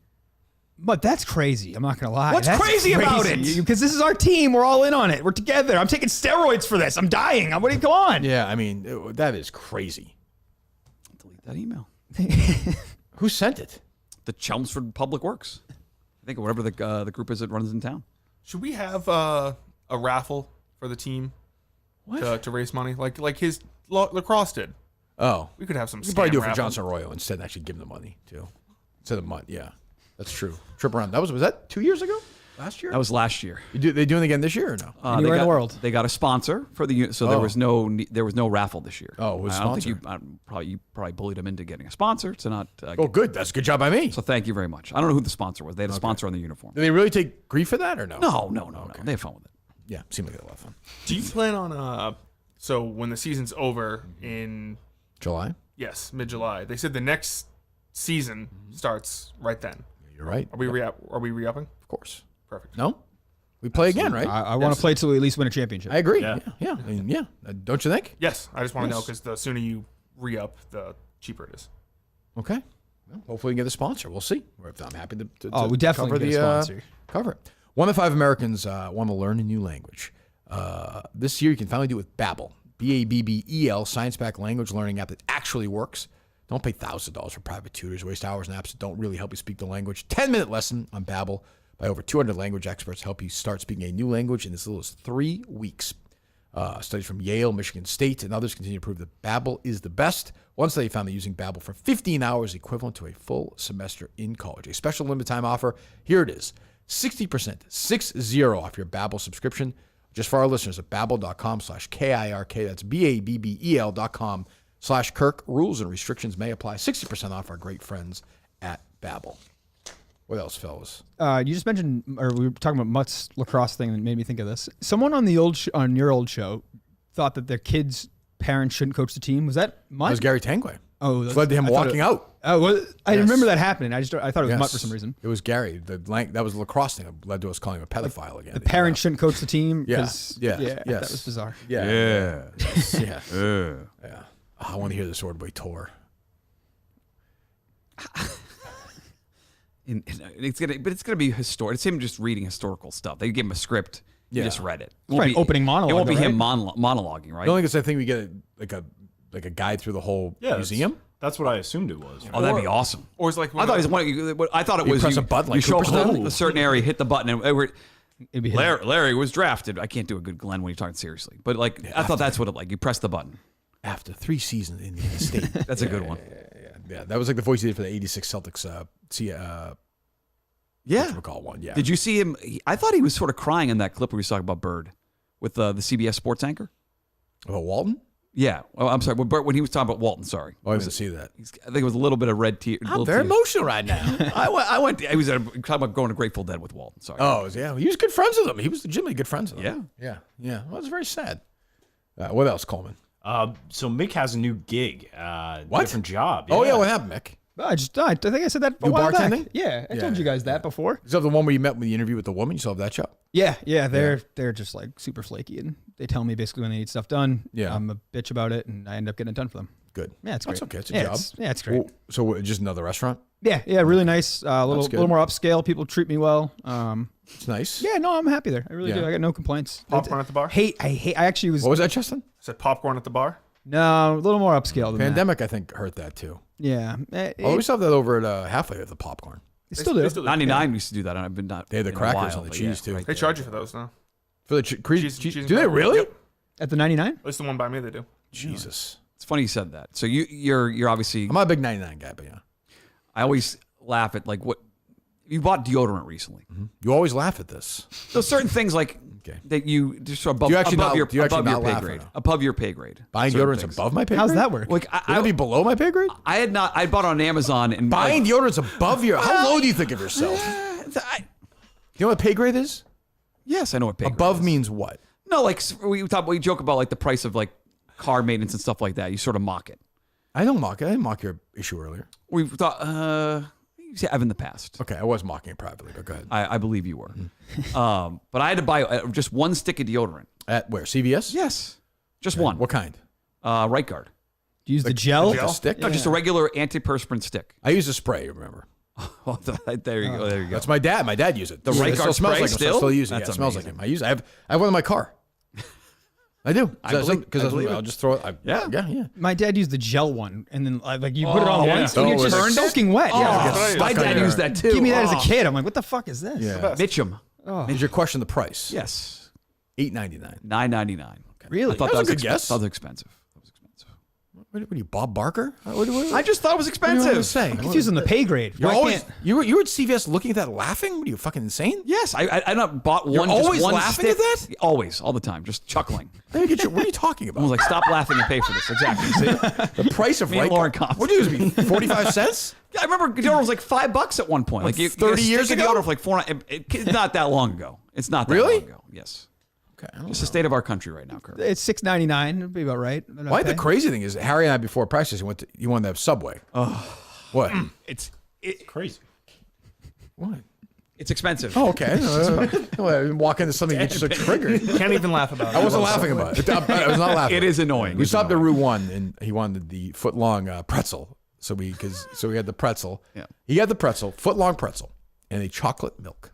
But that's crazy. I'm not going to lie. What's crazy about it? Because this is our team. We're all in on it. We're together. I'm taking steroids for this. I'm dying. Go on. Yeah, I mean, that is crazy. Delete that email. Who sent it? The Chelmsford Public Works. I think whatever the group is that runs in town. Should we have a raffle for the team to raise money like his lacrosse did? Oh, we could have some. You could probably do it for Johnson Arroyo instead, and actually give them the money too, instead of Mutt. Yeah. That's true. Trip around. Was that 2 years ago? Last year? That was last year. They doing it again this year or no? Anywhere in the world. They got a sponsor for the so there was no raffle this year. Oh, it was I don't think you probably bullied them into getting a sponsor to not. Good. That's a good job by me. So thank you very much. I don't know who the sponsor was. They had a sponsor on the uniform. Did they really take grief for that or no? No. They had fun with it. Yeah, seemed like they had a lot of fun. Do you plan on so when the season's over in July? Yes, mid-July. They said the next season starts right then. You're right. Are we re-upping? Of course. Perfect. No? We play again, right? I want to play till we at least win a championship. I agree. Yeah. I mean, don't you think? Yes. I just want to know because the sooner you re-up, the cheaper it is. Okay. Well, hopefully we can get a sponsor. We'll see. I'm happy to we definitely cover get a sponsor. Cover it. 1 in 5 Americans want to learn a new language. This year you can finally do it with Babbel. Babbel, science-backed language learning app that actually works. Don't pay $1,000 for private tutors. Waste hours on apps that don't really help you speak the language. 10-minute lesson on Babbel by over 200 language experts help you start speaking a new language in as little as 3 weeks. Studies from Yale, Michigan State, and others continue to prove that Babbel is the best. One study found that using Babbel for 15 hours is equivalent to a full semester in college. A special limited time offer. Here it is. 60%, 60 off your Babbel subscription. Just for our listeners at babbel.com/KIRK. That's BABBEL.com/Kirk. Rules and restrictions may apply. 60% off our great friends at Babbel. What else, fellas? You just mentioned, or we were talking about Mutt's lacrosse thing that made me think of this. Someone on the on your old show thought that their kids' parents shouldn't coach the team. Was that Mutt? That was Gary Tangway. Oh, it led to him walking out. Oh, I remember that happening. I thought it was Mutt for some reason. It was Gary. That was the lacrosse thing that led to us calling him a pedophile again. The parents shouldn't coach the team. Yes. That was bizarre. Yeah. I want to hear the Swordway tour. It's gonna be historic. It's him just reading historical stuff. They give him a script. He just read it. It's probably opening monologue. It won't be right? him monologuing, right? I don't think it's that thing we get like a guide through the whole museum. That's what I assumed it was. Oh, that'd be awesome. Or it's like I thought it was press a button. You Like show up Cooperstown? a certain area, hit the button, and It'd be Larry was drafted. I can't do a good Glenn when you're talking seriously, but I thought that's what it like. You press the button. After 3 seasons in the state. That's a good one. Yeah, that was like the voice he did for the '86 Celtics. Recall one. Yeah. Did you see him? I thought he was sort of crying in that clip where he was talking about Bird with the CBS Sports anchor. About Walton? Yeah. Oh, I'm sorry. When he was talking about Walton, sorry. Oh, I didn't see that. I think it was a little bit of red tear. I'm very emotional right now. I went. He was talking about going to Grateful Dead with Walton. Sorry. Oh, yeah. He was good friends with him. He was legitimately good friends with him. Yeah. Yeah. Well, it's very sad. What else, Coleman? So Mick has a new gig. What? Different job. Oh, yeah. What happened, Mick? I think I said that a You while back. bartending? Yeah, I told you guys that before. Is that the one where you met with the interview with the woman? You still have that show? Yeah, they're just like super flaky, and they tell me basically when they need stuff done. Yeah. I'm a bitch about it, and I end up getting it done for them. Good. Yeah, it's great. That's okay. It's a job. It's great. Well, so just another restaurant? Yeah, really nice. A little more upscale. People treat me well. It's nice. Yeah, no, I'm happy there. I really do. I got no complaints. Popcorn at the bar? I actually was. What was that, Justin? I said popcorn at the bar? No, a little more upscale than Pandemic, I think, hurt that too. Yeah. We still have that over at Halfway with the popcorn. They still do. 99 used to do that, and I've been not. They have the crackers and the cheese too. They charge you for those now. For the cheese? Do they really? Yep. At the 99? At least the one by me, they do. Jesus. It's funny you said that. So you're obviously. I'm not a big 99 guy, but yeah. I always laugh at like what you bought deodorant recently. Mm-hmm. You always laugh at this. So certain things like that you just above your pay grade. Above your pay grade. Buying deodorant's above my pay grade? How's that work? Like Would it be below my pay grade? I bought on Amazon and buying deodorant's above your. How low do you think of yourself? You know what pay grade is? Yes, I know what pay grade above is. means what? No, like we joke about like the price of like car maintenance and stuff like that. You sort of mock it. I don't mock it. I didn't mock your issue earlier. We've thought. Yeah, I've in the past. Okay, I was mocking it privately, but go ahead. I believe you were. But I had to buy just one stick of deodorant. At where? CVS? Just one. What kind? Right Guard. Do you use the gel? The stick? No, just a regular antiperspirant stick. I use a spray, remember? Well, there you go. There you go. That's my dad. My dad used it. The Right Guard smells spray like still? I still use it. That's It smells like amazing. him. I have one in my car. I do. Because believe I'll it. just throw it. Yeah. My dad used the gel one, and then like you put it on once, and Oh, it's it's just soaking wet. Yeah. My dad used that too. Give me that as a kid. I'm like, what the fuck is this? Yeah. Mitchum. Is your question the price? Yes. $8.99. $9.99. Really? I thought That was a good guess. That was expensive. What are you, Bob Barker? I just thought it was What do you want expensive. to say? I'm confused on the pay grade. You're Why always can't- you were at CVS looking at that laughing. What are you fucking insane? Yes, I not bought You're one. always just one laughing at stick. that? Always, all the time, just chuckling. What are you talking I about? was like, stop laughing and pay for this. Exactly. See? The price of Me and Right Lauren Guard. Cox. What do you use? 45 cents? Yeah, I remember deodorant was like $5 at one point. Like you 30 get a years stick of ago? deodorant for like $4. It's not that long ago. It's not that Really? long ago. Yes. Okay. It's the state of our country right now, Kurt. It's $6.99. It'd be about right. Why? The crazy thing is, Harry and I before practice, he wanted to have Subway. Oh, what? It's Crazy. What? It's expensive. Oh, okay. I walk into something that gets you so triggered. Can't even laugh about it. I wasn't laughing about it. I was not laughing. It is annoying. We It's stopped annoying. at Route 1, and he wanted the foot-long pretzel. So we had the pretzel. Yeah. He had the pretzel, foot-long pretzel, and a chocolate milk.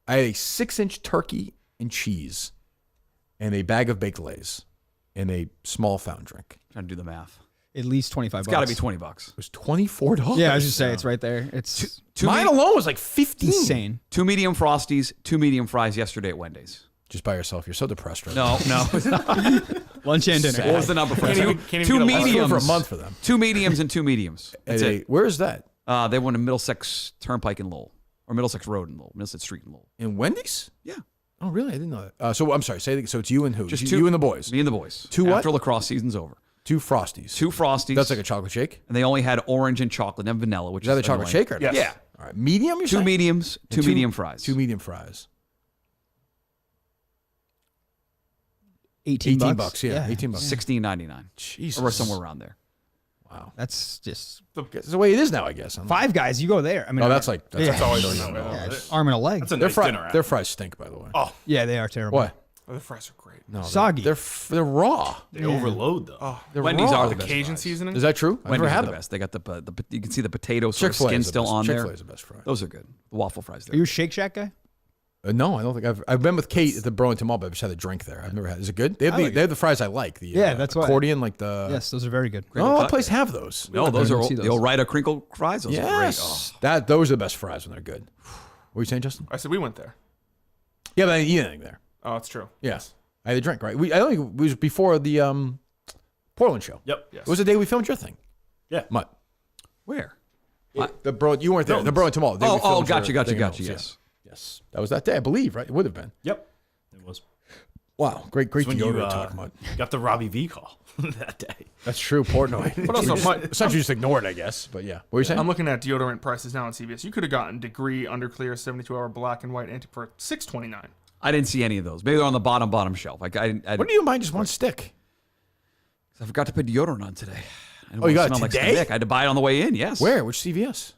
I had a 6-inch turkey and cheese, and a bag of baked Lays, and a small fountain drink. Trying to do the math. At least $25. It's got to be $20. It was $24. Yeah, I was just saying it's right there. It's Mine alone was like 15. insane. 2 medium Frosties, 2 medium fries yesterday at Wendy's. Just by yourself. You're so depressed right No. Lunch and dinner. What was the number for Can't us? even- can't even Two get a lunch. mediums for a month for them. 2 mediums and 2 mediums. That's Hey, it. where is that? They went to Middlesex Turnpike in Lowell, or Middlesex Road in Lowell, Middlesex Street in Lowell. In Wendy's? Yeah. Oh, really? I didn't know that. So I'm sorry. So it's you and who? Just you and the boys. Me and the boys. Two what? After lacrosse season's over. 2 Frosties. 2 Frosties. That's like a chocolate shake. And they only had orange and chocolate and vanilla, which Is that the chocolate annoying. shake or Yes. Yeah. All right. Medium, you're 2 saying? mediums, 2 And medium fries. 2 medium fries. $18. $18, yeah. $18. $16.99. Jesus. Or somewhere around there. Wow. That's just That's the way it is now, I guess. Five Guys. You go there. I mean, Oh, that's like That's always no. that. arm and a leg. That's a Their, nice dinner. their fries stink, by the way. Oh, Yeah, they are terrible. What? the fries are great. No, Soggy. They're raw. They overload though. They're Wendy's raw. are the best Cajun fries. seasoning. Is that true? I've Wendy's never are had the them. best. They got the you can see the potato sort of Chick-fil-A skin is the still best. on Chick-fil-A there. is the best fry. Those are good. The waffle fries. Are you a Shake Shack guy? No, I don't think I've been with Kate at the Burlington Mall, but I've just had a drink there. I've never had. Is it good? They have they have the fries I like. The That's why. accordion, like the Yes, those are very good. No, all places have those. No, those are see the those. Ore-Ida crinkle fries. Those are great. Yes, those are the best fries when they're good. What were you saying, Justin? I said we went there. Yeah, but I didn't eat anything there. Oh, it's true. Yes, I had a drink. Right, I think it was before the Portland show. Yep. Yes. It was the day we filmed your thing. Yeah. Mutt. Where? You weren't there. The Burlington Mall. The day we filmed gotcha. your thing in Mills, Yes. Yes, that was that day, I believe. Right, it would have been. Yep. It was. Wow, great That's when you deodorant talking about. got the Robbie V call that day. That's true, Portnoy. But also, essentially just ignore it, I guess. But yeah, what were you saying? I'm looking at deodorant prices now on CVS. You could have gotten Degree Underclear 72-hour black and white anti for $6.29. I didn't see any of those. Maybe they're on the bottom shelf. Like I what do you mind just one stick? I forgot to put deodorant on today. Oh, you got it smell today? Like I had to buy it on the way in. Yes. Where? Which CVS?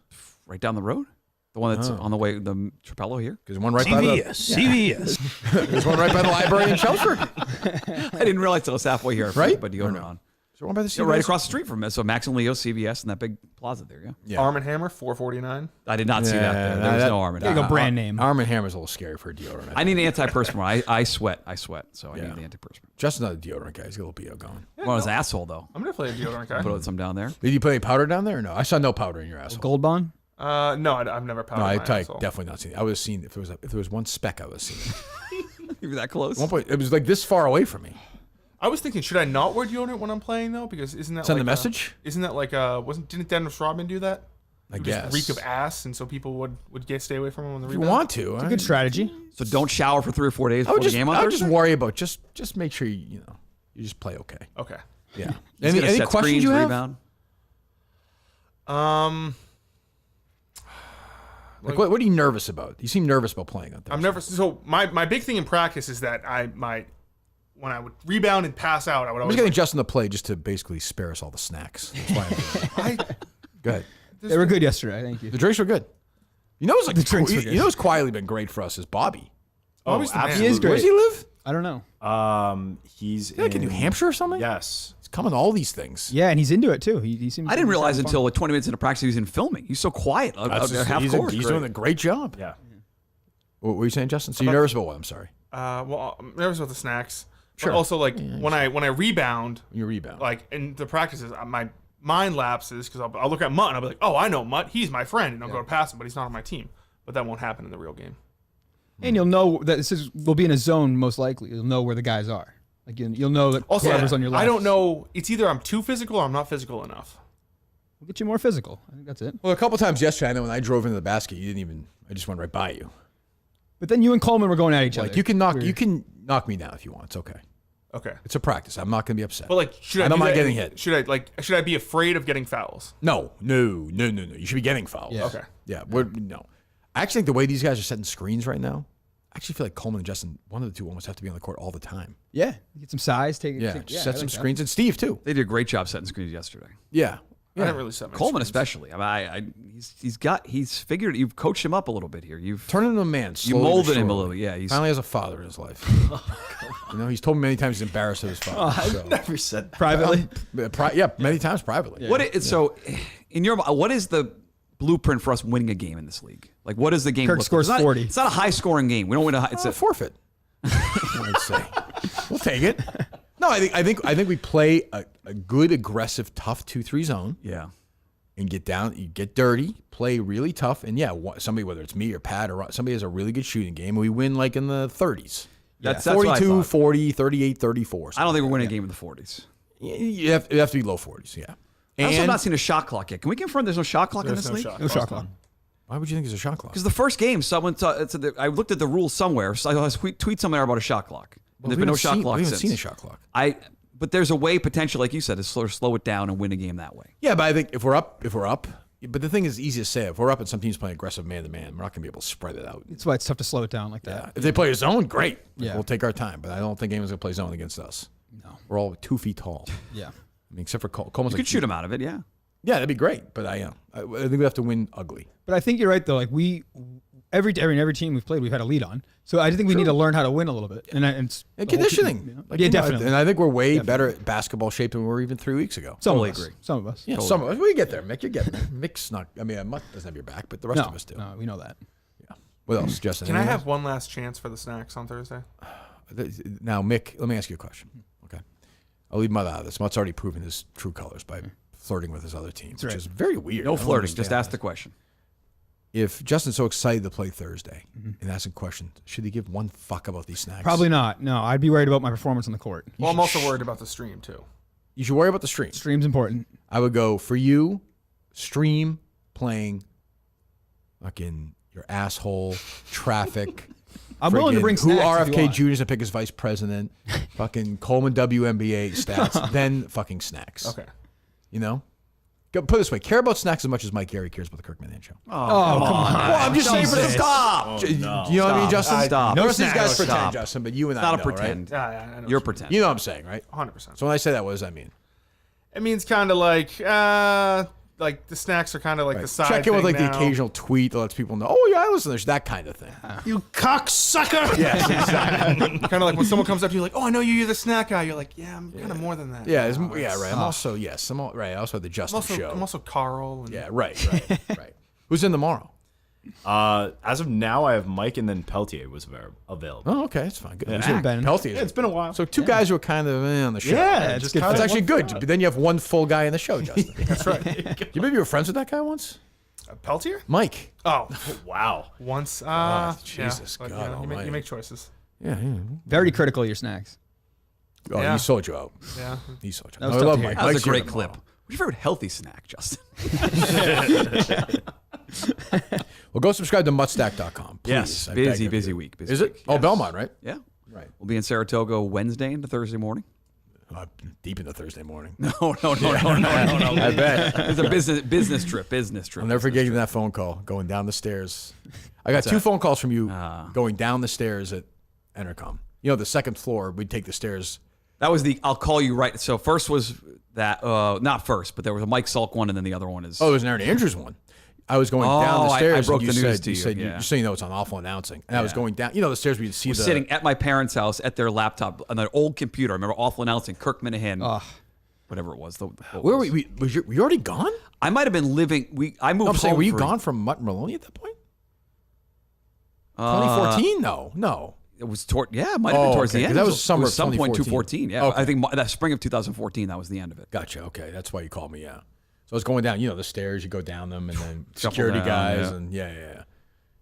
Right down the road. The one that's on the way, the Trapello here. There's one right by the CVS. There's one right by the library in Chelmsford. I didn't realize till it was halfway here. Right? But deodorant on. Is there one by the CVS? Right across the street from it. So Max and Leo, CVS, and that big plaza there. Yeah. Arm & Hammer, $4.49. I did not see that there. There was no Arm & There you Hammer. go, brand name. Arm & Hammer's a little scary for a deodorant. I need an antiperspirant. I sweat. So I need the antiperspirant. Justin's not a deodorant guy. He's got a little BO going. Well, his asshole though. I'm definitely a deodorant guy. Put some down there. Did you put any powder down there or no? I saw no powder in your asshole. Gold Bond? No, I've never powdered No, my I asshole. definitely not seen it. I would have seen if there was one speck. I would have seen it. You were that close. At one point, it was like this far away from me. I was thinking, should I not wear deodorant when I'm playing though? Because isn't that Send like the message? Isn't that like didn't Dennis Rodman do that? I He would guess. just reek of ass, and so people would stay away from him on the If you rebound. want to, It's a good strategy. So don't shower for 3 or 4 days I would before just, the game on I would Thursday? just worry about just make sure you just play okay. Okay. Yeah. He's any gonna set questions screens, you have? rebound. Like, what are you nervous about? You seem nervous about playing on Thursday. I'm nervous. So my big thing in practice is that when I would rebound and pass out, I would I'm always just getting Justin to play just to basically spare us all the snacks. That's why I'm doing it. Go ahead. They were good yesterday. Thank you. The drinks were good. You know, The drinks were good. You know, who's quietly been great for us is Bobby. Bobby's the man. He is great. Where does he live? I don't know. He's Like in New Hampshire or something? Yes. He's coming to all these things. Yeah, and he's into it too. He seems. I didn't realize until like 20 minutes into practice he was in filming. He's so quiet. He's doing a great job. Yeah. What were you saying, Justin? So you're nervous about what? I'm sorry. Well, I'm nervous about the snacks. Sure. But also, like when I rebound, You rebound. like in the practices, my mind lapses because I'll look at Mutt and I'll be like, oh, I know Mutt. He's my friend, and I'll go past him, but he's not on my team. But that won't happen in the real game. And you'll know that we'll be in a zone most likely. You'll know where the guys are. Like you'll know that Also, whoever's on your left. I don't know. It's either I'm too physical or I'm not physical enough. We'll get you more physical. I think that's it. Well, a couple times yesterday, I know when I drove into the basket, you didn't even. I just went right by you. But then you and Coleman were going at each other. Like you can knock me down if you want. It's okay. Okay. It's a practice. I'm not going to be upset. But like, should I don't do mind that? getting hit. Should I be afraid of getting fouls? No. You should be getting fouls. Yeah. Okay. Yeah. No. I actually think the way these guys are setting screens right now, I actually feel like Coleman and Justin, one of the two, almost have to be on the court all the time. Yeah, get some size. Set Set some screens, and Steve too. They did a great job setting screens yesterday. Yeah. I didn't really set my Coleman screens. especially. I mean, he's figured. You've coached him up a little bit here. You've Turned him into a man. You slowly but molded him a surely. little. Yeah, he's Finally has a father in his life. He's told me many times he's embarrassed of his father. so. Never said that. privately. Many times privately. So, in your what is the blueprint for us winning a game in this league? Like, what is the game? Kirk look like? scores 40. It's not a high scoring game. We don't win a. It's a forfeit. I'd say we'll take it. No, I think we play a good, aggressive, tough 2-3 zone. Yeah. And get down, you get dirty, play really tough, and somebody, whether it's me or Pat or somebody, has a really good shooting game, and we win like in the 30s. That's 42, what I 40, 38, 34. I don't think we're winning a game in the 40s. You have to be low 40s, yeah. I also have not seen a shot clock yet. Can we confirm there's no shot clock in this league? No shot clock. Why would you think there's a shot clock? Because the first game, someone I looked at the rules somewhere. So I tweet somewhere about a shot clock. There's been no shot clock We haven't since. seen a shot clock. But there's a way, potentially, like you said, to slow it down and win a game that way. Yeah, but I think if we're up, but the thing is easy to say. If we're up and some teams playing aggressive man-to-man, we're not going to be able to spread it out. That's why it's tough to slow it down like that. Yeah. If they play a zone, great. Yeah. We'll take our time. But I don't think anyone's going to play zone against us. No. We're all 2 feet tall. Yeah. I mean, except for Coleman's You could shoot him out of it, yeah. Yeah, that'd be great. But I think we have to win ugly. But I think you're right though. Like every team we've played, we've had a lead on. So I think we need to learn how to win a little bit. And conditioning. Definitely. And I think we're way better at basketball shape than we were even 3 weeks ago. Some Totally of us. agree. Some of us. Yeah, Totally. some of us. We get there, Mick. You're getting there. Mick's not. I mean, Mutt doesn't have your back, but the rest of us do. No, we know that. Yeah. What else, Justin? Can I anything have one last chance for the snacks on Thursday? else? Now, Mick, let me ask you a question. Okay. I'll leave Mutt out of this. Mutt's already proven his true colors by flirting with his other team, which is very weird. No I don't flirting. understand Just ask that. the question. If Justin's so excited to play Thursday and asking questions, should he give one fuck about these snacks? Probably not. No, I'd be worried about my performance on the court. Well, I'm also worried about the stream too. You should worry about the stream. Stream's important. I would go for you, stream playing fucking your asshole, traffic, I'm willing to bring who snacks if you RFK want. Jr. is to pick as vice president, fucking Coleman WNBA stats, then fucking snacks. Okay. You know? Put it this way, care about snacks as much as Mike Gary cares about the Kirk Minhane show. Oh, come on. Well, I'm just saying for the Stop. Oh, You no. know what I mean, Justin? Stop. No, No these guys snacks. pretend, Stop. Justin, but you and It's I not know, a pretend. right? Yeah, I know. You're pretending. You know what I'm saying, right? 100%. So when I say that, what does that mean? It means kind of like the snacks are kind of like the side. Check in with thing like now. the occasional tweet that lets people know, oh yeah, I listen. There's that kind of thing. You cocksucker! Yes, exactly. Kind of like when someone comes up to you like, oh, I know you're the snack guy. You're like, yeah, I'm kind of more than that. Yeah, now. right. I'm also right. I also have the Justin show. I'm also Carl. And Yeah, right. Who's in tomorrow? As of now, I have Mike and then Peltier was available. Oh, okay, it's fine. Good. Yeah. Who's in? Ben. Peltier. Yeah, it's been a while. So two guys who are kind of on the show. Yeah, it's just good. kinda That's actually one good. for Then you have one full guy in the show, Justin. That's right. You maybe you were friends with that guy once? Peltier? Mike. Oh, Wow. once. Jesus, but, God you almighty. make choices. Yeah. Very critical of your snacks. Oh, Yeah. he sold you out. Yeah. He sold you That out. was I tough love to hear. Mike. That was Mike's a here great clip. tomorrow. What's your favorite healthy snack, Justin? Well, go subscribe to muttstack.com. Please. Yes, I beg busy of you. week. Is it? Oh, Belmont, right? Yeah. Right. We'll be in Saratoga Wednesday into Thursday morning. Deep into Thursday morning. No. I bet. It's a business trip. I'll never forget that phone call going down the stairs. I got two phone calls from you going down the stairs at Entercom. You know, the second floor, we'd take the stairs. That was the I'll call you right. So first was that, not first, but there was a Mike Salk one, and then the other one is. Oh, there's an Aaron Andrews one. I was going down the stairs. I broke and the you news said, to you. You said, yeah. just so you know, it's on awful announcing. And I was going down, the stairs where you'd see I was sitting at my parents' house at their laptop on their old computer. I remember awful announcing Kirk Minhane, whatever it was. Where were you? Were you already gone? I might have been living. I moved I'm saying, home. were you gone from Mutt and Maloney at that point? 2014? No. It was it might have been towards the end. That was summer of some point 2014. 2014. Yeah, Okay. I think that spring of 2014. That was the end of it. Gotcha. Okay, that's why you called me. Yeah. So I was going down, the stairs. You go down them, and then Shuffle security down, guys, yeah. and yeah.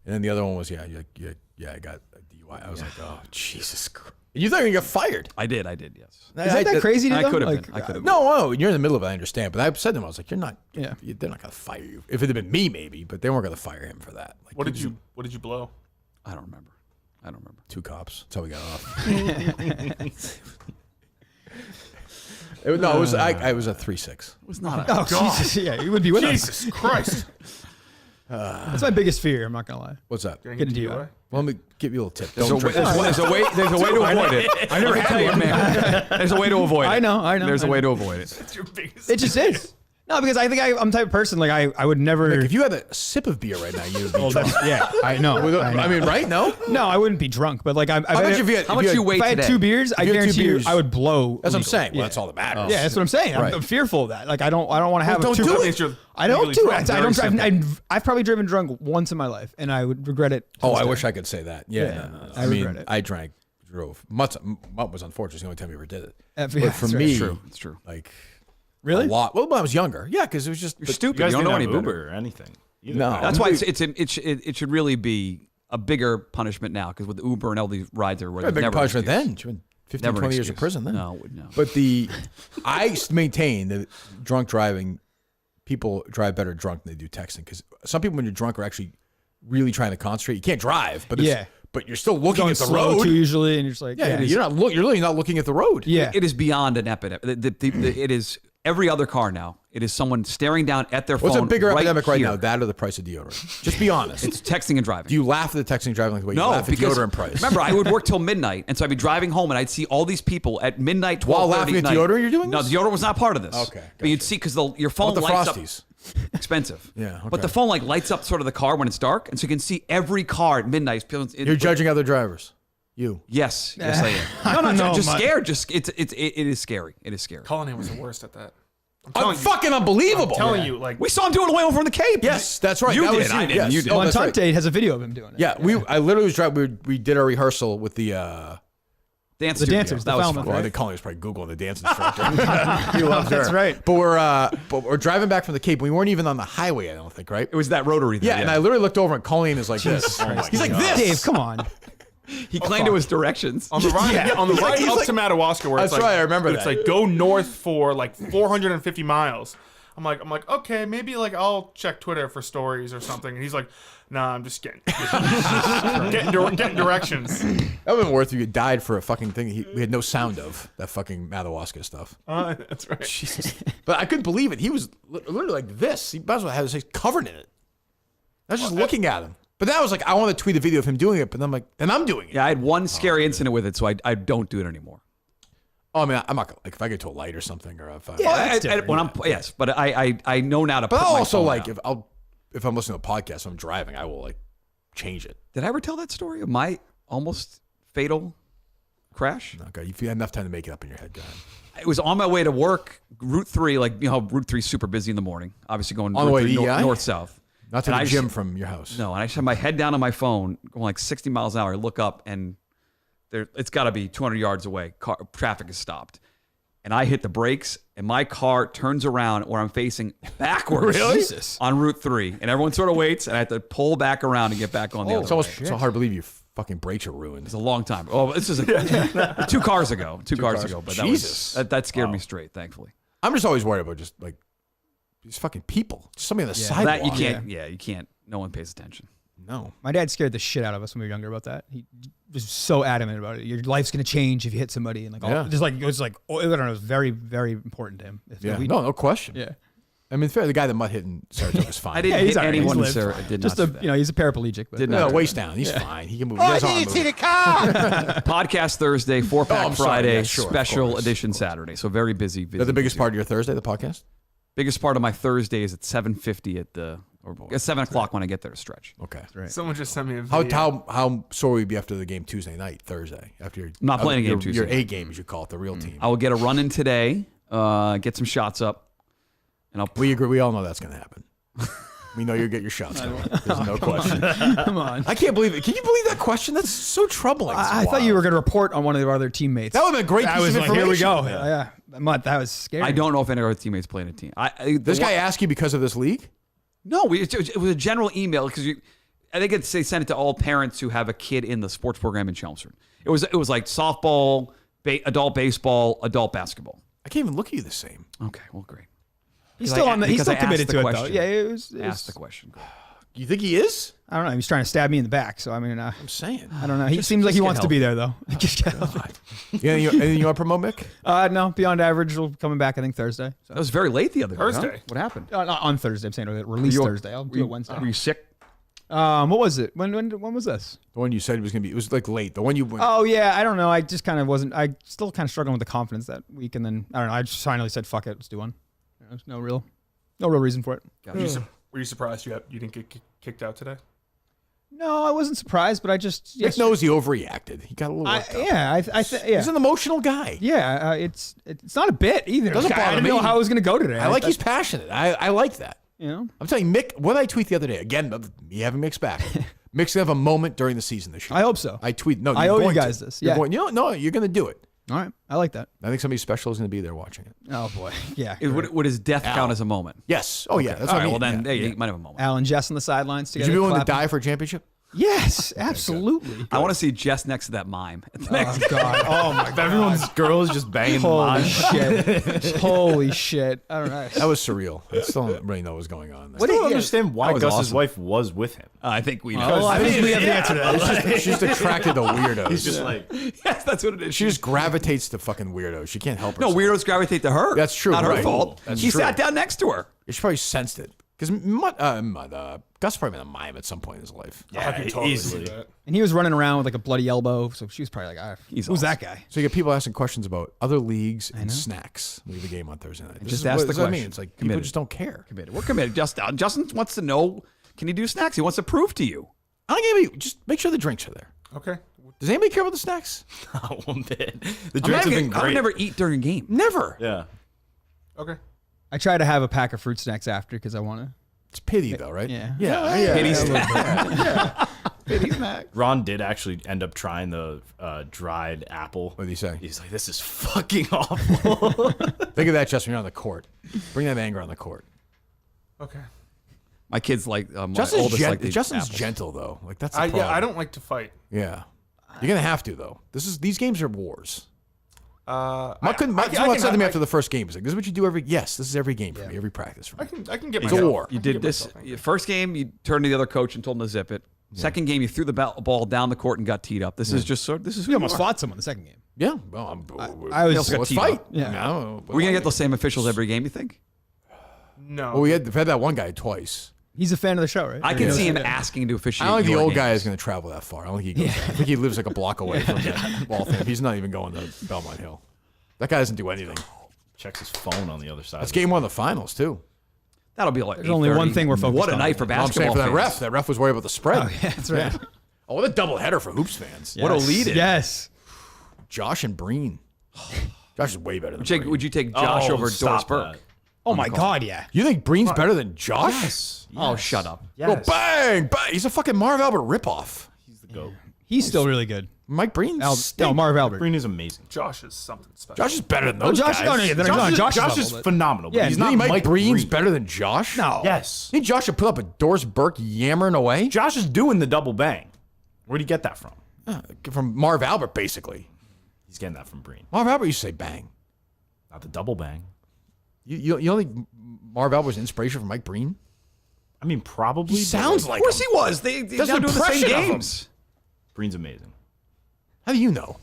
And then the other one was I got a DUI. I was like, oh Jesus Christ! And you thought you were gonna get fired? I did. Yes. Isn't that crazy to I them? could have Like, been. I could have. No, you're in the middle of it. I understand, but I said to him, I was like, you're not. Yeah. They're not gonna fire you. If it had been me, maybe, but they weren't gonna fire him for that. Like, What did you blow? I don't remember. Two cops. That's how we got off. It was a 3-6. It was not. Oh, Jesus. Yeah, you would be with us. Jesus Christ! That's my biggest fear. I'm not going to lie. What's that? Getting DUI. Well, let me give you a little tip. There's a Don't way drink. to avoid it. I never had it, man. There's a way to avoid it. I know. There's a I way know. to avoid it. That's your biggest. It just is. No, because I think I'm the type of person, like, I would never. Like, if you had a sip of beer right now, you would be drunk. Yeah, I know. I mean, right? No? No, I wouldn't be drunk, but like, How much if you had, How much you weigh if I had today? 2 beers, I you had 2 guarantee you, beers- I would blow. That's what I'm legally. saying. Well, Yeah. that's all that matters. Yeah, that's what I'm saying. Right. I'm fearful of that. Like, I don't want to have. Well, a don't two- do Means you're I don't legally do drunk. it. I don't Very drive. I've probably driven drunk once in my life, and I would regret it. to Oh, this I day. wish I could say that. Yeah. Yeah, No. I mean, regret it. I drove. Mutt was unfortunate. It's the only time we ever did it. Yeah, But for that's right. me, It's true. like, Really? a lot. Well, when I was younger. Yeah, because it was just. You're stupid. You guys You don't know didn't any have better. Uber or anything. either. No. That's why it should really be a bigger punishment now, because with Uber and all these rides everywhere, a big never an punishment excuse. then. She went 15, Never an 20 years of excuse. prison then. No. But I maintain that drunk driving, people drive better drunk than they do texting. Because some people, when you're drunk, are actually really trying to concentrate. You can't drive, but but you're still looking Going at the slow road. too usually, and you're just like, Yeah, you're really not looking at the road. Yeah. It is beyond an epidemic. It is every other car now. It is someone staring down at their phone. What's a bigger right epidemic right here. now? That or the price of deodorant? Just be honest. It's texting and driving. Do you laugh at the texting and driving like the way you No, laugh at because deodorant price? remember, I would work till midnight, and so I'd be driving home, and I'd see all these people at midnight, 12:30 While laughing at night. deodorant, you're doing No, this? deodorant was not part of this. Okay, but you'd see because your phone What about the lights Frosties? up. Expensive. Yeah, okay. But the phone lights up sort of the car when it's dark, and so you can see every car at midnight. You're judging other drivers. You. Yes, I am. No, know, just Mike. scared. It is scary. It is scary. Cullinane was the worst at that. Fucking unbelievable. I'm telling you, like We saw him do it away over from the Cape. Yes, that's right. You That did. was I you. didn't. Yes. You did. Oh, that's right. Montante has a video of him doing it. Yeah, I literally was driving. We did our rehearsal with the. Dance The studio. dancers, That the was Falmouth, fun. Well, I think Colin was probably Googling the dance instructor. He loves her. That's right. But we're driving back from the Cape. We weren't even on the highway, I don't think, right? It was that rotary. Yeah, and I literally looked over and Colleen is like this. He's like this. Dave, come on. He claimed it was directions. on the ride, on the ride He's up like- to Madawaska, where That's it's like, right, I remember it's that. like go north for like 450 miles. I'm like, okay, maybe like I'll check Twitter for stories or something. And he's like, nah, I'm just getting directions. That would have been worth it if you died for a fucking thing we had no sound of, that fucking ayahuasca stuff. That's right. Jesus. But I couldn't believe it. He was literally like this. He might as well have his face covered in it. I was just looking at him. But then I was like, I want to tweet a video of him doing it. But then I'm like, then I'm doing it. Yeah, I had one scary incident with it, so I don't do it anymore. Oh, I mean, I'm not gonna, like if I get to a light or something, or if I, yes, but I know now to. But put I'll my also phone like down. if I'm listening to a podcast, I'm driving, I will like change it. Did I ever tell that story of my almost fatal crash? Okay, if you had enough time to make it up in your head, go ahead. It was on my way to work, Route 3, like you know, Route 3 is super busy in the morning. Obviously going on the way to north south. Not to the gym from your house. No, and I just had my head down on my phone, going like 60 miles an hour. I look up, and it's got to be 200 yards away. Traffic is stopped. And I hit the brakes, and my car turns around where I'm facing backwards on Route 3. And everyone sort of waits, and I have to pull back around and get back on the other way. It's so hard to believe your fucking brakes are ruined. It's a long time. Oh, this is 2 cars ago. 2 cars ago. But that scared me straight, thankfully. I'm just always worried about just like these fucking people. Just somebody on the sidewalk. That you can't. Yeah, you can't. No one pays attention. No. My dad scared the shit out of us when we were younger about that. He was so adamant about it. Your life's gonna change if you hit somebody, and like, it was like, I don't know, it was very, very important to him. No question. Yeah. I mean, fair. The guy that mutt hit in Saratoga is fine. I didn't hit anyone in Saratoga. Did just not. he's a paraplegic. But did not. Waist down. He's fine. He can move. Oh, did you see the car? Podcast Thursday, 4-pack Friday, Yeah, sure, special edition Saturday. So very busy. Is that the biggest part of your Thursday, the podcast? Biggest part of my Thursday is at 7:50 at 7 o'clock when I get there to stretch. Okay. Right. Someone just sent me a video. How sore will you be after the game Tuesday night, Thursday? After your I'm not playing a game Tuesday. Your A game, as you call it, the real team. I will get a run in today, get some shots up, and We agree. We all know that's going to happen. We know you'll get your shots going. There's no question. Come on. I can't believe it. Can you believe that question? That's so troubling. I thought you were going to report on one of our other teammates. That would have been a great piece of information. Here we go. Yeah. That was scary. I don't know if any of our teammates play in a team. This guy asked you because of this league? No, it was a general email because I think they sent it to all parents who have a kid in the sports program in Chelmsford. It was like softball, adult baseball, adult basketball. I can't even look at you the same. Okay, well, great. He's still committed to it though. Yeah, it was asked the question. You think he is? I don't know. He was trying to stab me in the back. So I mean, I'm saying. I don't know. He seems like he wants to be there though. Yeah, anything you want to promote, Mick? No. Beyond Average will coming back. I think Thursday. So. That was very late the other day. Thursday. Huh? What happened? Not on Thursday. I'm saying release Thursday. I'll do it Wednesday. Were you sick? What was it? When was this? The one you said it was going to be. It was like late. The one you went. Oh yeah. I don't know. I just kind of wasn't. I still kind of struggling with the confidence that week, and then I don't know. I just finally said, "Fuck it, let's do one." There's no real reason for it. Were you surprised you didn't get kicked out today? No, I wasn't surprised, but I just Mick knows he overreacted. He got a little worked up. Yeah, He's an emotional guy. Yeah, it's not a bit either. Doesn't bother I didn't me. know how I was going to go today. I like he's passionate. I like that. You know, I'm telling you, Mick. What did I tweet the other day? Again, me having Mick's back. Mick's gonna have a moment during the season this year. I hope so. I tweet. No, I owe you guys this. You're Yeah. going, no, you're gonna do it. All right, I like that. I think somebody special is gonna be there watching it. Oh boy, yeah. Would his death count as a moment? Yes. Oh yeah. That's All what right. I mean. Well then, Yeah. he might have a moment. Al and Jess on the sidelines Would together. you be willing to clapping. die for a championship? Yes, absolutely. I want to see Jess next to that mime. At the next Oh god. Oh my god. Everyone's girl is just banging the Holy line. shit. Holy shit. I don't know. That was surreal. I still don't really know what was going on. I don't understand why That was Gus's awesome. wife was with him. I think we know. Well, I think we have the answer to that. She's just attracted to weirdos. He's just like, Yes, that's what it is. She just gravitates to fucking weirdos. She can't help No, herself. weirdos gravitate to her. That's true, Not her right. fault. That's He true. sat down next to her. She probably sensed it. Because Gus probably been a mime at some point in his life. I could totally easily. see that. And he was running around with like a bloody elbow, so she was probably like, He's who's awesome. that guy? So you get people asking questions about other leagues and snacks. We have a game on Thursday night. This Just is ask what- the this is what I question. mean. It's like Committed. people just don't care. Committed. We're committed. Justin wants to know, can he do snacks? He wants to prove to you. I don't give you. Just make sure the drinks are there. Okay. Does anybody care about the snacks? one bit. The I'm drinks have been I would great. never eat during a game. Never. Yeah. Okay. I try to have a pack of fruit snacks after because I want to. It's pity though, right? Yeah. Yeah. Pity Ron did actually end up trying the dried apple. What did he say? He's like, this is fucking awful. Think of that, Justin. You're on the court. Bring that anger on the court. Okay. My kids like my Justin's oldest like the Justin's apples. gentle though. Like that's the problem. I don't like to fight. Yeah. You're gonna have to though. These games are wars. Mark said to me after the first game, he's like, "This is what you do every." Yes, this is every game for me, every practice for me. I can get It's myself. a war. You did this. First game, you turned to the other coach and told him to zip it. Second game, you threw the ball down the court and got teed up. This is just sort. This is who You almost fought someone the second game. Yeah, well, was let's fight. Yeah. No, We're gonna get those same officials every game. You think? No. Well, we've had that one guy twice. He's a fan of the show, right? I can see him asking to officiate. I don't think the your old guy games. is going to travel that far. I don't think he goes. I think he lives like a block away from that ball thing. He's not even going to Belmont Hill. That guy doesn't do anything. Checks his phone on the other side. That's game one of the finals too. That'll be like. There's only one thing we're focused What a on. night for Well, I'm basketball. saying for that fans. ref. That ref was worried about the spread. Oh, yeah, that's right. Oh, what a double header for hoops fans. What a lead in. Yes. Josh and Breen. Josh is way better than Breen. Would you take Josh over Doris stop Burke? that. Oh my God, yeah. You think Breen's better than Josh? Yes. Oh, shut up. Yes. Go bang, bang. He's a fucking Marv Albert ripoff. He's the GOAT. He's still really good. Mike Breen. No, Marv Albert. Breen is amazing. Josh is something special. Josh is better than Oh, those Josh, guys. no, no, they're not on Josh's Josh is level, but- phenomenal. But Yeah, he's You not think Mike Mike Breen's Breen. better than Josh? No. Yes. You think Josh should put up a Doris Burke yammering away? Josh is doing the double bang. Where'd he get that from? From Marv Albert, basically. He's getting that from Breen. Marv Albert used to say bang. Not the double bang. You don't think Marv Albert was inspiration for Mike Breen? I mean, probably. He sounds like Of course him. he was. They're That's doing an the same impression of him. games. Breen's amazing. How do you know?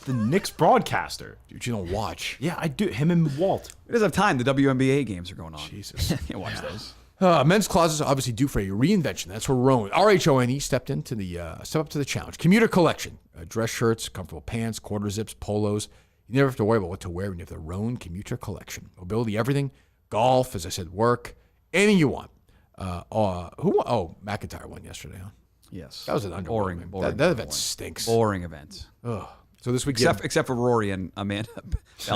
The Knicks broadcaster. Dude, you don't watch. Yeah, I do. Him and Walt. He doesn't have time. The WNBA games are going on. Jesus. Can't watch those. Men's closets are obviously due for a reinvention. That's where Rhone, R-H-O-N-E, stepped up to the challenge. Commuter collection. Dress shirts, comfortable pants, quarter zips, polos. You never have to worry about what to wear when you have the Rhone Commuter collection. Mobility, everything. Golf, as I said, work. Anything you want. Who won? Oh, McIntyre won yesterday, huh? Yes. That was an boring. underwhelming. Boring. That event stinks. Boring event. Ugh. So this week, Except for Rory and Amanda. I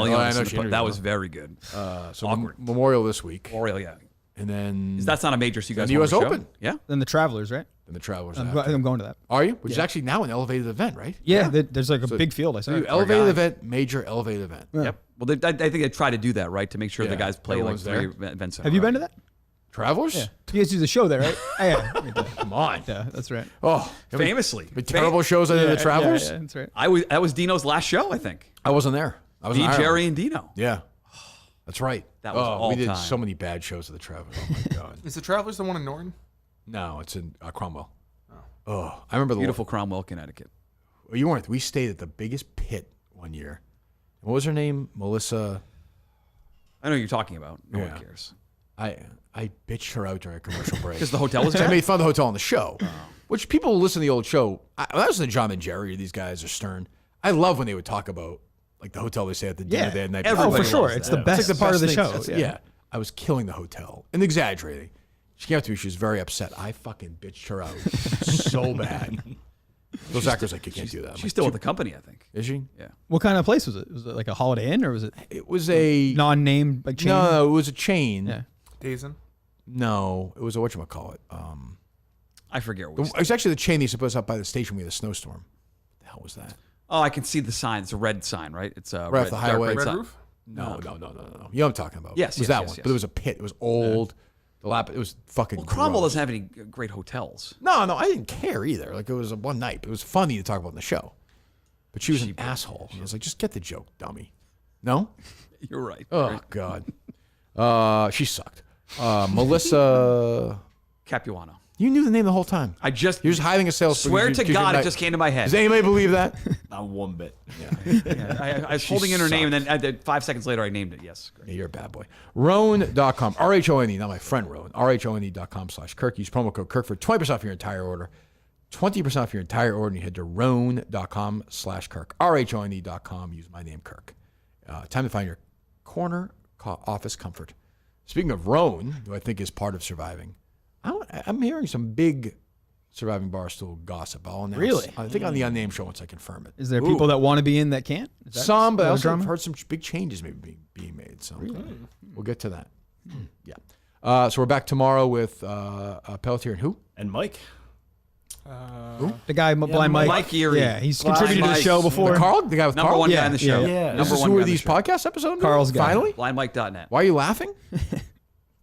know she interviewed that her. was very good. so Awkward. Memorial this week. Memorial, yeah. And then That's not a major, so you guys the want US to show? Open. Yeah. Then the Travelers, right? And the Travelers. I'm after. going to that. Are you? Which is actually now an elevated event, right? Yeah, there's like a big field. I saw. So elevated event, major elevated event. Yep. Well, I think they try to do that, right, to make sure Yeah, the guys play like everyone's there. 3 events. Have you been to that? Travelers? Yeah. You guys do the show there, right? Oh, yeah. Come on. Yeah, that's right. Oh, Famously. terrible shows I did at the Travelers. Yeah, that's right. That was Dino's last show, I think. I wasn't there. I was in Me, Ireland. Jerry, and Dino. Yeah, that's right. That was all we did time. so many bad shows at the Travelers. Oh my god. Is the Travelers the one in Norton? No, it's in Cromwell. Oh, I remember the Beautiful Cromwell, Connecticut. Well, you weren't. We stayed at the biggest pit one year. What was her name? Melissa. I know who you're talking about. No Yeah. one cares. I bitched her out during a commercial break. Because the hotel was I bad? made fun of the hotel on the show, which people who listen to the old show. When I was in John and Jerry, these guys are Stern. I love when they would talk about like the hotel they stay at the dinner Yeah. they had night Oh, before. for sure. It's the best part of the show. That's- yeah. I was killing the hotel and exaggerating. She came up to me. She was very upset. I fucking bitched her out so bad. Those actors like you can't do that. I'm She's like, still with the company, I think. Is she? Yeah. What kind of place was it? Was it like a Holiday Inn or was it It was a non-named like chain? No, it was a chain. Yeah. Dazen. No, it was a whatchamacallit. I forget what It's actually the chain they used to put us up by the station when we had a snowstorm. What the hell was that? Oh, I can see the sign. It's a red sign, right? It's a Right off the dark highway. red Red sign. Roof? No. You know what I'm talking about. Yes, it was yes, that yes, one. yes. But it was a pit. It was old. It was fucking. Well, Cromwell gross. doesn't have any great hotels. No, I didn't care either. Like it was a one night. It was funny to talk about in the show. But she was an asshole. I was like, just get the joke, dummy. No? You're right. Oh God. She sucked. Melissa Capuano. You knew the name the whole time. I just You're just hiding a sales. swear to God, it just came to my head. Does anybody believe that? Not one bit. Yeah, I was holding in her name, and then 5 seconds later, I named it. Yes. Yeah, you're a bad boy. Rhone.com. R-H-O-N-E, not my friend Rhone. RHONE.com/Kirk. Use promo code Kirk for 20% off your entire order. 20% off your entire order, and you head to Rhone.com/Kirk. RHONE.com. Use my name, Kirk. Time to find your corner office comfort. Speaking of Rhone, who I think is part of surviving, I'm hearing some big surviving Barstool gossip. I'll announce. Really? I think on the Unnamed show once I confirm it. Is there people that want to be in that can't? Is that Some, but I a also drama? have heard some big changes maybe being made. So we'll get to that. Yeah. So we're back tomorrow with Pelletier and who? And Mike. The guy, Blind Mike. Mike Erie. Yeah, he's Blind contributed to the Mike. show before. The guy with Number Carl? one Yeah, guy in the show. yeah. Yeah. This Number is one who guy are in the these show. podcast episodes? Carl's guy. Finally? BlindMike.net. Why are you laughing?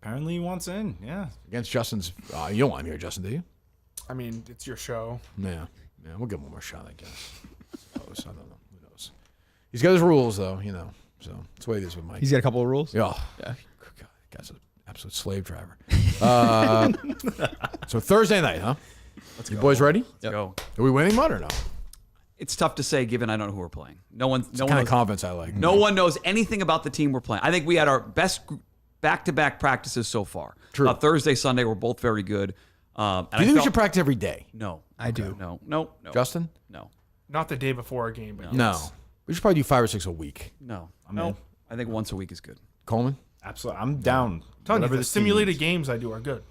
Apparently he wants in. Yeah. Against Justin's. You don't want him here, Justin, do you? I mean, it's your show. Yeah. We'll give him one more shot, I guess. I don't know. Who knows? He's got his rules, though, you know. So that's the way it is with Mike. He's got a couple of rules. Yeah. God, guy's an absolute slave driver. So Thursday night, huh? You boys ready? Let's go. Are we winning, Mud, or no? It's tough to say given I don't know who we're playing. No one. It's the kind of confidence I like. No one knows anything about the team we're playing. I think we had our best back-to-back practices so far. True. Thursday, Sunday were both very good. And Do you think we should practice every day? No, I do. No. Justin? No. Not the day before a game, but No. yes. We should probably do 5 or 6 a week. No. I'm in. I think once a week is good. Coleman? Absolutely. I'm down. I'm telling you, Whatever the this team simulated needs. games I do are good.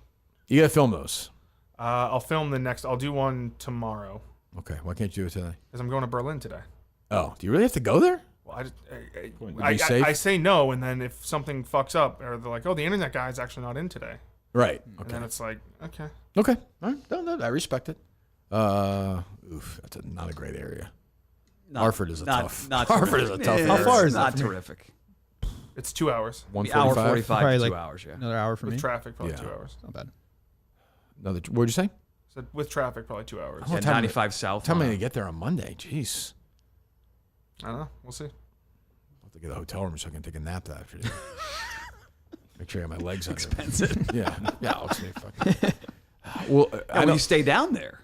You got to film those. I'll film the next. I'll do one tomorrow Okay. Why can't you do it today? because I'm going to Berlin today. Oh, do you really have to go there? Well, Would I, be safe? I say no, and then if something fucks up, or they're like, "Oh, the internet guy's actually not in today," Right. and Okay. then it's like, okay, Okay. All right. No, I respect it. That's not a great area. Hartford is a tough. Hartford is a tough area. How far is not that? terrific? it's 2 hours Hour 145. 45 Probably to like 2 hours. Yeah. Another hour for with me. traffic, probably Yeah. 2 hours. Not bad. What'd you say? So with traffic, probably 2 hours. Oh, Yeah, 95 south. Tell me to get there on Monday. Jeez. I don't know. We'll see. I'll have to get a hotel room so I can take a nap after. Make sure I have my legs under. Expensive. Yeah. I'll stay fucking. Well, I When know you stay down there,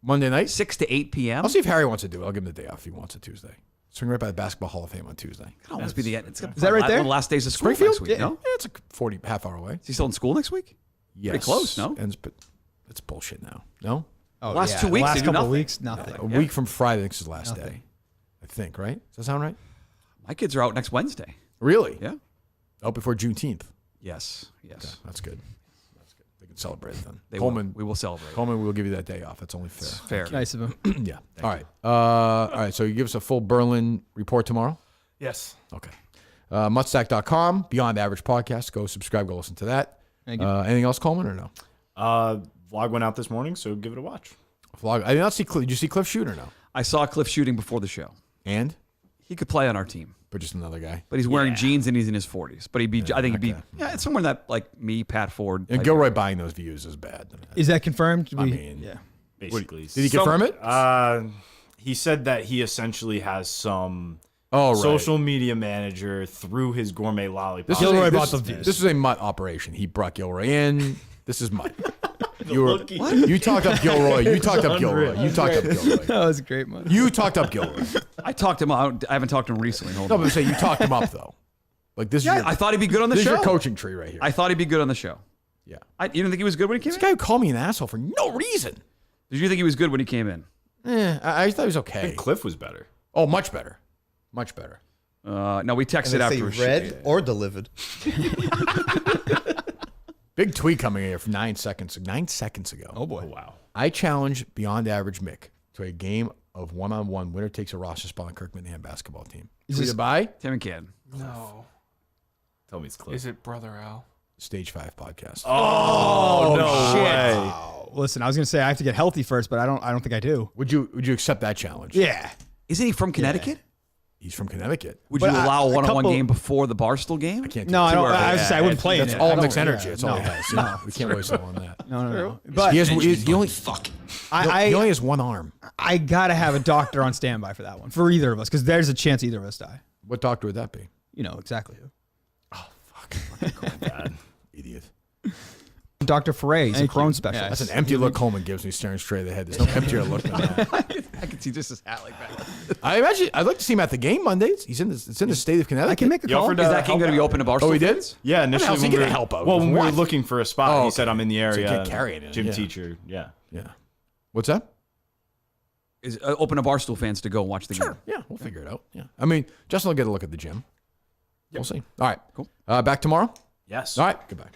Monday night. 6 to 8 p.m. I'll see if Harry wants to do it. I'll give him the day off if he wants it Tuesday. Swing right by the Basketball Hall of Fame on Tuesday. Could almost be the end. Is that right there? The last days of school Springfield? next week. Yeah, No, it's a half hour away. is he still in school next week? Yes. Pretty close, no? But it's bullshit now. No? Oh, Last 2 weeks, Last they do couple nothing. weeks, nothing. A week from Friday, I think is his last Nothing. day. I think, right? Does that sound right? My kids are out next Wednesday. Really? Yeah. Oh, before Juneteenth. Yes. Okay, that's good. They can celebrate it then. They Coleman, we will celebrate. Coleman, we will give you that day off. That's only fair. Fair. Nice of him. Yeah. All right. All right. So you give us a full Berlin report tomorrow? Yes. Okay. Mutstack.com, Beyond Average Podcast. Go subscribe. Go listen to that. Thank you. Anything else, Coleman, or no? Vlog went out this morning, so give it a watch. Vlog. I did not see Cliff. Did you see Cliff shoot or no? I saw Cliff shooting before the show. And? He could play on our team. But just another guy. But he's wearing jeans and he's in his 40s. But he'd be, I think he'd okay. be, it's somewhere that like me, Pat Ford. And type Gilroy of- buying those views is bad. Is that confirmed? I mean, yeah. Basically, Did he confirm it? He said that he essentially has some Oh, right. social media manager through his gourmet lollipop. This Gilroy is bought the views. This is a Mutt operation. He brought Gilroy in. This is Mutt. You talked up Gilroy. You talked up Gilroy. You talked up Gilroy. That was a great one. You talked up Gilroy. I talked to him. I haven't talked to him recently. Hold No, on. but say you talked him up though. Like this. Yeah, is your, I thought he'd be good on the this show. is your coaching tree right here. I thought he'd be good on the show. Yeah. You didn't think he was good when he came This in? guy who called me an asshole for no reason. Did you think he was good when he came in? I thought he was I okay. think Cliff was better. Oh, much better. Much better. No, we texted And after they read or delivered. Big tweet coming here from 9 seconds. 9 seconds ago. Oh boy. Wow. I challenge Beyond Average Mick to a game of one-on-one. Winner takes a roster spot on Kirk Miniham basketball team. Is Tweeted this- by Tim and Ken. No. Tell me it's Cliff. Is it Brother Al? Stage 5 podcast. Oh, no way. Wow. Listen, I was gonna say I have to get healthy first, but I don't think I do. Would you accept that challenge? Yeah. Isn't he from Connecticut? He's from Connecticut. Would But you allow a one-on-one couple- game before the Barstool game? I can't do No, it. I don't. early. I was gonna say I wouldn't play That's in it. all I don't- Nick's energy. yeah, That's all he no. has. No, we can't waste it on that. No. But He only I he only has one arm. I gotta have a doctor on standby for that one for either of us because there's a chance either of us die. What doctor would that be? You know exactly who. Bad. Idiot. Dr. Foray, he's a Thank you. Crohn Yeah, specialist. That's an empty look Coleman gives me staring straight ahead. There's no emptier look than that. I can see just his hat like that. I'd like to see him at the game Mondays. It's in the state of Connecticut. I can make a He call. offered Is to that game help going to be out. open to Barstool? Oh, he did? fans? Yeah, initially hell's he when we gonna were, help out? Well, when we were What? looking for a spot, Oh, he said okay. I'm in the So area. you can't carry it in, Gym yeah. teacher. Yeah. Yeah. What's that? Is open to Barstool fans to go watch the game? Yeah, we'll figure it out. Yeah. I mean, Justin will get a look at the gym. We'll see. All right. Cool. Back tomorrow? Yes. All right. Goodbye.